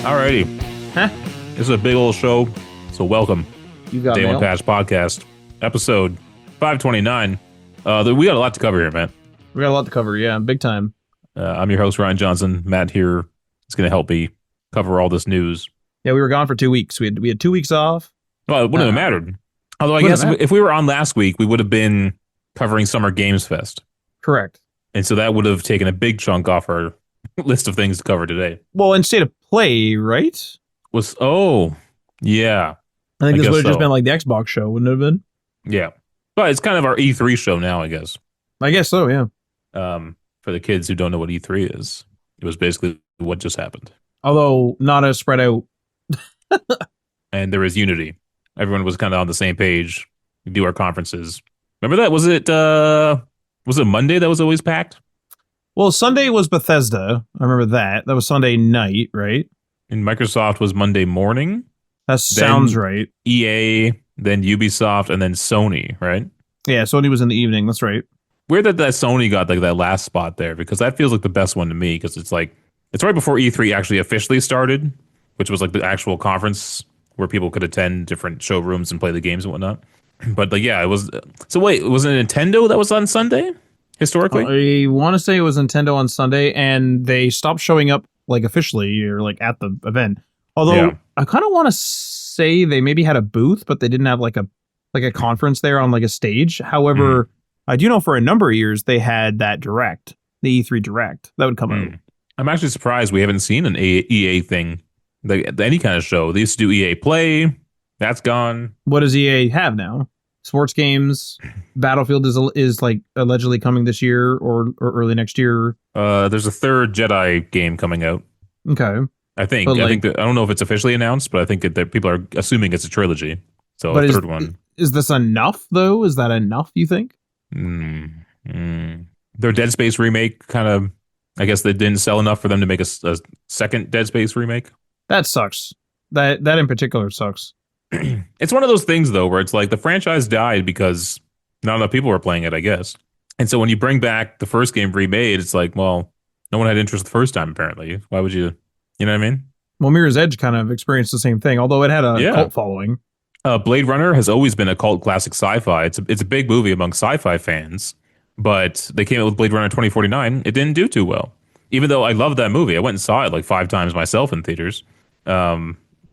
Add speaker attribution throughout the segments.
Speaker 1: Alrighty.
Speaker 2: Huh?
Speaker 1: This is a big old show, so welcome.
Speaker 2: You got
Speaker 1: Day
Speaker 2: mail?
Speaker 1: One Patch Podcast, episode 529. We got a lot to cover here, Matt.
Speaker 2: We got a lot to cover, yeah, big time.
Speaker 1: I'm your host, Ryan Johnson. Matt here is going to help me cover all this news.
Speaker 2: Yeah, we were gone for 2 weeks. We had 2 weeks off.
Speaker 1: Well, it wouldn't have mattered. Although I
Speaker 2: Wouldn't
Speaker 1: guess
Speaker 2: have
Speaker 1: if we were on last week, we would have been covering Summer Games Fest.
Speaker 2: Correct.
Speaker 1: And so that would have taken a big chunk off our list of things to cover today.
Speaker 2: Well, in State of Play, right?
Speaker 1: Yeah.
Speaker 2: I think this
Speaker 1: guess
Speaker 2: would have just
Speaker 1: so.
Speaker 2: been like the Xbox show, wouldn't it have been?
Speaker 1: Yeah. But it's kind of our E3 show now, I guess.
Speaker 2: I guess so, yeah.
Speaker 1: For the kids who don't know what E3 is, it was basically what just happened.
Speaker 2: Although not as spread out.
Speaker 1: And there is unity. Everyone was kind of on the same page. We do our conferences. Remember that? Was it Monday that was always packed?
Speaker 2: Well, Sunday was Bethesda. I remember that. That was Sunday night, right?
Speaker 1: And Microsoft was Monday morning.
Speaker 2: That sounds right.
Speaker 1: EA, then Ubisoft, and then Sony, right?
Speaker 2: Yeah, Sony was in the evening. That's right.
Speaker 1: Weird that Sony got like that last spot there, because that feels like the best one to me, because it's right before E3 actually officially started, which was like the actual conference where people could attend different showrooms and play the games and whatnot. But like, yeah, it was. So wait, was it Nintendo that was on Sunday historically?
Speaker 2: I want to say it was Nintendo on Sunday, and they stopped showing up like officially or like at the event. Although
Speaker 1: Yeah.
Speaker 2: I kind of want to say they maybe had a booth, but they didn't have like a conference there on like a stage. However, I do know for a number of years they had that direct, the E3 direct that would come out.
Speaker 1: I'm actually surprised we haven't seen an EA thing, like any kind of show. They used to do EA Play. That's gone.
Speaker 2: What does EA have now? Sports games. Battlefield is like allegedly coming this year or early next year.
Speaker 1: There's a third Jedi game coming out.
Speaker 2: Okay.
Speaker 1: I think.
Speaker 2: But,
Speaker 1: I
Speaker 2: like-
Speaker 1: think that, I don't know if it's officially announced, but I think that people are assuming it's a trilogy. So
Speaker 2: But
Speaker 1: a third one.
Speaker 2: Is this enough though? Is that enough, you think?
Speaker 1: Their Dead Space remake kind of. I guess they didn't sell enough for them to make a second Dead Space remake.
Speaker 2: That sucks. That in particular sucks.
Speaker 1: It's one of those things though, where it's like the franchise died because not enough people were playing it, I guess. And so when you bring back the first game remade, it's like, well, no one had interest the first time apparently. Why would you? You know what I mean?
Speaker 2: Well, Mirror's Edge kind of experienced the same thing, although it had a cult following.
Speaker 1: Blade Runner has always been a cult classic sci-fi. It's a big movie among sci-fi fans, but they came out with Blade Runner 2049. It didn't do too well, even though I loved that movie. I went and saw it like 5 times myself in theaters.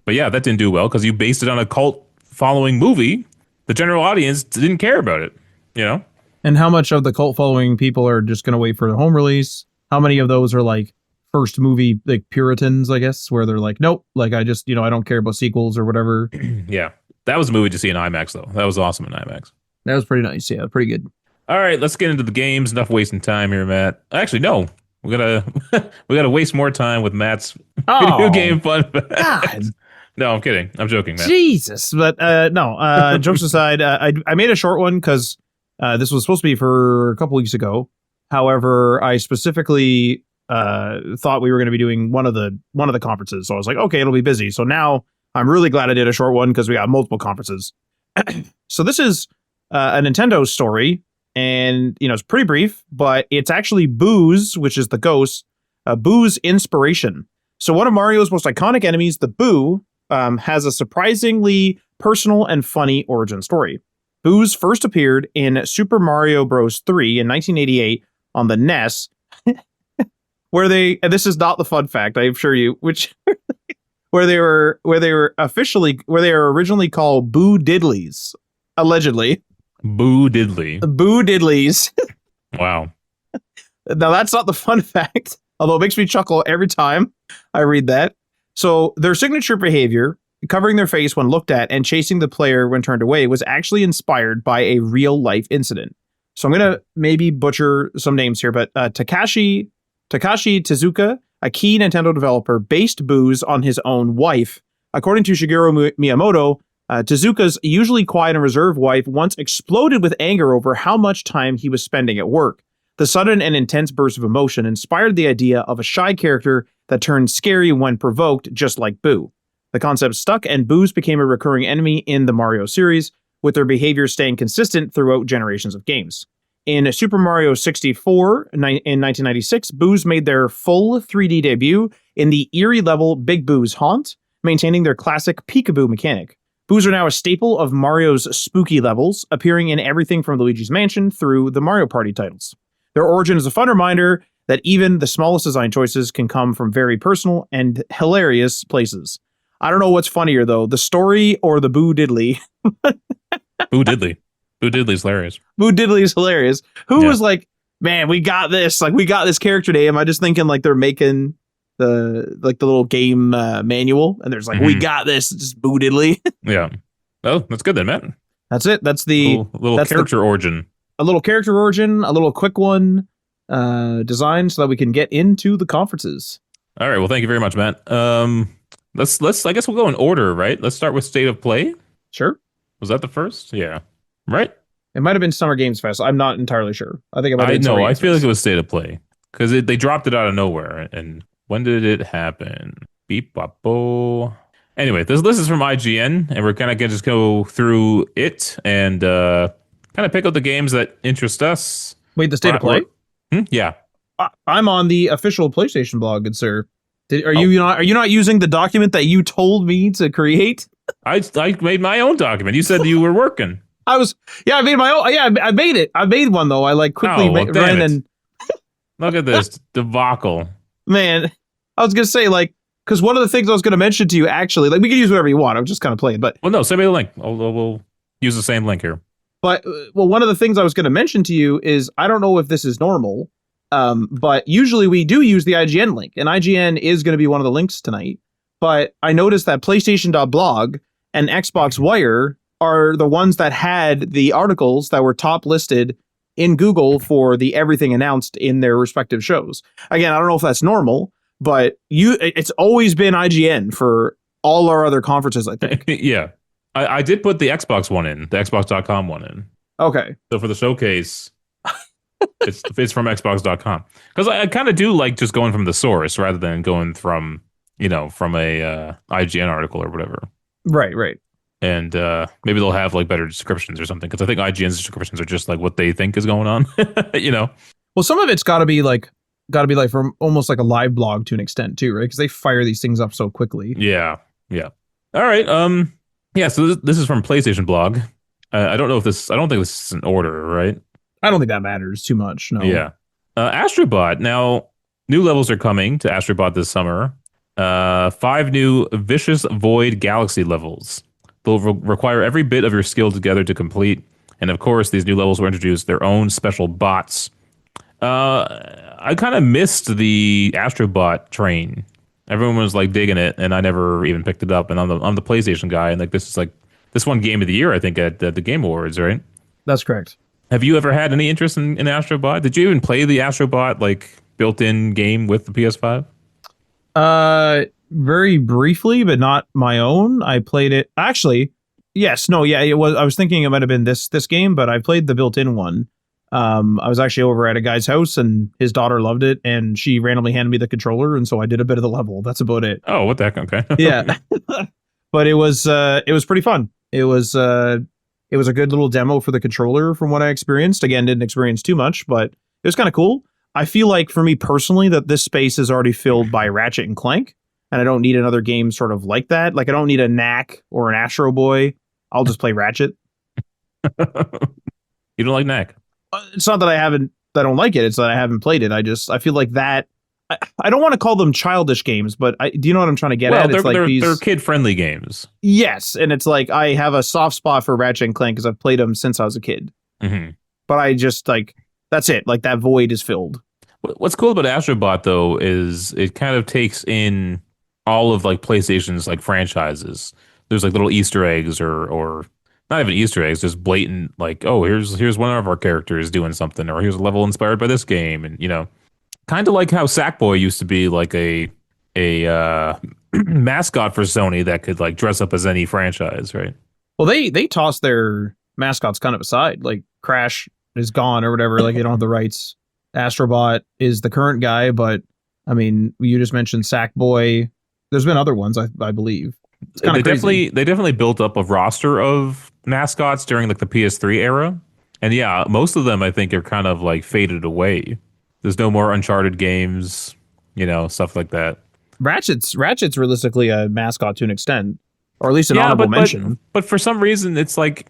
Speaker 1: But yeah, that didn't do well because you based it on a cult following movie. The general audience didn't care about it, you know?
Speaker 2: And how much of the cult following people are just going to wait for the home release? How many of those are like first movie, like Puritans, I guess, where they're like, nope, like I just, I don't care about sequels or whatever.
Speaker 1: Yeah. That was a movie to see in IMAX, though. That was awesome in IMAX.
Speaker 2: That was pretty nice. Yeah, pretty good.
Speaker 1: All right, let's get into the games. Enough wasting time here, Matt. Actually, no. We gotta waste more time with Matt's video game fun fact.
Speaker 2: God.
Speaker 1: No, I'm kidding. I'm joking, Matt.
Speaker 2: Jesus. But no, jokes aside, I made a short one because this was supposed to be for a couple weeks ago. However, I specifically thought we were going to be doing one of the conferences. So I was like, okay, it'll be busy. So now I'm really glad I did a short one because we got multiple conferences. So this is a Nintendo story. And, it's pretty brief, but it's actually Boo's, which is the ghost, Boo's inspiration. So one of Mario's most iconic enemies, the Boo, has a surprisingly personal and funny origin story. Boo's first appeared in Super Mario Bros. 3 in 1988 on the NES, where and this is not the fun fact, I assure you, where they were originally called Boo Diddleys, allegedly.
Speaker 1: Boo Diddley.
Speaker 2: Boo Diddleys.
Speaker 1: Wow.
Speaker 2: Now, that's not the fun fact, although it makes me chuckle every time I read that. So their signature behavior, covering their face when looked at and chasing the player when turned away, was actually inspired by a real-life incident. So I'm going to maybe butcher some names here, but Takashi Tezuka, a key Nintendo developer, based Boo's on his own wife. According to Shigeru Miyamoto, Tezuka's usually quiet and reserved wife once exploded with anger over how much time he was spending at work. The sudden and intense burst of emotion inspired the idea of a shy character that turned scary when provoked, just like Boo. The concept stuck, and Boos became a recurring enemy in the Mario series, with their behavior staying consistent throughout generations of games. In Super Mario 64 in 1996, Boos made their full 3D debut in the eerie level Big Boo's Haunt, maintaining their classic peekaboo mechanic. Boos are now a staple of Mario's spooky levels, appearing in everything from Luigi's Mansion through the Mario Party titles. Their origin is a fun reminder that even the smallest design choices can come from very personal and hilarious places. I don't know what's funnier though, the story or the Boo Diddley.
Speaker 1: Boo Diddley. Boo Diddley's hilarious.
Speaker 2: Boo Diddley is hilarious. Who
Speaker 1: Yeah.
Speaker 2: was like, man, we got this. Like, we got this character name. I just thinking like they're making the little game manual, and there's like, we got this. It's just Boo Diddley.
Speaker 1: Yeah. Oh, that's good then, man.
Speaker 2: That's it. That's the
Speaker 1: Little
Speaker 2: that's
Speaker 1: character origin.
Speaker 2: a little character origin, a little quick one design, so that we can get into the conferences.
Speaker 1: All right. Well, thank you very much, Matt. Let's. I guess we'll go in order, right? Let's start with State of Play.
Speaker 2: Sure.
Speaker 1: Was that the first? Yeah. Right.
Speaker 2: It might have been Summer Games Fest. I'm not entirely sure. I think it might have been Summer
Speaker 1: know. I
Speaker 2: Games
Speaker 1: feel like
Speaker 2: Fest.
Speaker 1: it was State of Play because they dropped it out of nowhere. And when did it happen? Beep bop bo. Anyway, this list is from IGN, and we're kind of gonna just go through it and kind of pick out the games that interest us.
Speaker 2: Wait, the State of Play?
Speaker 1: Yeah.
Speaker 2: I'm on the official PlayStation blog, good sir. Are
Speaker 1: Oh.
Speaker 2: you not using the document that you told me to create?
Speaker 1: I made my own document. You said you were working.
Speaker 2: I made my own. Yeah, I made it. I made one though. I like quickly
Speaker 1: Oh, well, damn
Speaker 2: ran
Speaker 1: it.
Speaker 2: and
Speaker 1: Look at this debacle.
Speaker 2: man, I was gonna say like because one of the things I was gonna mention to you actually, like we can use whatever you want. I'm just kind of playing, but
Speaker 1: Well, no, send me the link. We'll use the same link here.
Speaker 2: well, one of the things I was gonna mention to you is I don't know if this is normal, but usually we do use the IGN link, and IGN is gonna be one of the links tonight. But I noticed that PlayStation.blog and Xbox Wire are the ones that had the articles that were top listed in Google for the everything announced in their respective shows. Again, I don't know if that's normal, but it's always been IGN for all our other conferences, I think.
Speaker 1: Yeah. I did put the Xbox one in, the Xbox.com one in.
Speaker 2: Okay.
Speaker 1: So for the showcase, it's from Xbox.com. Because I kind of do like just going from the source rather than going from a IGN article or whatever.
Speaker 2: Right.
Speaker 1: And maybe they'll have like better descriptions or something. Because I think IGN's descriptions are just like what they think is going on.
Speaker 2: Well, some of it's got to be like from almost like a live blog to an extent too, right? Because they fire these things up so quickly.
Speaker 1: Yeah. All right. Yeah. So this is from PlayStation Blog. I don't think this is in order, right?
Speaker 2: I don't think that matters too much. No.
Speaker 1: Yeah. Astrobot. Now, new levels are coming to Astrobot this summer. 5 new Vicious Void Galaxy levels. They'll require every bit of your skill together to complete. And of course, these new levels will introduce their own special bots. I kind of missed the Astrobot train. Everyone was like digging it, and I never even picked it up. And I'm the PlayStation guy, and like this won Game of the Year, I think, at the Game Awards, right?
Speaker 2: That's correct.
Speaker 1: Have you ever had any interest in Astrobot? Did you even play the Astrobot like built-in game with the PS5?
Speaker 2: Very briefly, but not my own. I played it actually. Yes, no, yeah, it was. I was thinking it might have been this game, but I played the built-in one. I was actually over at a guy's house, and his daughter loved it, and she randomly handed me the controller, and so I did a bit of the level. That's about it.
Speaker 1: Oh, what the heck? Okay.
Speaker 2: Yeah, but it was pretty fun. It was a good little demo for the controller from what I experienced. Again, didn't experience too much, but it was kind of cool. I feel like for me personally that this space is already filled by Ratchet and Clank, and I don't need another game sort of like that. Like I don't need a Knack or an Astro Boy. I'll just play Ratchet.
Speaker 1: You don't like Knack?
Speaker 2: It's not that I don't like it. It's that I haven't played it. I feel like that. I don't want to call them childish games, but do you know what I'm trying to get at? It's
Speaker 1: they're kid-friendly games.
Speaker 2: Yes, and it's like I have a soft spot for Ratchet and Clank because I've played them since I was a kid.
Speaker 1: Mm-hmm.
Speaker 2: But I just like that's it. Like that void is filled.
Speaker 1: What's cool about Astrobot though is it kind of takes in all of like PlayStation's like franchises. There's like little Easter eggs or not even Easter eggs, just blatant like, oh, here's one of our characters doing something, or here's a level inspired by this game, and kind of like how Sackboy used to be like a mascot for Sony that could like dress up as any franchise, right?
Speaker 2: Well, they tossed their mascots kind of aside. Like Crash is gone or whatever. Like they don't have the rights. Astrobot is the current guy, but I mean, you just mentioned Sackboy. There's been other ones, I believe. It's kind of
Speaker 1: they definitely built up a roster of mascots during like the PS3 era, And yeah, most of them I think are kind of like faded away. There's no more Uncharted games, stuff like that.
Speaker 2: Ratchet's realistically a mascot to an extent, or at least an
Speaker 1: Yeah,
Speaker 2: honorable
Speaker 1: but
Speaker 2: mention.
Speaker 1: but for some reason it's like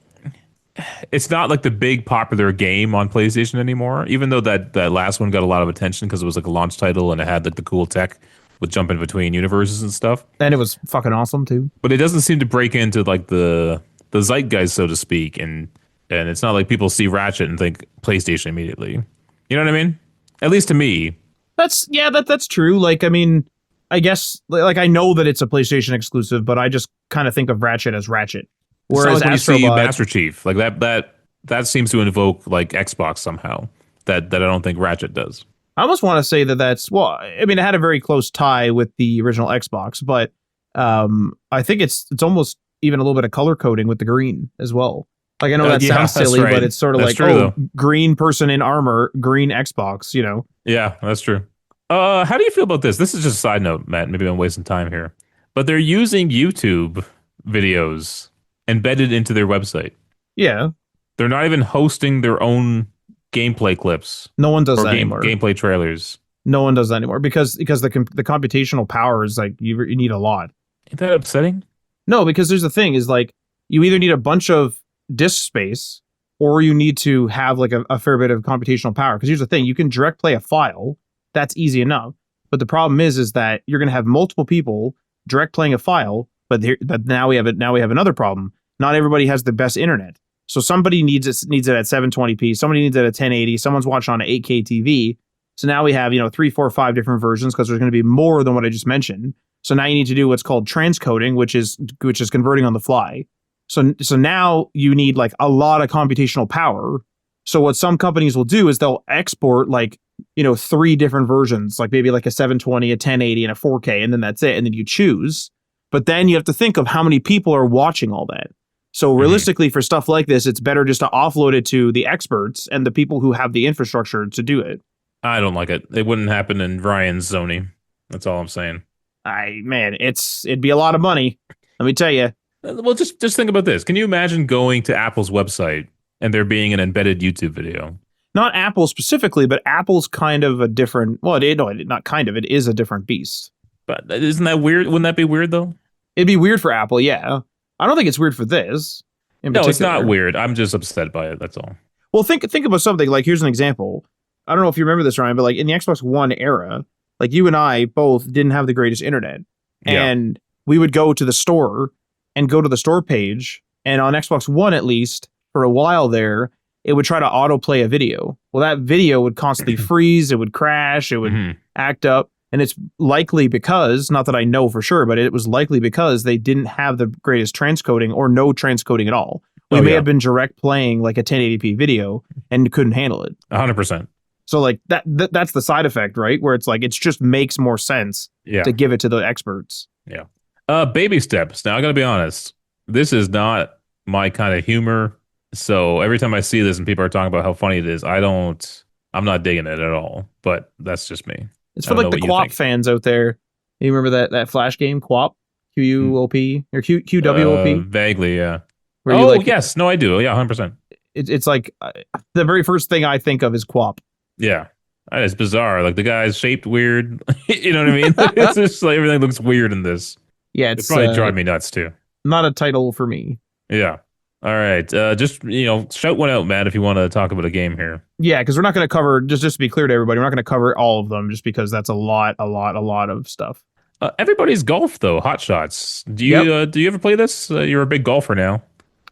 Speaker 1: it's not like the big popular game on PlayStation anymore. Even though that last one got a lot of attention because it was like a launch title and it had like the cool tech with jumping between universes and stuff.
Speaker 2: And it was fucking awesome too.
Speaker 1: But it doesn't seem to break into like the zeitgeist, so to speak, and it's not like people see Ratchet and think PlayStation immediately. You know what I mean? At least to me.
Speaker 2: That's true. Like, I mean, I guess like I know that it's a PlayStation exclusive, but I just kind of think of Ratchet as Ratchet.
Speaker 1: It's not
Speaker 2: Whereas
Speaker 1: like when you see
Speaker 2: Astrobot,
Speaker 1: Master Chief, like that seems to invoke like Xbox somehow. That I don't think Ratchet does.
Speaker 2: I almost want to say that that's well. I mean, it had a very close tie with the original Xbox, but I think it's almost even a little bit of color coding with the green as well. Like I know that
Speaker 1: Yeah,
Speaker 2: sounds silly,
Speaker 1: right.
Speaker 2: but it's sort of
Speaker 1: That's
Speaker 2: like
Speaker 1: true, though.
Speaker 2: green person in armor, green Xbox.
Speaker 1: Yeah, that's true. How do you feel about this? This is just a side note, Matt. Maybe I'm wasting time here, but they're using YouTube videos embedded into their website.
Speaker 2: Yeah,
Speaker 1: They're not even hosting their own gameplay clips
Speaker 2: no one does
Speaker 1: or
Speaker 2: that anymore.
Speaker 1: gameplay trailers.
Speaker 2: No one does that anymore because the computational power is like you need a lot.
Speaker 1: Isn't that upsetting?
Speaker 2: No, because there's the thing is like you either need a bunch of disk space or you need to have like a fair bit of computational power. Because here's the thing, you can direct play a file. That's easy enough. But the problem is that you're going to have multiple people direct playing a file. But now we have another problem. Not everybody has the best internet. So somebody needs it at 720p. Somebody needs it at 1080. Someone's watching on an 8K TV. So now we have 3, 4, 5 different versions because there's going to be more than what I just mentioned. So now you need to do what's called transcoding, which is converting on the fly. So now you need like a lot of computational power. So what some companies will do is they'll export like 3 different versions, like maybe like a 720, a 1080, and a 4K, and then that's it. And then you choose. But then you have to think of how many people are watching all that. So realistically, for stuff like this, it's better just to offload it to the experts and the people who have the infrastructure to do it.
Speaker 1: I don't like it. It wouldn't happen in Ryan's Sony. That's all I'm saying.
Speaker 2: It'd be a lot of money. Let me tell you.
Speaker 1: Well, just think about this. Can you imagine going to Apple's website and there being an embedded YouTube video?
Speaker 2: Not Apple specifically, but Apple's kind of a different. Well, not kind of. It is a different beast.
Speaker 1: But isn't that weird? Wouldn't that be weird though?
Speaker 2: It'd be weird for Apple, yeah. I don't think it's weird for this.
Speaker 1: No, it's not weird. I'm just upset by it. That's all.
Speaker 2: Well, think about something like here's an example. I don't know if you remember this, Ryan, but like in the Xbox One era, like you and I both didn't have the greatest internet, and we would go to the store and go to the store page, and on Xbox One at least for a while there, it would try to autoplay a video. Well, that video would constantly freeze, it would crash, it would act up. And it's likely because, not that I know for sure, but it was likely because they didn't have the greatest transcoding or no transcoding at all. We may have been direct playing like a 1080p video and couldn't handle it.
Speaker 1: 100%.
Speaker 2: So like that's the side effect, right? Where it's like, it just makes more sense to give it to the experts.
Speaker 1: Yeah. Baby steps. Now I gotta be honest. This is not my kind of humor. So every time I see this and people are talking about how funny it is, I'm not digging it at all. But that's just me.
Speaker 2: It's for like the QWOP fans out there. You remember that Flash game, QWOP? QUOP or QWOP?
Speaker 1: Vaguely, yeah. Yes. No, I do. Yeah, 100%.
Speaker 2: It's like the very first thing I think of is QWOP.
Speaker 1: Yeah. It's bizarre. Like the guy's shaped weird. You know what I mean? It's just like everything looks weird in this.
Speaker 2: Yeah, it's
Speaker 1: probably drive me nuts too.
Speaker 2: Not a title for me.
Speaker 1: Yeah. All right. Just, shout one out, Matt, if you want to talk about a game here.
Speaker 2: Yeah, because we're not going to cover, just to be clear to everybody, we're not going to cover all of them just because that's a lot of stuff.
Speaker 1: Everybody's golf, though. Hot Shots. Do you ever play this? You're a big golfer now.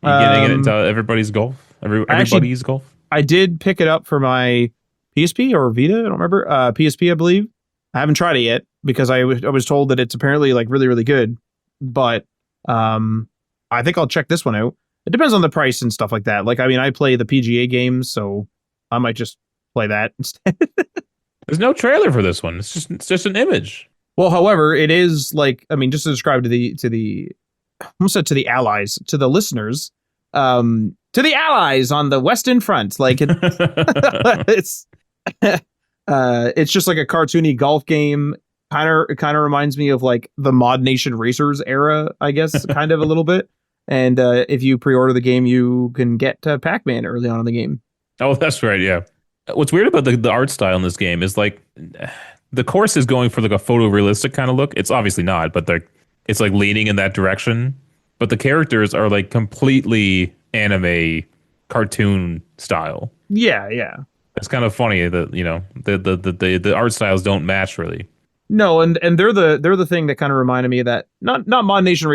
Speaker 1: You getting into everybody's golf? Everybody's golf?
Speaker 2: I did pick it up for my PSP or Vita. I don't remember. PSP, I believe. I haven't tried it yet because I was told that it's apparently like really, really good. But I think I'll check this one out. It depends on the price and stuff like that. Like, I mean, I play the PGA games, so I might just play that instead.
Speaker 1: There's no trailer for this one. It's just an image.
Speaker 2: Well, however, it is like, I mean, just to describe to the almost said to the allies, to the listeners, to the allies on the Western Front, like it's just like a cartoony golf game. Kind of reminds me of like the Mod Nation Racers era, I guess, kind of a little bit. And if you pre-order the game, you can get Pac-Man early on in the game.
Speaker 1: Oh, that's right. Yeah. What's weird about the art style in this game is like the course is going for like a photorealistic kind of look. It's obviously not, but it's like leaning in that direction. But the characters are like completely anime cartoon style.
Speaker 2: Yeah, yeah.
Speaker 1: It's kind of funny that, the art styles don't match really.
Speaker 2: No, and they're the thing that kind of reminded me of that, not Mod Nation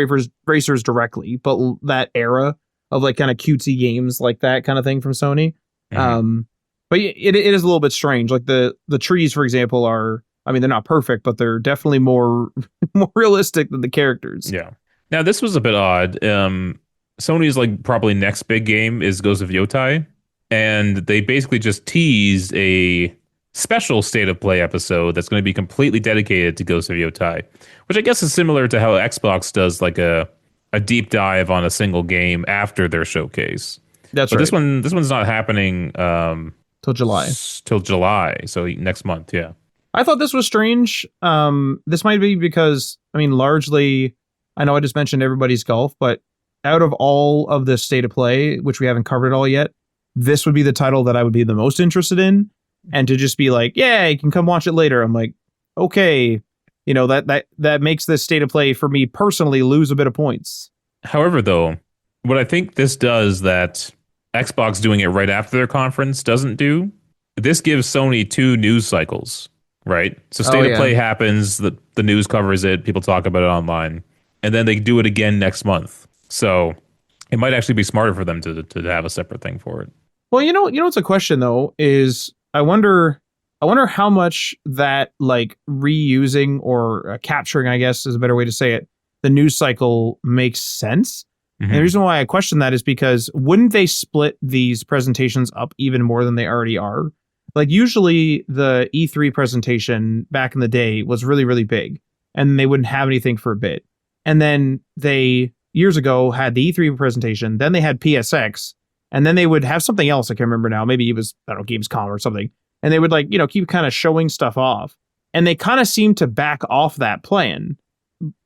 Speaker 2: Racers directly, but that era of like kind of cutesy games like that kind of thing from Sony.
Speaker 1: Hmm.
Speaker 2: Um, but it is a little bit strange. Like the trees, for example, are, I mean, they're not perfect, but they're definitely more more realistic than the characters.
Speaker 1: Yeah. Now this was a bit odd. Sony's like probably next big game is Ghost of Yotai, and they basically just teased a special state of play episode that's going to be completely dedicated to Ghost of Yotai, which I guess is similar to how Xbox does like a deep dive on a single game after their showcase.
Speaker 2: That's
Speaker 1: But
Speaker 2: right.
Speaker 1: this one's not happening
Speaker 2: Till July.
Speaker 1: till July, so next month. Yeah.
Speaker 2: I thought this was strange. This might be because, I mean, largely, I know I just mentioned everybody's golf, but out of all of this state of play, which we haven't covered it all yet, this would be the title that I would be the most interested in. And to just be like, yeah, you can come watch it later. I'm like, okay, that makes this state of play for me personally lose a bit of points.
Speaker 1: However, though, what I think this does that Xbox doing it right after their conference doesn't do, this gives Sony two news cycles, right? So
Speaker 2: Oh
Speaker 1: State of
Speaker 2: yeah.
Speaker 1: Play happens, the news covers it, people talk about it online, and then they do it again next month. So it might actually be smarter for them to have a separate thing for it.
Speaker 2: Well, what's a question though is I wonder how much that like reusing or capturing, I guess is a better way to say it, the news cycle makes sense. And the
Speaker 1: Hmm.
Speaker 2: reason why I question that is because wouldn't they split these presentations up even more than they already are? Like usually the E3 presentation back in the day was really, really big and they wouldn't have anything for a bit. And then they years ago had the E3 presentation, then they had PSX, and then they would have something else. I can't remember now. Maybe it was, I don't know, Gamescom or something. And they would like, keep kind of showing stuff off. And they kind of seem to back off that plan.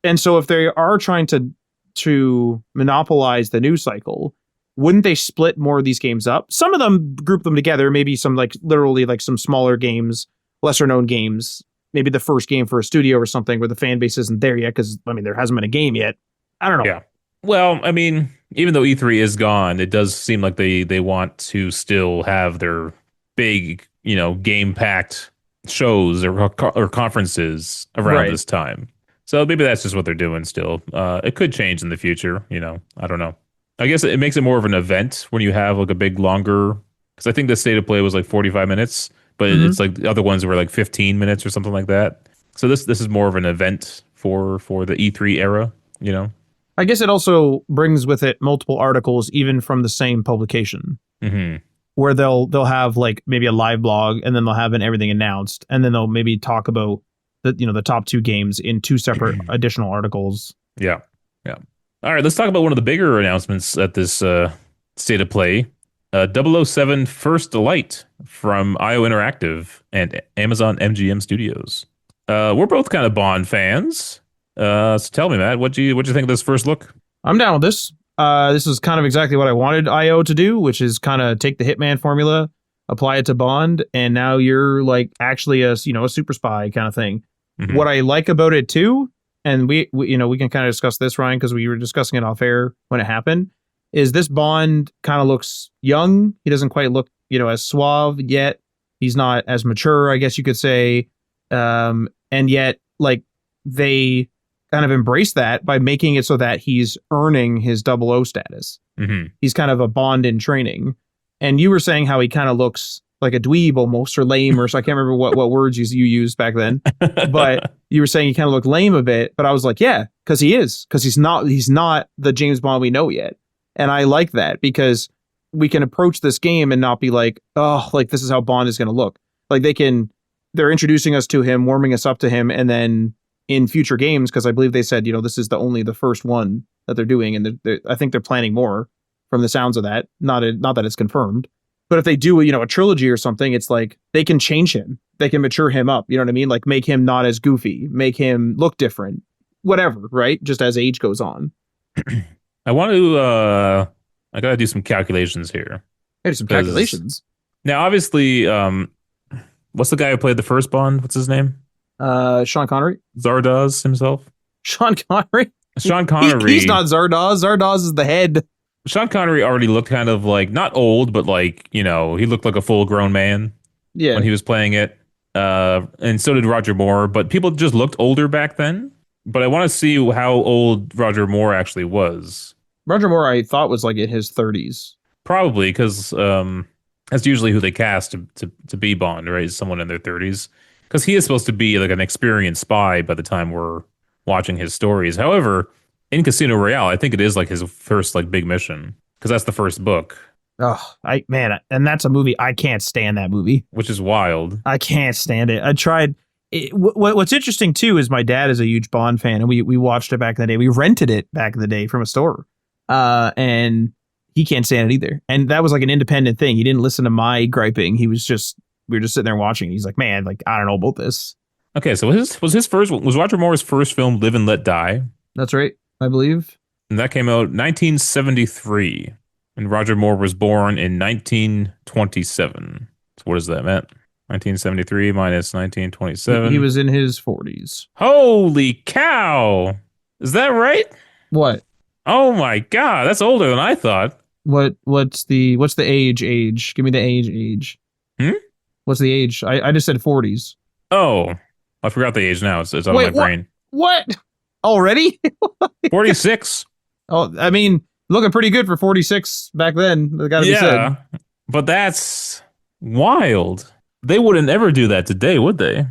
Speaker 2: And so if they are trying to monopolize the news cycle, wouldn't they split more of these games up? Some of them group them together, maybe some like literally like some smaller games, lesser known games, maybe the first game for a studio or something where the fan base isn't there yet because I mean there hasn't been a game yet. I don't know.
Speaker 1: Yeah. Well, I mean, even though E3 is gone, it does seem like they want to still have their big, game packed shows or conferences around
Speaker 2: Right.
Speaker 1: this time. So maybe that's just what they're doing still. It could change in the future, I don't know. I guess it makes it more of an event when you have like a big longer, because I think the state of play was like 45 minutes, but
Speaker 2: Mm-hmm.
Speaker 1: it's like the other ones were like 15 minutes or something like that. So this is more of an event for the E3 era, you know.
Speaker 2: I guess it also brings with it multiple articles, even from the same publication,
Speaker 1: Hmm.
Speaker 2: where they'll have like maybe a live blog, and then they'll have everything announced, and then they'll maybe talk about the top two games in two separate additional articles.
Speaker 1: Yeah. Yeah. All right, let's talk about one of the bigger announcements at this state of play. 007 First Light from IO Interactive and Amazon MGM Studios. We're both kind of Bond fans. So tell me, Matt, what'd you think of this first look?
Speaker 2: I'm down with this. This is kind of exactly what I wanted IO to do, which is kind of take the Hitman formula, apply it to Bond, and now you're like actually a super spy kind of thing.
Speaker 1: Hmm.
Speaker 2: What I like about it too, and we can kind of discuss this, Ryan, because we were discussing it off air when it happened, is this Bond kind of looks young. He doesn't quite look as suave yet. He's not as mature, I guess you could say. And yet like they kind of embrace that by making it so that he's earning his 00 status.
Speaker 1: Hmm.
Speaker 2: He's kind of a Bond in training. And you were saying how he kind of looks like a dweeb almost, or lame, or so I can't remember what words you used back then. But you were saying he kind of looked lame a bit. But I was like, yeah, because he's not the James Bond we know yet. And I like that because we can approach this game and not be like, oh, like this is how Bond is going to look. Like they're introducing us to him, warming us up to him, and then in future games, because I believe they said, this is only the first one that they're doing, and I think they're planning more from the sounds of that. Not that it's confirmed, but if they do, a trilogy or something, it's like they can change him, they can mature him up. You know what I mean? Like make him not as goofy, make him look different, whatever. Right? Just as age goes on.
Speaker 1: I want to I gotta do some calculations here
Speaker 2: There's some
Speaker 1: because
Speaker 2: calculations.
Speaker 1: Now, obviously, what's the guy who played the first Bond? What's his name?
Speaker 2: Sean Connery.
Speaker 1: Zardoz himself.
Speaker 2: Sean Connery.
Speaker 1: Sean
Speaker 2: He's
Speaker 1: Connery.
Speaker 2: not Zardoz. Zardoz is the head.
Speaker 1: Sean Connery already looked kind of like not old, but like he looked like a full-grown man when
Speaker 2: Yeah.
Speaker 1: he was playing it. And so did Roger Moore, but people just looked older back then. But I want to see how old Roger Moore actually was.
Speaker 2: Roger Moore, I thought was like in his 30s.
Speaker 1: Probably because that's usually who they cast to be Bond, right? Is someone in their 30s. Because he is supposed to be like an experienced spy by the time we're watching his stories. However, in Casino Royale, I think it is like his first like big mission because that's the first book,
Speaker 2: Oh, and that's a movie. I can't stand that movie.
Speaker 1: which is wild.
Speaker 2: I can't stand it. I tried. What's interesting too is my dad is a huge Bond fan, and we watched it back in the day. We rented it back in the day from a store, and he can't stand it either. And that was like an independent thing. He didn't listen to my griping. We were just sitting there watching. He's like, man, like I don't know about this.
Speaker 1: Okay, so was Roger Moore's first film Live and Let Die,
Speaker 2: That's right, I believe.
Speaker 1: and that came out 1973, and Roger Moore was born in 1927. So what does that mean? 1973 minus
Speaker 2: He
Speaker 1: 1927.
Speaker 2: was in his 40s.
Speaker 1: Holy cow! Is that right?
Speaker 2: What?
Speaker 1: Oh my god, that's older than I thought.
Speaker 2: What's the age? Give me the age.
Speaker 1: Hmm?
Speaker 2: What's the age? I just said 40s.
Speaker 1: Oh, I forgot the age now. It's out
Speaker 2: Wait,
Speaker 1: of my brain.
Speaker 2: What? Already?
Speaker 1: 46.
Speaker 2: Oh, I mean, looking pretty good for 46 back then. That gotta be said.
Speaker 1: Yeah, but that's wild. They wouldn't ever do that today, would they?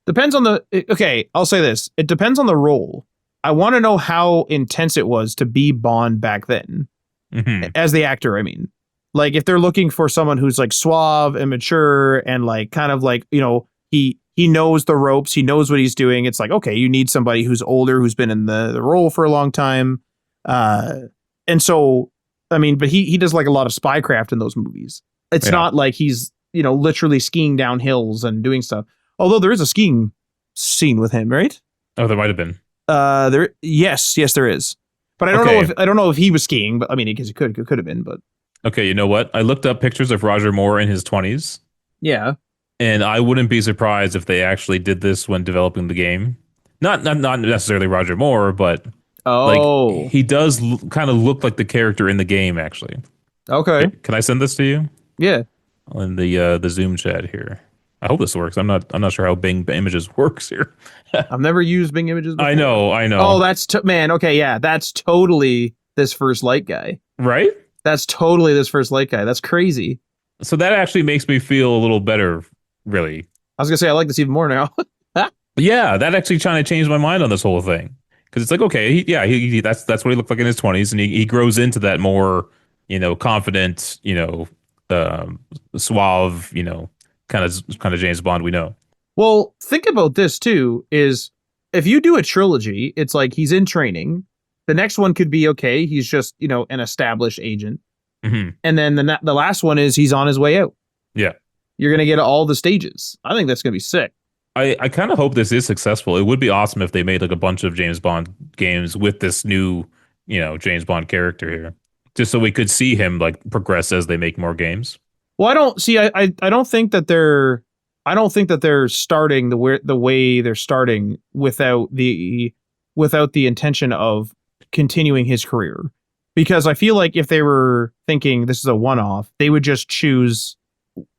Speaker 2: Depends on okay, I'll say this. It depends on the role. I want to know how intense it was to be Bond back then.
Speaker 1: Hmm.
Speaker 2: As the actor, I mean. Like if they're looking for someone who's like suave and mature and like kind of like, he knows the ropes, he knows what he's doing. It's like, okay, you need somebody who's older, who's been in the role for a long time. And so, I mean, but he does like a lot of spycraft in those movies. It's
Speaker 1: Yeah.
Speaker 2: not like he's, literally skiing down hills and doing stuff. Although there is a skiing scene with him, right?
Speaker 1: Oh, there might have been.
Speaker 2: Yes, there is. But I don't know if he was skiing, but I mean, I guess it could have been, but
Speaker 1: Okay, you know what? I looked up pictures of Roger Moore in his 20s,
Speaker 2: yeah.
Speaker 1: and I wouldn't be surprised if they actually did this when developing the game. Not necessarily Roger Moore, but like
Speaker 2: Oh,
Speaker 1: he does kind of look like the character in the game. Actually,
Speaker 2: okay.
Speaker 1: can I send this to you
Speaker 2: Yeah.
Speaker 1: in the Zoom chat here? I hope this works. I'm not sure how Bing Images works here.
Speaker 2: I've never used Bing Images before.
Speaker 1: I know.
Speaker 2: Oh, man. Okay, yeah, that's totally this First Light guy.
Speaker 1: Right?
Speaker 2: That's totally this First Light guy. That's crazy.
Speaker 1: So that actually makes me feel a little better, really.
Speaker 2: I was gonna say I like this even more now.
Speaker 1: Yeah, that actually trying to change my mind on this whole thing because it's like, okay, that's what he looked like in his 20s, and he grows into that more, confident, suave, kind of James Bond we know.
Speaker 2: Well, think about this too. Is if you do a trilogy, it's like he's in training. The next one could be okay. He's just an established agent,
Speaker 1: Hmm.
Speaker 2: and then the last one is he's on his way out.
Speaker 1: Yeah,
Speaker 2: You're gonna get all the stages. I think that's gonna be sick.
Speaker 1: I kind of hope this is successful. It would be awesome if they made like a bunch of James Bond games with this new, James Bond character here, just so we could see him like progress as they make more games.
Speaker 2: Well, I don't see. I don't think that they're. I don't think that they're starting the way they're starting without the intention of continuing his career. Because I feel like if they were thinking this is a one-off, they would just choose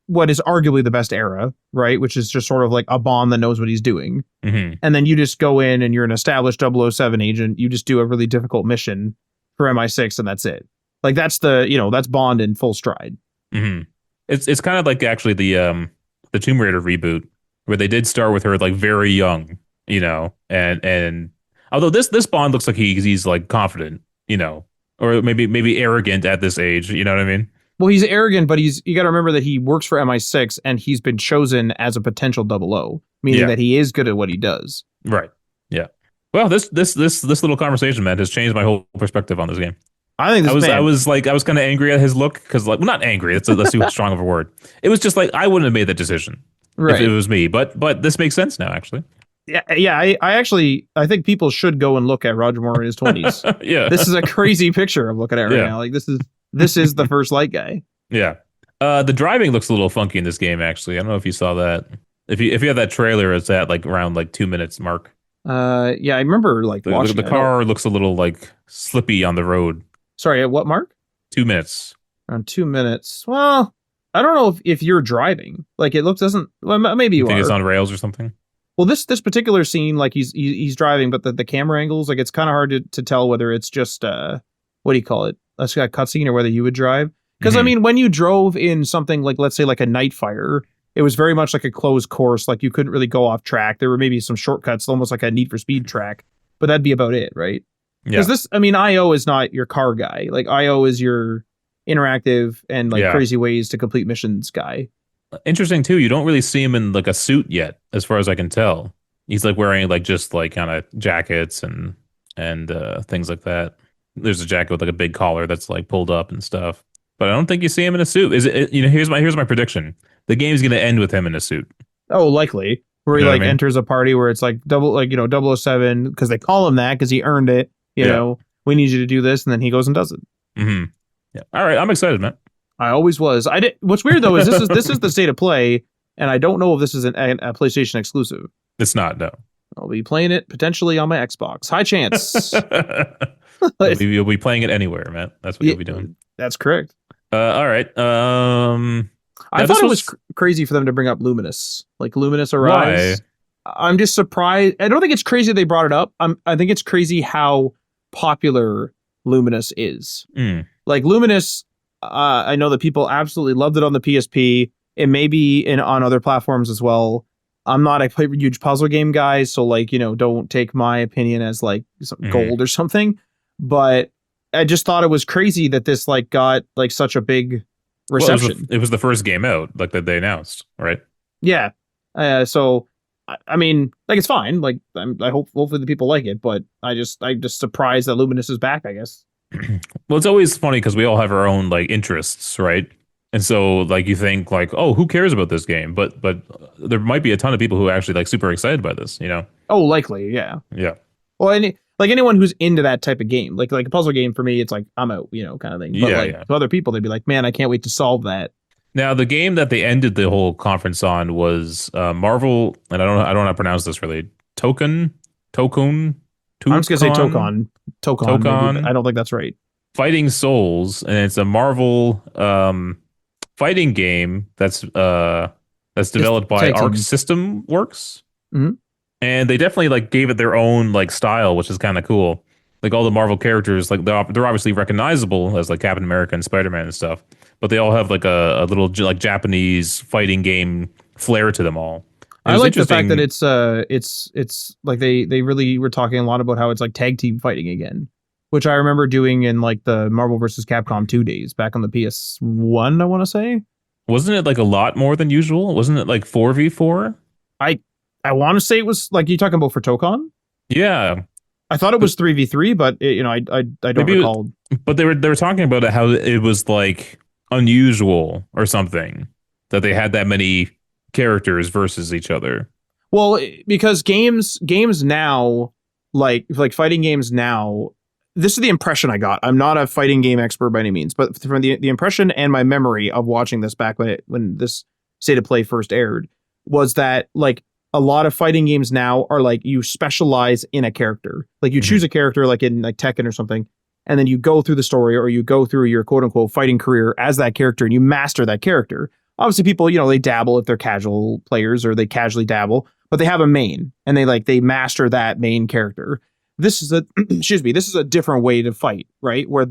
Speaker 2: what is arguably the best era, right? Which is just sort of like a Bond that knows what he's doing.
Speaker 1: Hmm.
Speaker 2: And then you just go in and you're an established 007 agent. You just do a really difficult mission for MI6 and that's it. Like that's that's Bond in full stride.
Speaker 1: Hmm. It's kind of like actually the Tomb Raider reboot where they did start with her like very young, and although this Bond looks like he's like confident, or maybe arrogant at this age, you know what I mean?
Speaker 2: Well, he's arrogant, but you got to remember that he works for MI6 and he's been chosen as a potential 00, meaning
Speaker 1: Yeah.
Speaker 2: that he is good at what he does.
Speaker 1: Right. Yeah. Well, this little conversation, man, has changed my whole perspective on this game.
Speaker 2: I think this
Speaker 1: I was kind of angry at his look because like, well, not angry. That's too strong of a word. It was just like I wouldn't have made that decision if it was me. But this makes sense now, actually.
Speaker 2: Yeah. I think people should go and look at Roger Moore in his 20s.
Speaker 1: Yeah.
Speaker 2: This is a crazy picture of looking at right now. Like this is the First Light guy.
Speaker 1: Yeah. The driving looks a little funky in this game, actually. I don't know if you saw that. If you have that trailer, it's at like around like 2 minutes mark.
Speaker 2: Yeah, I remember like
Speaker 1: The,
Speaker 2: watching
Speaker 1: the
Speaker 2: it. I don't.
Speaker 1: car looks a little like slippy on the road.
Speaker 2: Sorry, at what mark?
Speaker 1: 2 minutes.
Speaker 2: Around 2 minutes. Well, I don't know if you're driving. Like it looks doesn't. Well, maybe
Speaker 1: You
Speaker 2: you
Speaker 1: think it's
Speaker 2: are.
Speaker 1: on rails or something?
Speaker 2: Well, this particular scene, like he's driving, but the camera angles, like it's kind of hard to tell whether it's just what do you call it? A cutscene or whether you would drive. Because I
Speaker 1: Hmm.
Speaker 2: mean, when you drove in something like let's say like a night fire, it was very much like a closed course. Like you couldn't really go off track. There were maybe some shortcuts, almost like a Need for Speed track, but that'd be about it, right? Because
Speaker 1: Yeah.
Speaker 2: this, I mean, IO is not your car guy. Like IO is your interactive and like
Speaker 1: Yeah.
Speaker 2: crazy ways to complete missions guy.
Speaker 1: Interesting too. You don't really see him in like a suit yet, as far as I can tell. He's like wearing like just like kind of jackets and things like that. There's a jacket with like a big collar that's like pulled up and stuff. But I don't think you see him in a suit. Is it? Here's my prediction. The game's gonna end with him in a suit.
Speaker 2: Oh, likely. Where
Speaker 1: You
Speaker 2: he
Speaker 1: know what
Speaker 2: like
Speaker 1: I mean?
Speaker 2: enters a party where it's like double, like, 007, because they call him that because he earned it.
Speaker 1: Yeah.
Speaker 2: We need you to do this. And then he goes and does it.
Speaker 1: Hmm. Yeah. All right. I'm excited, man.
Speaker 2: I always was. I did. What's weird though is this is the state of play. And I don't know if this is a PlayStation exclusive.
Speaker 1: It's not, no.
Speaker 2: I'll be playing it potentially on my Xbox. High chance.
Speaker 1: You'll be playing it anywhere, man. That's what
Speaker 2: Yeah,
Speaker 1: you'll be doing.
Speaker 2: that's correct.
Speaker 1: All right.
Speaker 2: I
Speaker 1: Now
Speaker 2: thought
Speaker 1: this
Speaker 2: it was
Speaker 1: was
Speaker 2: crazy for them to bring up Luminous. Like Luminous
Speaker 1: why?
Speaker 2: Arise. I'm just surprised. I don't think it's crazy they brought it up. I think it's crazy how popular Luminous is.
Speaker 1: Mm.
Speaker 2: Like Luminous, I know that people absolutely loved it on the PSP. It may be on other platforms as well. I'm not a huge puzzle game guy, so like don't take my opinion as like some gold or something. But I just thought it was crazy that this like got like such a big
Speaker 1: Well,
Speaker 2: reception.
Speaker 1: it was the first game out, like that they announced, right?
Speaker 2: Yeah. So I mean, like it's fine. Like I hope hopefully the people like it, but I'm just surprised that Luminous is back. I guess.
Speaker 1: Well, it's always funny because we all have our own like interests, right? And so like you think like, oh, who cares about this game? But there might be a ton of people who are actually like super excited by this, you know?
Speaker 2: Oh, likely, yeah.
Speaker 1: Yeah.
Speaker 2: Well, like anyone who's into that type of game, like a puzzle game for me, it's like I'm out, kind of thing. But
Speaker 1: Yeah,
Speaker 2: like
Speaker 1: yeah.
Speaker 2: to other people, they'd be like, man, I can't wait to solve that.
Speaker 1: Now the game that they ended the whole conference on was Marvel, and I don't know how to pronounce this really. Tokun,
Speaker 2: I'm just gonna say
Speaker 1: Tukon,
Speaker 2: Tokon. Maybe, but
Speaker 1: Tokon
Speaker 2: I don't think that's right.
Speaker 1: Fighting Souls, and it's a Marvel fighting game that's
Speaker 2: It's
Speaker 1: developed by
Speaker 2: tag
Speaker 1: Arc
Speaker 2: team.
Speaker 1: System Works.
Speaker 2: Mhm.
Speaker 1: And they definitely like gave it their own like style, which is kind of cool. Like all the Marvel characters, like they're obviously recognizable as like Captain America and Spider-Man and stuff, but they all have like a little like Japanese fighting game flair to them all. And it
Speaker 2: I
Speaker 1: was
Speaker 2: like the fact that
Speaker 1: interesting.
Speaker 2: it's like they really were talking a lot about how it's like tag team fighting again, which I remember doing in like the Marvel versus Capcom 2 days back on the PS1. I want to say
Speaker 1: Wasn't it like a lot more than usual? Wasn't it like 4v4?
Speaker 2: I I want to say it was like you talking about for Tokon.
Speaker 1: Yeah,
Speaker 2: I thought it was 3v3, but I don't
Speaker 1: maybe,
Speaker 2: recall.
Speaker 1: but they were talking about it how it was like unusual or something that they had that many characters versus each other.
Speaker 2: Well, because games now, like fighting games now, this is the impression I got. I'm not a fighting game expert by any means, but from the impression and my memory of watching this back when this State of Play first aired was that like a lot of fighting games now are like you specialize in a character. Like you choose a character like in like Tekken or something, and then you go through the story or you go through your quote unquote fighting career as that character and you master that character. Obviously people, they dabble if they're casual players or they casually dabble, but they have a main and they master that main character. This is a excuse me, this is a different way to fight, right? Where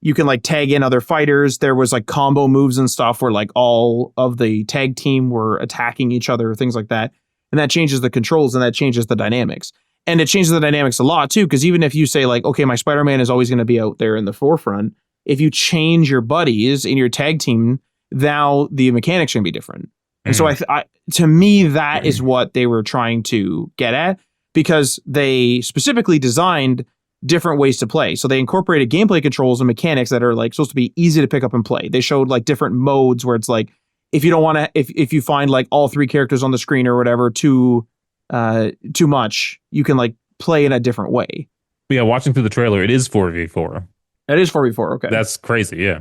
Speaker 2: you can like tag in other fighters. There was like combo moves and stuff where like all of the tag team were attacking each other, things like that. And that changes the controls and that changes the dynamics. And it changes the dynamics a lot too, because even if you say like, okay, my Spider-Man is always going to be out there in the forefront, if you change your buddies in your tag team, now the mechanics are going to be different. And so to me, that is what they were trying to get at, because they specifically designed different ways to play. So they incorporated gameplay controls and mechanics that are like supposed to be easy to pick up and play. They showed like different modes where it's like, if you don't want to, if you find like all three characters on the screen or whatever too much, you can like play in a different way.
Speaker 1: Yeah, watching through the trailer, it is 4v4.
Speaker 2: That is 4v4. Okay.
Speaker 1: That's crazy. Yeah.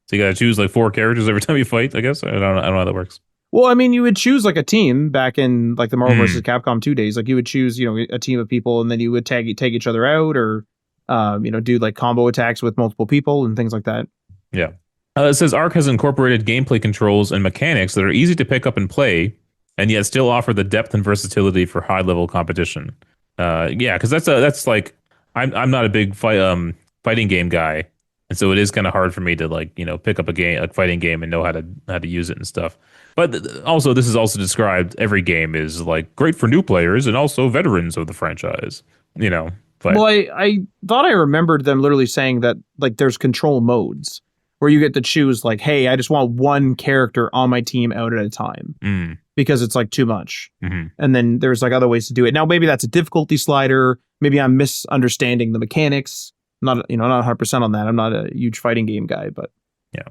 Speaker 1: So you got to choose like four characters every time you fight. I guess I don't know how that works.
Speaker 2: Well, I mean, you would choose like a team back in like the Marvel
Speaker 1: Hmm.
Speaker 2: vs. Capcom 2 days. Like you would choose, a team of people, and then you would take each other out, or do like combo attacks with multiple people and things like that.
Speaker 1: Yeah. It says Arc has incorporated gameplay controls and mechanics that are easy to pick up and play, and yet still offer the depth and versatility for high level competition. Yeah, because that's like I'm not a big fighting game guy, and so it is kind of hard for me to like pick up a fighting game and know how to use it and stuff. But also, this is also described. Every game is like great for new players and also veterans of the franchise. You know, but
Speaker 2: Well, I thought I remembered them literally saying that like there's control modes where you get to choose like, hey, I just want one character on my team out at a time
Speaker 1: mm,
Speaker 2: because it's like too much.
Speaker 1: hmm
Speaker 2: And then there's like other ways to do it. Now maybe that's a difficulty slider. Maybe I'm misunderstanding the mechanics. Not 100% on that. I'm not a huge fighting game guy, but
Speaker 1: yeah.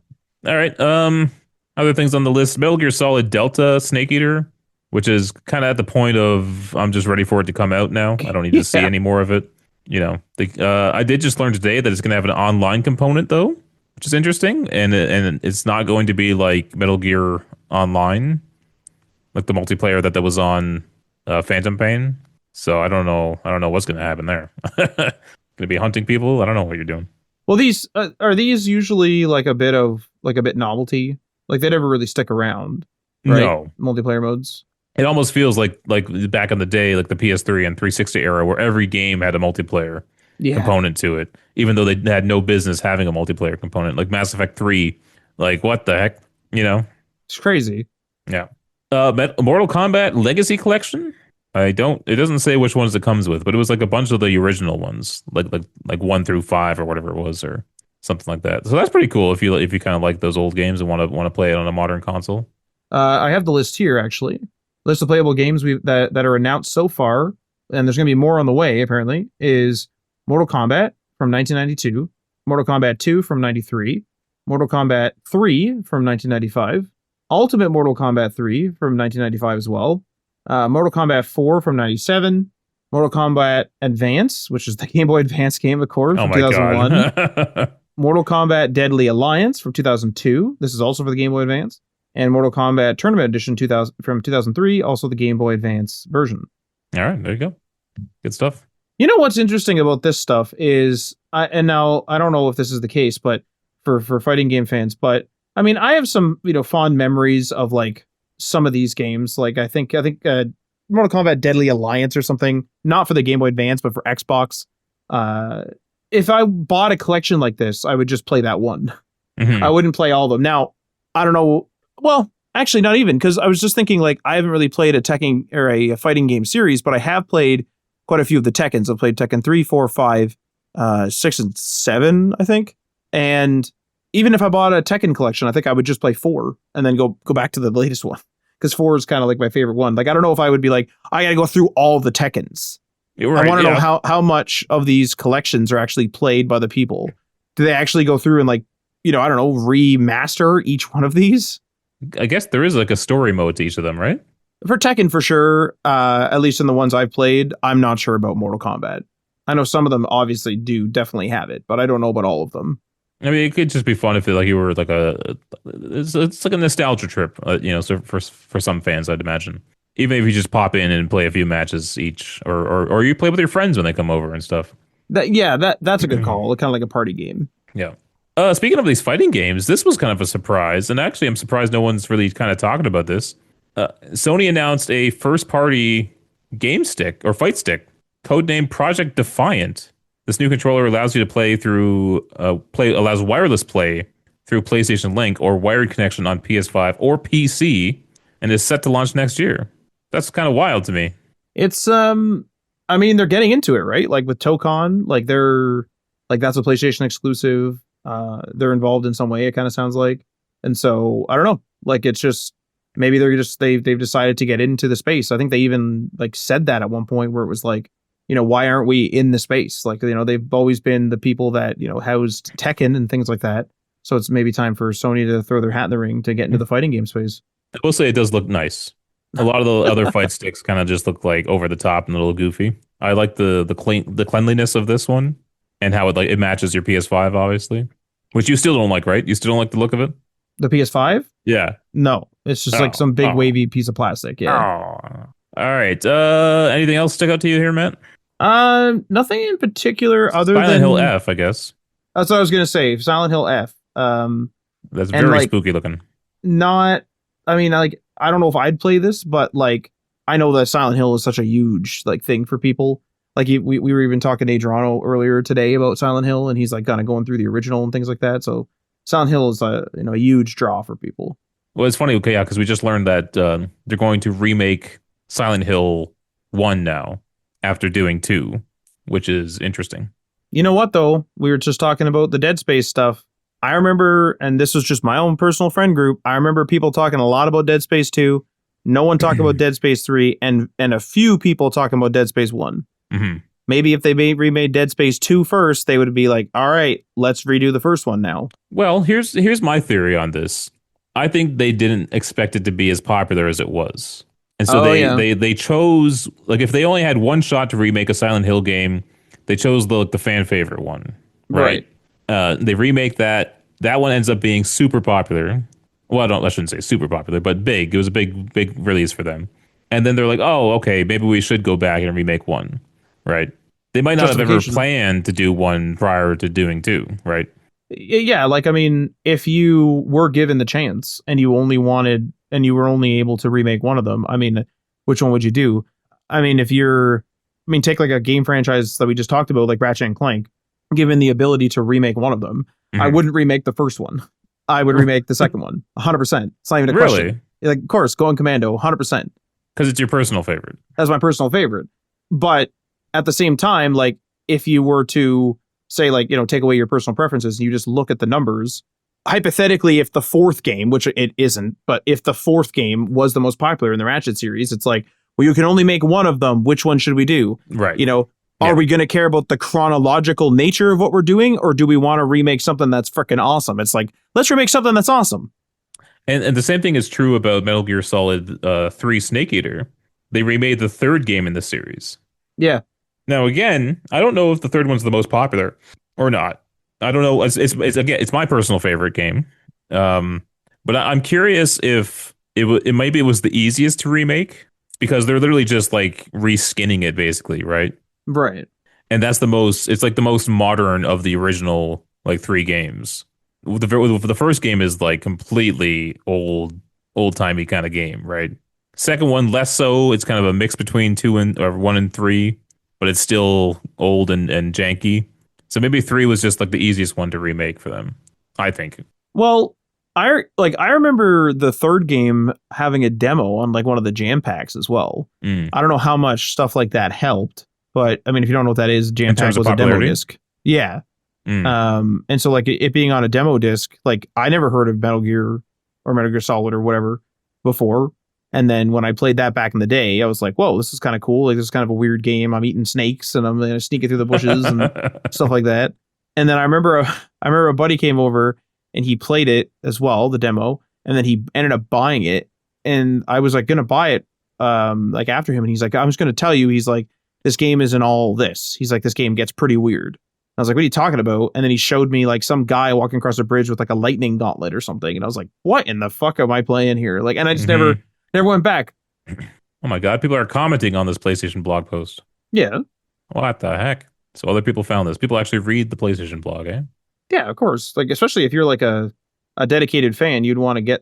Speaker 1: All right. Other things on the list: Metal Gear Solid Delta Snake Eater, which is kind of at the point of I'm just ready for it to come out now. I don't need to see
Speaker 2: yeah,
Speaker 1: any more of it. I did just learn today that it's going to have an online component though, which is interesting, and it's not going to be like Metal Gear Online, like the multiplayer that was on Phantom Pain. So I don't know. I don't know what's going to happen there. Going to be hunting people? I don't know what you're doing.
Speaker 2: well, these are these usually like a bit novelty. Like they never really stick around, right?
Speaker 1: No,
Speaker 2: Multiplayer modes.
Speaker 1: it almost feels like back in the day, like the PS3 and 360 era, where every game had a multiplayer
Speaker 2: Yeah,
Speaker 1: component to it, even though they had no business having a multiplayer component. Like Mass Effect 3, like what the heck, you know?
Speaker 2: it's crazy.
Speaker 1: Yeah. Mortal Kombat Legacy Collection. I don't. It doesn't say which ones it comes with, but it was like a bunch of the original ones, like 1 through 5 or whatever it was, or something like that. So that's pretty cool if you kind of like those old games and want to play it on a modern console.
Speaker 2: I have the list here actually. List of playable games that are announced so far, and there's going to be more on the way. Apparently, is Mortal Kombat from 1992, Mortal Kombat 2 from 93, Mortal Kombat 3 from 1995, Ultimate Mortal Kombat 3 from 1995 as well, Mortal Kombat 4 from 97, Mortal Kombat Advance, which is the Game Boy Advance game, of course,
Speaker 1: Oh
Speaker 2: from
Speaker 1: my
Speaker 2: 2001.
Speaker 1: god.
Speaker 2: Mortal Kombat Deadly Alliance from 2002. This is also for the Game Boy Advance. And Mortal Kombat Tournament Edition 2000 from 2003, also the Game Boy Advance version.
Speaker 1: All right, there you go. Good stuff.
Speaker 2: You know what's interesting about this stuff is, and now I don't know if this is the case, but for fighting game fans, but I mean, I have some fond memories of like some of these games. Like I think Mortal Kombat Deadly Alliance or something, not for the Game Boy Advance, but for Xbox. Uh, if I bought a collection like this, I would just play that one. I
Speaker 1: Hmm.
Speaker 2: wouldn't play all of them. Now, I don't know. Well, actually, not even because I was just thinking like I haven't really played a Tekken or a fighting game series, but I have played quite a few of the Tekkens. I've played Tekken 3, 4, 5, 6, and 7, I think. And even if I bought a Tekken collection, I think I would just play 4 and then go back to the latest one because 4 is kind of like my favorite one. Like I don't know if I would be like I got to go through all the Tekkens.
Speaker 1: You're
Speaker 2: I
Speaker 1: right.
Speaker 2: want to know
Speaker 1: Yeah.
Speaker 2: how much of these collections are actually played by the people. Do they actually go through and like I don't know, remaster each one of these?
Speaker 1: I guess there is like a story mode to each of them, right?
Speaker 2: For Tekken, for sure. At least in the ones I've played, I'm not sure about Mortal Kombat. I know some of them obviously do definitely have it, but I don't know about all of them.
Speaker 1: I mean, it could just be fun if like you were like it's like a nostalgia trip, so for some fans, I'd imagine. Even if you just pop in and play a few matches each, or you play with your friends when they come over and stuff.
Speaker 2: That's a good call. Kind of like a party game.
Speaker 1: Yeah. Speaking of these fighting games, this was kind of a surprise, and actually, I'm surprised no one's really kind of talking about this. Sony announced a first-party game stick or fight stick, codenamed Project Defiant. This new controller allows you to allows wireless play through PlayStation Link or wired connection on PS5 or PC, and is set to launch next year. That's kind of wild to me.
Speaker 2: It's I mean they're getting into it, right? Like with Tokon, like they're like that's a PlayStation exclusive. They're involved in some way, it kind of sounds like. And so I don't know. Like it's just maybe they've decided to get into the space. I think they even like said that at one point where it was like, why aren't we in the space? Like, they've always been the people that, housed Tekken and things like that. So it's maybe time for Sony to throw their hat in the ring to get into the fighting game space.
Speaker 1: I will say it does look nice. A lot of the other fight sticks kind of just look like over the top and a little goofy. I like the cleanliness of this one and how it matches your PS5, obviously. which you still don't like, right? You still don't like the look of it?
Speaker 2: The PS5?
Speaker 1: Yeah.
Speaker 2: No, it's just like
Speaker 1: Oh,
Speaker 2: some big
Speaker 1: oh,
Speaker 2: wavy piece of plastic.
Speaker 1: oh.
Speaker 2: Yeah.
Speaker 1: All right. Anything else stick out to you here, Matt?
Speaker 2: Nothing in particular other
Speaker 1: Silent Hill
Speaker 2: than
Speaker 1: F, I guess.
Speaker 2: that's what I was gonna say. Silent Hill F.
Speaker 1: That's
Speaker 2: And
Speaker 1: very
Speaker 2: like
Speaker 1: spooky looking.
Speaker 2: not. I mean, like I don't know if I'd play this, but like I know that Silent Hill is such a huge like thing for people. Like we were even talking to Adriano earlier today about Silent Hill, and he's like kind of going through the original and things like that. So Silent Hill is a huge draw for people.
Speaker 1: Well, it's funny, okay, yeah, because we just learned that they're going to remake Silent Hill 1 now after doing 2, which is interesting.
Speaker 2: You know what though? We were just talking about the Dead Space stuff. I remember, and this was just my own personal friend group. I remember people talking a lot about Dead Space 2. No one talked about Dead Space 3, and a few people talking about Dead Space 1.
Speaker 1: Hmm.
Speaker 2: Maybe if they remade Dead Space 2 first, they would be like, all right, let's redo the first one now.
Speaker 1: Well, here's my theory on this. I think they didn't expect it to be as popular as it was. And so
Speaker 2: Oh,
Speaker 1: they
Speaker 2: yeah.
Speaker 1: they they chose, like, if they only had one shot to remake a Silent Hill game, they chose the fan favorite one, right?
Speaker 2: Right.
Speaker 1: They remake that. That one ends up being super popular. Well, I shouldn't say super popular, but big. It was a big release for them. And then they're like, oh, okay, maybe we should go back and remake one, right? They might not have ever
Speaker 2: Justification.
Speaker 1: planned to do one prior to doing two, right?
Speaker 2: Yeah, like, I mean, if you were given the chance and you only wanted, and you were only able to remake one of them, I mean, which one would you do? I mean, take like a game franchise that we just talked about, like Ratchet and Clank, given the ability to remake one of them, I
Speaker 1: Mhm.
Speaker 2: wouldn't remake the first one. I would remake the second one, 100%. It's not even a question.
Speaker 1: Really?
Speaker 2: Like, of course, going Commando, 100%.
Speaker 1: Because it's your personal favorite.
Speaker 2: That's my personal favorite. But at the same time, like, if you were to say, like, take away your personal preferences and you just look at the numbers, hypothetically, if the fourth game, which it isn't, but if the fourth game was the most popular in the Ratchet series, it's like, well, you can only make one of them. Which one should we do?
Speaker 1: Right.
Speaker 2: Are
Speaker 1: Yeah.
Speaker 2: we going to care about the chronological nature of what we're doing, or do we want to remake something that's freaking awesome? It's like, let's remake something that's awesome.
Speaker 1: And the same thing is true about Metal Gear Solid 3 Snake Eater. They remade the third game in the series.
Speaker 2: Yeah.
Speaker 1: Now, again, I don't know if the third one's the most popular or not. I don't know. Again, it's my personal favorite game. But I'm curious if maybe it was the easiest to remake because they're literally just like reskinning it basically, right?
Speaker 2: Right.
Speaker 1: And that's it's like the most modern of the original like three games. The first game is like completely old timey kind of game, right? Second one less so. It's kind of a mix between two and or one and three, but it's still old and janky. So maybe three was just like the easiest one to remake for them, I think.
Speaker 2: Well, I remember the third game having a demo on like one of the jam packs as well.
Speaker 1: Mm.
Speaker 2: I don't know how much stuff like that helped, but I mean, if you don't know what that is, jam
Speaker 1: In
Speaker 2: pack
Speaker 1: terms of
Speaker 2: was a demo
Speaker 1: popularity?
Speaker 2: disc. Yeah.
Speaker 1: Mm.
Speaker 2: And so like it being on a demo disc, like I never heard of Metal Gear or Metal Gear Solid or whatever before. And then when I played that back in the day, I was like, whoa, this is kind of cool. Like, this is kind of a weird game. I'm eating snakes and I'm sneaking through the bushes and stuff like that. And then I remember a buddy came over and he played it as well, the demo, and then he ended up buying it. And I was like gonna buy it like after him, and he's like, I'm just gonna tell you, he's like, this game isn't all this. He's like, this game gets pretty weird. I was like, what are you talking about? And then he showed me like some guy walking across a bridge with like a lightning gauntlet or something. And I was like, what in the fuck am I playing here? Like, and I just never went back.
Speaker 1: Oh my god, people are commenting on this PlayStation blog post.
Speaker 2: Yeah.
Speaker 1: What the heck? So other people found this. People actually read the PlayStation blog, eh?
Speaker 2: Yeah, of course. Like, especially if you're like a dedicated fan, you'd want to get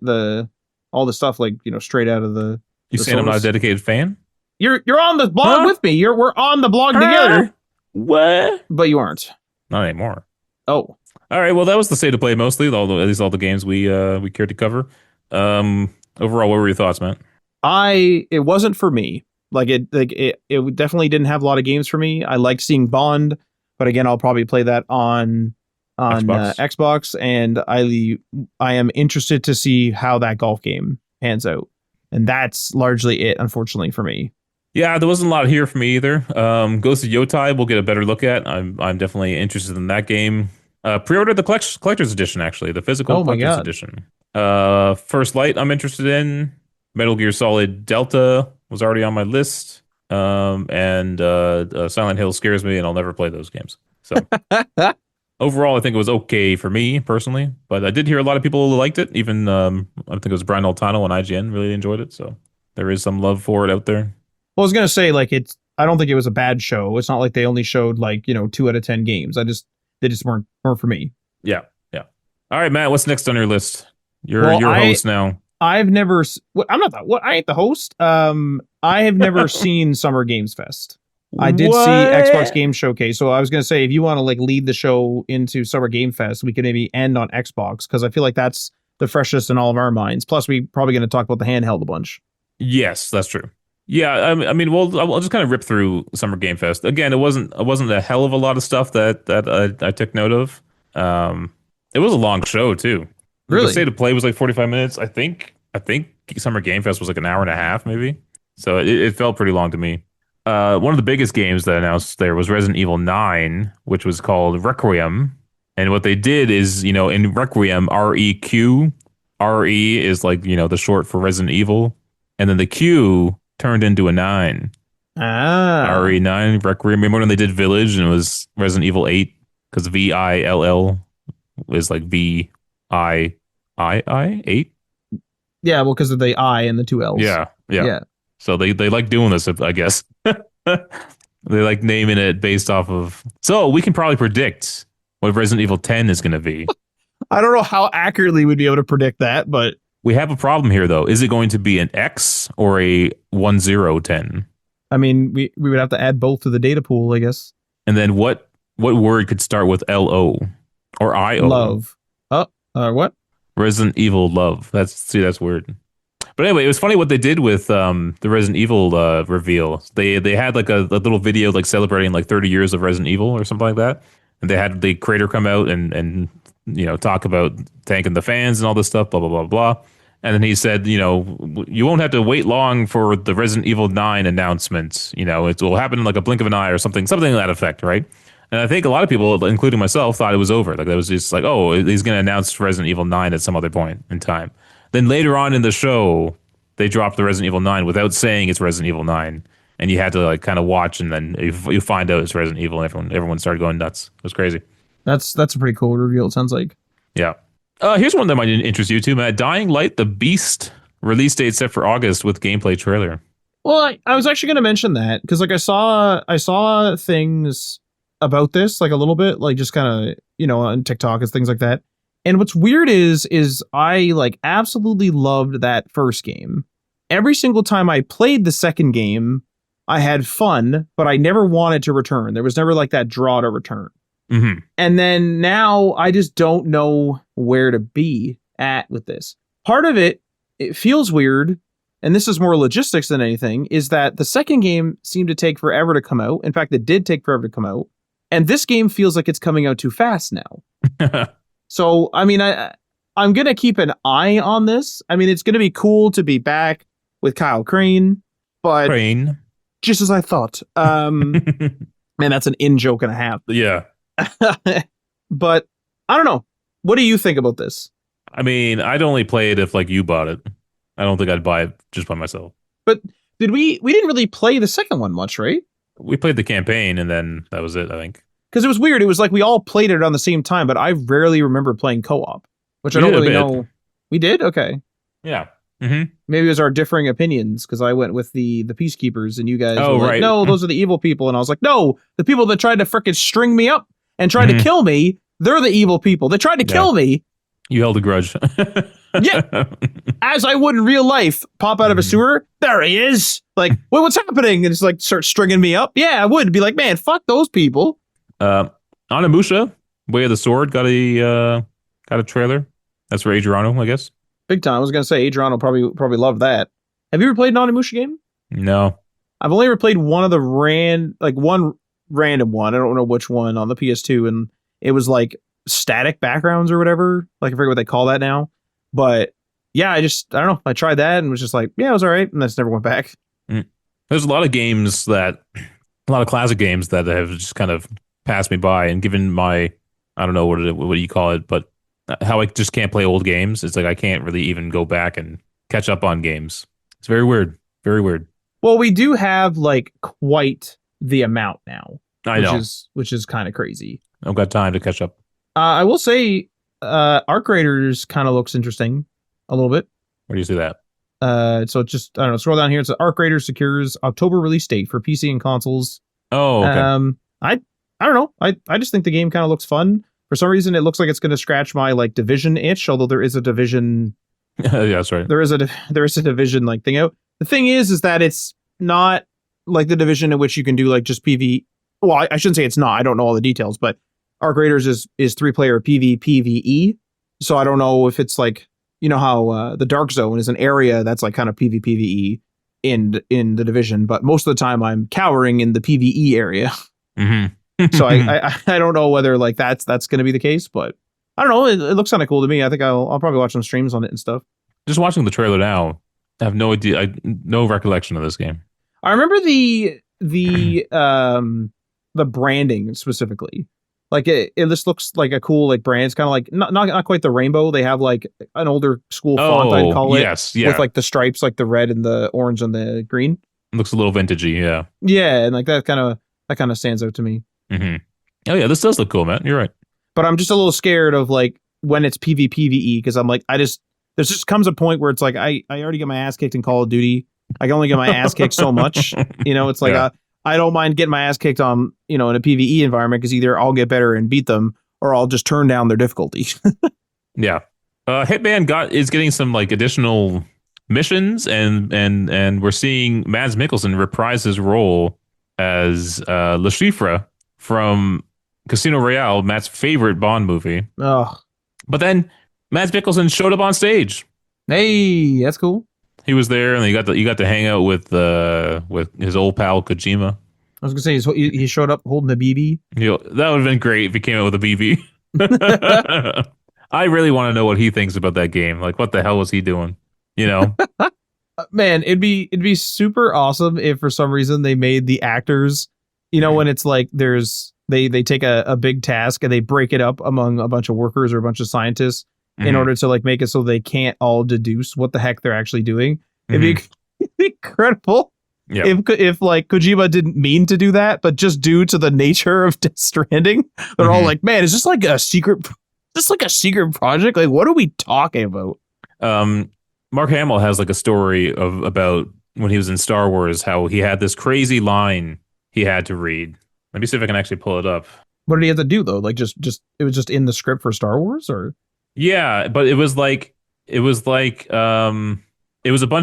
Speaker 2: all the stuff like, straight out of the
Speaker 1: Saying I'm not a
Speaker 2: source.
Speaker 1: dedicated fan?
Speaker 2: You're on the blog
Speaker 1: Huh?
Speaker 2: with me. We're on the blog together,
Speaker 1: What?
Speaker 2: but you aren't.
Speaker 1: Not anymore.
Speaker 2: Oh,
Speaker 1: All right, well that was the state of play mostly, at least all the games we cared to cover. Overall, what were your thoughts, man?
Speaker 2: it wasn't for me. It definitely didn't have a lot of games for me. I liked seeing Bond, but again, I'll probably play that on
Speaker 1: Xbox.
Speaker 2: Xbox, and I am interested to see how that golf game pans out, and that's largely it, unfortunately for me.
Speaker 1: Yeah, there wasn't a lot here for me either. Ghost of Yotai, we'll get a better look at. I'm definitely interested in that game. Pre-ordered the collector's edition, actually, the physical
Speaker 2: Oh my
Speaker 1: collector's
Speaker 2: god!
Speaker 1: edition. First Light, I'm interested in. Metal Gear Solid Delta was already on my list. And Silent Hill scares me, and I'll never play those games. So Overall, I think it was okay for me personally, but I did hear a lot of people who liked it. Even I think it was Brian Altano on IGN really enjoyed it. So there is some love for it out there.
Speaker 2: Well, I was gonna say like it's. I don't think it was a bad show. It's not like they only showed like 2 out of 10 games. They just weren't for me.
Speaker 1: Yeah, yeah. All right, Matt. What's next on your list?
Speaker 2: Well,
Speaker 1: You're a host now.
Speaker 2: I've never. I'm not that. What I ain't the host. I have never seen Summer Games Fest. I did see Xbox
Speaker 1: What?
Speaker 2: Game Showcase, so I was gonna say if you want to like lead the show into Summer Game Fest, we could maybe end on Xbox because I feel like that's the freshest in all of our minds. Plus, we probably gonna talk about the handheld a bunch.
Speaker 1: Yes, that's true. Yeah, I mean, well, I'll just kind of rip through Summer Game Fest. Again, it wasn't a hell of a lot of stuff that I took note of. It was a long show too. The
Speaker 2: Really?
Speaker 1: state of play was like 45 minutes. I think Summer Game Fest was like an hour and a half maybe. So it felt pretty long to me. One of the biggest games that announced there was Resident Evil 9, which was called Requiem. And what they did is, in Requiem, REQ, RE is like, the short for Resident Evil. And then the Q turned into a 9.
Speaker 2: Ah,
Speaker 1: RE9, Requiem. Remember when they did Village and it was Resident Evil 8? Because VILL is like VIII, 8?
Speaker 2: yeah. Well, because of the I and the two L's.
Speaker 1: Yeah, yeah.
Speaker 2: Yeah.
Speaker 1: So they like doing this, I guess. They like naming it based off of. So we can probably predict what Resident Evil 10 is going to be.
Speaker 2: I don't know how accurately we'd be able to predict that, but
Speaker 1: We have a problem here, though. Is it going to be an X or a 1010?
Speaker 2: I mean, we would have to add both to the data pool, I guess.
Speaker 1: And then what word could start with LO or IO?
Speaker 2: Love. What?
Speaker 1: Resident Evil Love. That's weird. But anyway, it was funny what they did with the Resident Evil reveal. They had like a little video like celebrating like 30 years of Resident Evil or something like that, and they had the creator come out and talk about thanking the fans and all this stuff, blah blah blah blah. And then he said, you won't have to wait long for the Resident Evil 9 announcement. It will happen in like a blink of an eye or something to that effect, right? And I think a lot of people, including myself, thought it was over. Like it was just like, oh, he's going to announce Resident Evil 9 at some other point in time. Then later on in the show, they dropped the Resident Evil 9 without saying it's Resident Evil 9. And you had to like kind of watch, and then you find out it's Resident Evil, and everyone started going nuts. It was crazy.
Speaker 2: That's a pretty cool reveal. It sounds like.
Speaker 1: Yeah. Here's one that might interest you too, Matt. Dying Light: The Beast release date set for August with gameplay trailer.
Speaker 2: Well, I was actually going to mention that because like I saw things about this like a little bit, like just kind of on TikTok and things like that. And what's weird is I like absolutely loved that first game. Every single time I played the second game, I had fun, but I never wanted to return. There was never like that draw to return.
Speaker 1: Mm-hmm.
Speaker 2: And then now I just don't know where to be at with this. Part of it feels weird, and this is more logistics than anything, is that the second game seemed to take forever to come out. In fact, it did take forever to come out. And this game feels like it's coming out too fast now. So, I mean, I'm going to keep an eye on this. I mean, it's going to be cool to be back with Kyle Crane, but
Speaker 1: Crane.
Speaker 2: just as I thought. Man, that's an in joke and a half.
Speaker 1: Yeah.
Speaker 2: But I don't know. What do you think about this?
Speaker 1: I mean, I'd only play it if like you bought it. I don't think I'd buy it just by myself.
Speaker 2: But we didn't really play the second one much, right?
Speaker 1: We played the campaign and then that was it, I think.
Speaker 2: Because it was weird. It was like we all played it on the same time, but I rarely remember playing co-op, which I
Speaker 1: We
Speaker 2: don't
Speaker 1: did a
Speaker 2: really
Speaker 1: bit.
Speaker 2: know. We did? Okay.
Speaker 1: Yeah. Mm-hmm.
Speaker 2: Maybe it was our differing opinions because I went with the Peacekeepers and you guys
Speaker 1: Oh,
Speaker 2: were like,
Speaker 1: right.
Speaker 2: no, those are the evil people. And I was like, no, the people that tried to frickin' string me up and tried to
Speaker 1: Mhm.
Speaker 2: kill me, they're the evil people. They tried to kill me,
Speaker 1: You held a grudge.
Speaker 2: Yeah. as I would in real life. Pop out of a
Speaker 1: Mhm.
Speaker 2: sewer. There he is. Like, what's happening? And it's like, start stringing me up. Yeah, I would be like, man, fuck those people.
Speaker 1: Onimusha, Way of the Sword, got a trailer. That's for Adriano, I guess.
Speaker 2: Big time. I was gonna say Adrian will probably love that. Have you ever played an Onimusha game?
Speaker 1: No.
Speaker 2: I've only ever played one of the one random one. I don't know which one on the PS2, and it was like static backgrounds or whatever. Like I forget what they call that now. But yeah, I don't know. I tried that and was just like, yeah, it was all right, and I just never went back.
Speaker 1: There's a lot of classic games that have just kind of passed me by, and given my, I don't know what do you call it, but how I just can't play old games. It's like I can't really even go back and catch up on games. It's very weird. Very weird.
Speaker 2: Well, we do have like quite the amount now,
Speaker 1: I know.
Speaker 2: which is kind of crazy.
Speaker 1: I've got time to catch up.
Speaker 2: I will say, Arc Raiders kind of looks interesting a little bit.
Speaker 1: Where do you see that?
Speaker 2: So it's just I don't know. Scroll down here. It's Arc Raiders secures October release date for PC and consoles.
Speaker 1: Oh, okay.
Speaker 2: I don't know. I just think the game kind of looks fun. For some reason, it looks like it's going to scratch my like Division itch. Although there is a Division,
Speaker 1: Yeah, that's right.
Speaker 2: there is a Division like thing out. The thing is that it's not like the Division in which you can do like just PV. Well, I shouldn't say it's not. I don't know all the details, but Arc Raiders is 3-player PvPvE. So I don't know if it's like you know how the Dark Zone is an area that's like kind of PvPvE in the Division, but most of the time I'm cowering in the PvE area.
Speaker 1: Mm-hmm.
Speaker 2: So I don't know whether like that's going to be the case, but I don't know. It looks kind of cool to me. I think I'll probably watch some streams on it and stuff.
Speaker 1: Just watching the trailer now, I have no idea. No recollection of this game.
Speaker 2: I remember the branding specifically. Like it just looks like a cool like brand. It's kind of like not quite the rainbow. They have like an older school font, I'd call it.
Speaker 1: Yes, yeah.
Speaker 2: With like the stripes, like the red and the orange and the green.
Speaker 1: It looks a little vintagey, yeah.
Speaker 2: Yeah, and like that kind of stands out to me.
Speaker 1: Mm-hmm. Oh yeah, this does look cool, man. You're right.
Speaker 2: But I'm just a little scared of like when it's PvPvE because I'm like there's just comes a point where it's like I already get my ass kicked in Call of Duty. I can only get my ass kicked so much. You know, it's like
Speaker 1: Yeah.
Speaker 2: I don't mind getting my ass kicked on in a PvE environment because either I'll get better and beat them or I'll just turn down their difficulty.
Speaker 1: Yeah. Hitman is getting some like additional missions and we're seeing Mads Mikkelsen reprise his role as Le Chiffre from Casino Royale, Matt's favorite Bond movie.
Speaker 2: Oh,
Speaker 1: But then Mads Mikkelsen showed up on stage.
Speaker 2: hey, that's cool.
Speaker 1: He was there, and you got to hang out with his old pal Kojima.
Speaker 2: I was gonna say he showed up holding the BB.
Speaker 1: You know, that would have been great if he came out with a BB. I really want to know what he thinks about that game. Like, what the hell was he doing? You know?
Speaker 2: Man, it'd be super awesome if for some reason they made the actors, when it's like they take a big task and they break it up among a bunch of workers or a bunch of scientists in order to like make it so they can't all deduce what the heck they're actually doing. It'd be incredible if like Kojima didn't mean to do that, but just due to the nature of Death Stranding, they're all like, man, is this like a secret? This like a secret project? Like, what are we talking about?
Speaker 1: Mark Hamill has like a story about when he was in Star Wars, how he had this crazy line he had to read. Let me see if I can actually pull it up.
Speaker 2: What did he have to do though? Like just it was just in the script for Star Wars, or
Speaker 1: yeah, but it was a bunch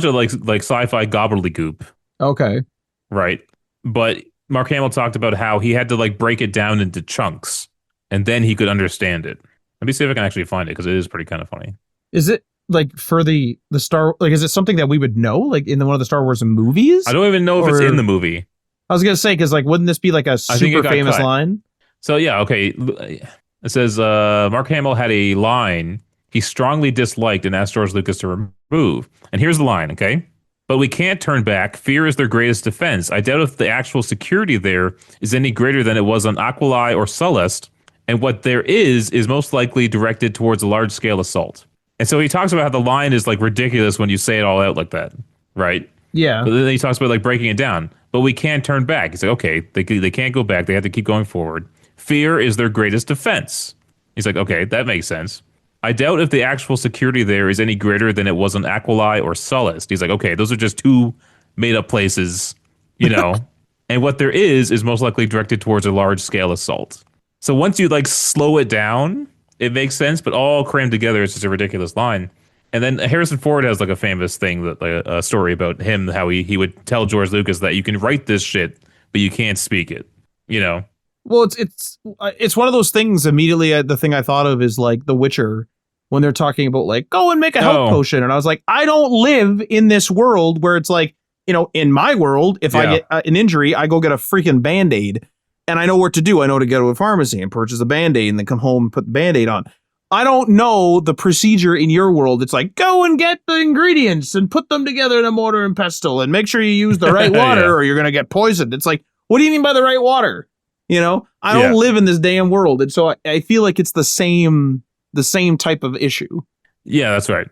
Speaker 1: of like sci-fi gobbledygook.
Speaker 2: Okay.
Speaker 1: Right. But Mark Hamill talked about how he had to like break it down into chunks and then he could understand it. Let me see if I can actually find it because it is pretty kind of funny.
Speaker 2: Is it like for the Star, like is it something that we would know like in one of the Star Wars movies?
Speaker 1: I don't even know if it's in the movie.
Speaker 2: I was gonna say because like wouldn't this be like a super famous line?
Speaker 1: So yeah, okay. It says Mark Hamill had a line he strongly disliked and asked George Lucas to remove. And here's the line, okay? But we can't turn back. Fear is their greatest defense. I doubt if the actual security there is any greater than it was on Aquilai or Sullust. And what there is most likely directed towards a large-scale assault. And so he talks about how the line is like ridiculous when you say it all out like that, right?
Speaker 2: Yeah.
Speaker 1: But then he talks about like breaking it down. But we can't turn back. He's like, okay, they can't go back. They have to keep going forward. Fear is their greatest defense. He's like, okay, that makes sense. I doubt if the actual security there is any greater than it was on Aquilai or Sullust. He's like, okay, those are just two made-up places, and what there is most likely directed towards a large-scale assault. So once you like slow it down, it makes sense, but all crammed together, it's just a ridiculous line. And then Harrison Ford has like a famous thing, that like, a story about him, how he would tell George Lucas that you can write this shit, but you can't speak it,
Speaker 2: Well, it's one of those things. Immediately, the thing I thought of is like The Witcher when they're talking about like go and make a health potion, and I was like, I don't live in this world where it's like in my world, if I get an injury, I go get a freaking Band-Aid, and I know what to do. I know to go to a pharmacy and purchase a Band-Aid, and then come home and put the Band-Aid on. I don't know the procedure in your world. It's like go and get the ingredients and put them together in a mortar and pestle, and make sure you use the right water, or you're gonna get poisoned. It's like, what do you mean by the right water? I don't live in this damn world. And so I feel like it's the same type of issue.
Speaker 1: Yeah, that's right.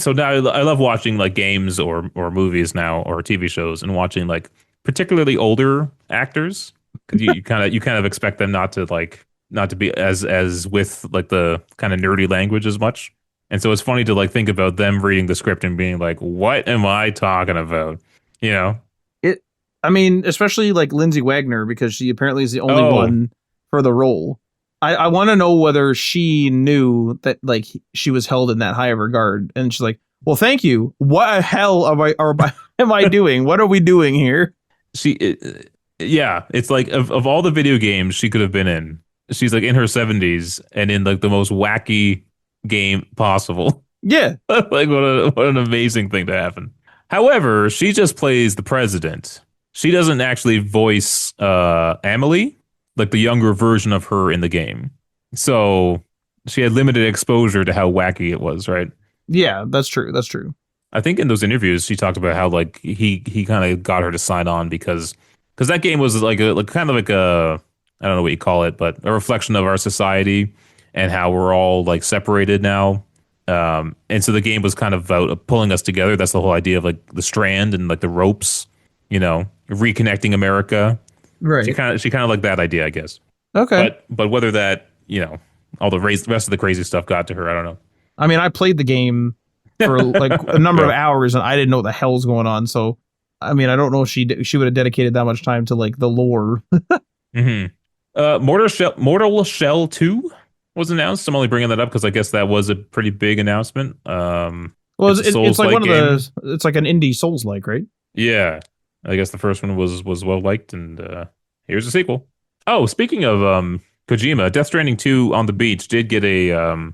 Speaker 1: So now I love watching like games or movies now or TV shows and watching like particularly older actors because you kind of expect them not to like not to be as with like the kind of nerdy language as much. And so it's funny to like think about them reading the script and being like, "What am I talking about?" You know?
Speaker 2: It, I mean, especially like Lindsay Wagner, because she apparently is the only
Speaker 1: Oh,
Speaker 2: one for the role. I want to know whether she knew that like she was held in that high of regard, and she's like, "Well, thank you. What the hell am I doing? What are we doing here?"
Speaker 1: she, yeah, it's like of all the video games she could have been in, she's like in her 70s and in like the most wacky game possible.
Speaker 2: Yeah,
Speaker 1: Like what an amazing thing to happen. However, she just plays the president. She doesn't actually voice Emily, like the younger version of her in the game. So she had limited exposure to how wacky it was, right?
Speaker 2: yeah, that's true. That's true.
Speaker 1: I think in those interviews she talked about how like he kind of got her to sign on because that game was like a like kind of like a I don't know what you call it, but a reflection of our society and how we're all like separated now. And so the game was kind of about pulling us together. That's the whole idea of like the strand and like the ropes, reconnecting America.
Speaker 2: Right.
Speaker 1: She kind of like that idea, I guess.
Speaker 2: Okay.
Speaker 1: But whether that all the rest of the crazy stuff got to her, I don't know.
Speaker 2: I mean, I played the game for like a number of
Speaker 1: Yeah.
Speaker 2: hours, and I didn't know what the hell's going on. So, I mean, I don't know if she would have dedicated that much time to like the lore.
Speaker 1: hmm Mortal Shell 2 was announced. I'm only bringing that up because I guess that was a pretty big announcement.
Speaker 2: Well,
Speaker 1: It's a
Speaker 2: it's like
Speaker 1: Souls-like
Speaker 2: one of
Speaker 1: game.
Speaker 2: it's like an indie Souls like, right?
Speaker 1: Yeah, I guess the first one was well liked, and here's a sequel. Oh, speaking of Kojima, Death Stranding 2 on the Beach did get a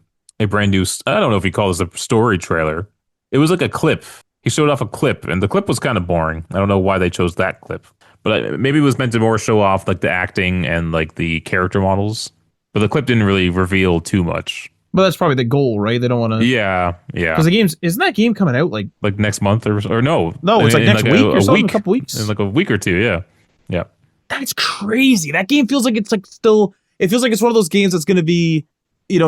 Speaker 1: brand new. I don't know if you call this a story trailer. It was like a clip. He showed off a clip, and the clip was kind of boring. I don't know why they chose that clip, but maybe it was meant to more show off like the acting and like the character models. But the clip didn't really reveal too much.
Speaker 2: But that's probably the goal, right? They don't want to
Speaker 1: Yeah, yeah.
Speaker 2: because the game's isn't that game coming out like
Speaker 1: Like next month or no,
Speaker 2: no, it's like
Speaker 1: in
Speaker 2: next
Speaker 1: like
Speaker 2: week or
Speaker 1: a
Speaker 2: something, a
Speaker 1: week,
Speaker 2: couple
Speaker 1: in
Speaker 2: weeks.
Speaker 1: like a week or two. Yeah, yeah.
Speaker 2: That's crazy. That game feels like it's like still. It feels like it's one of those games that's going to be,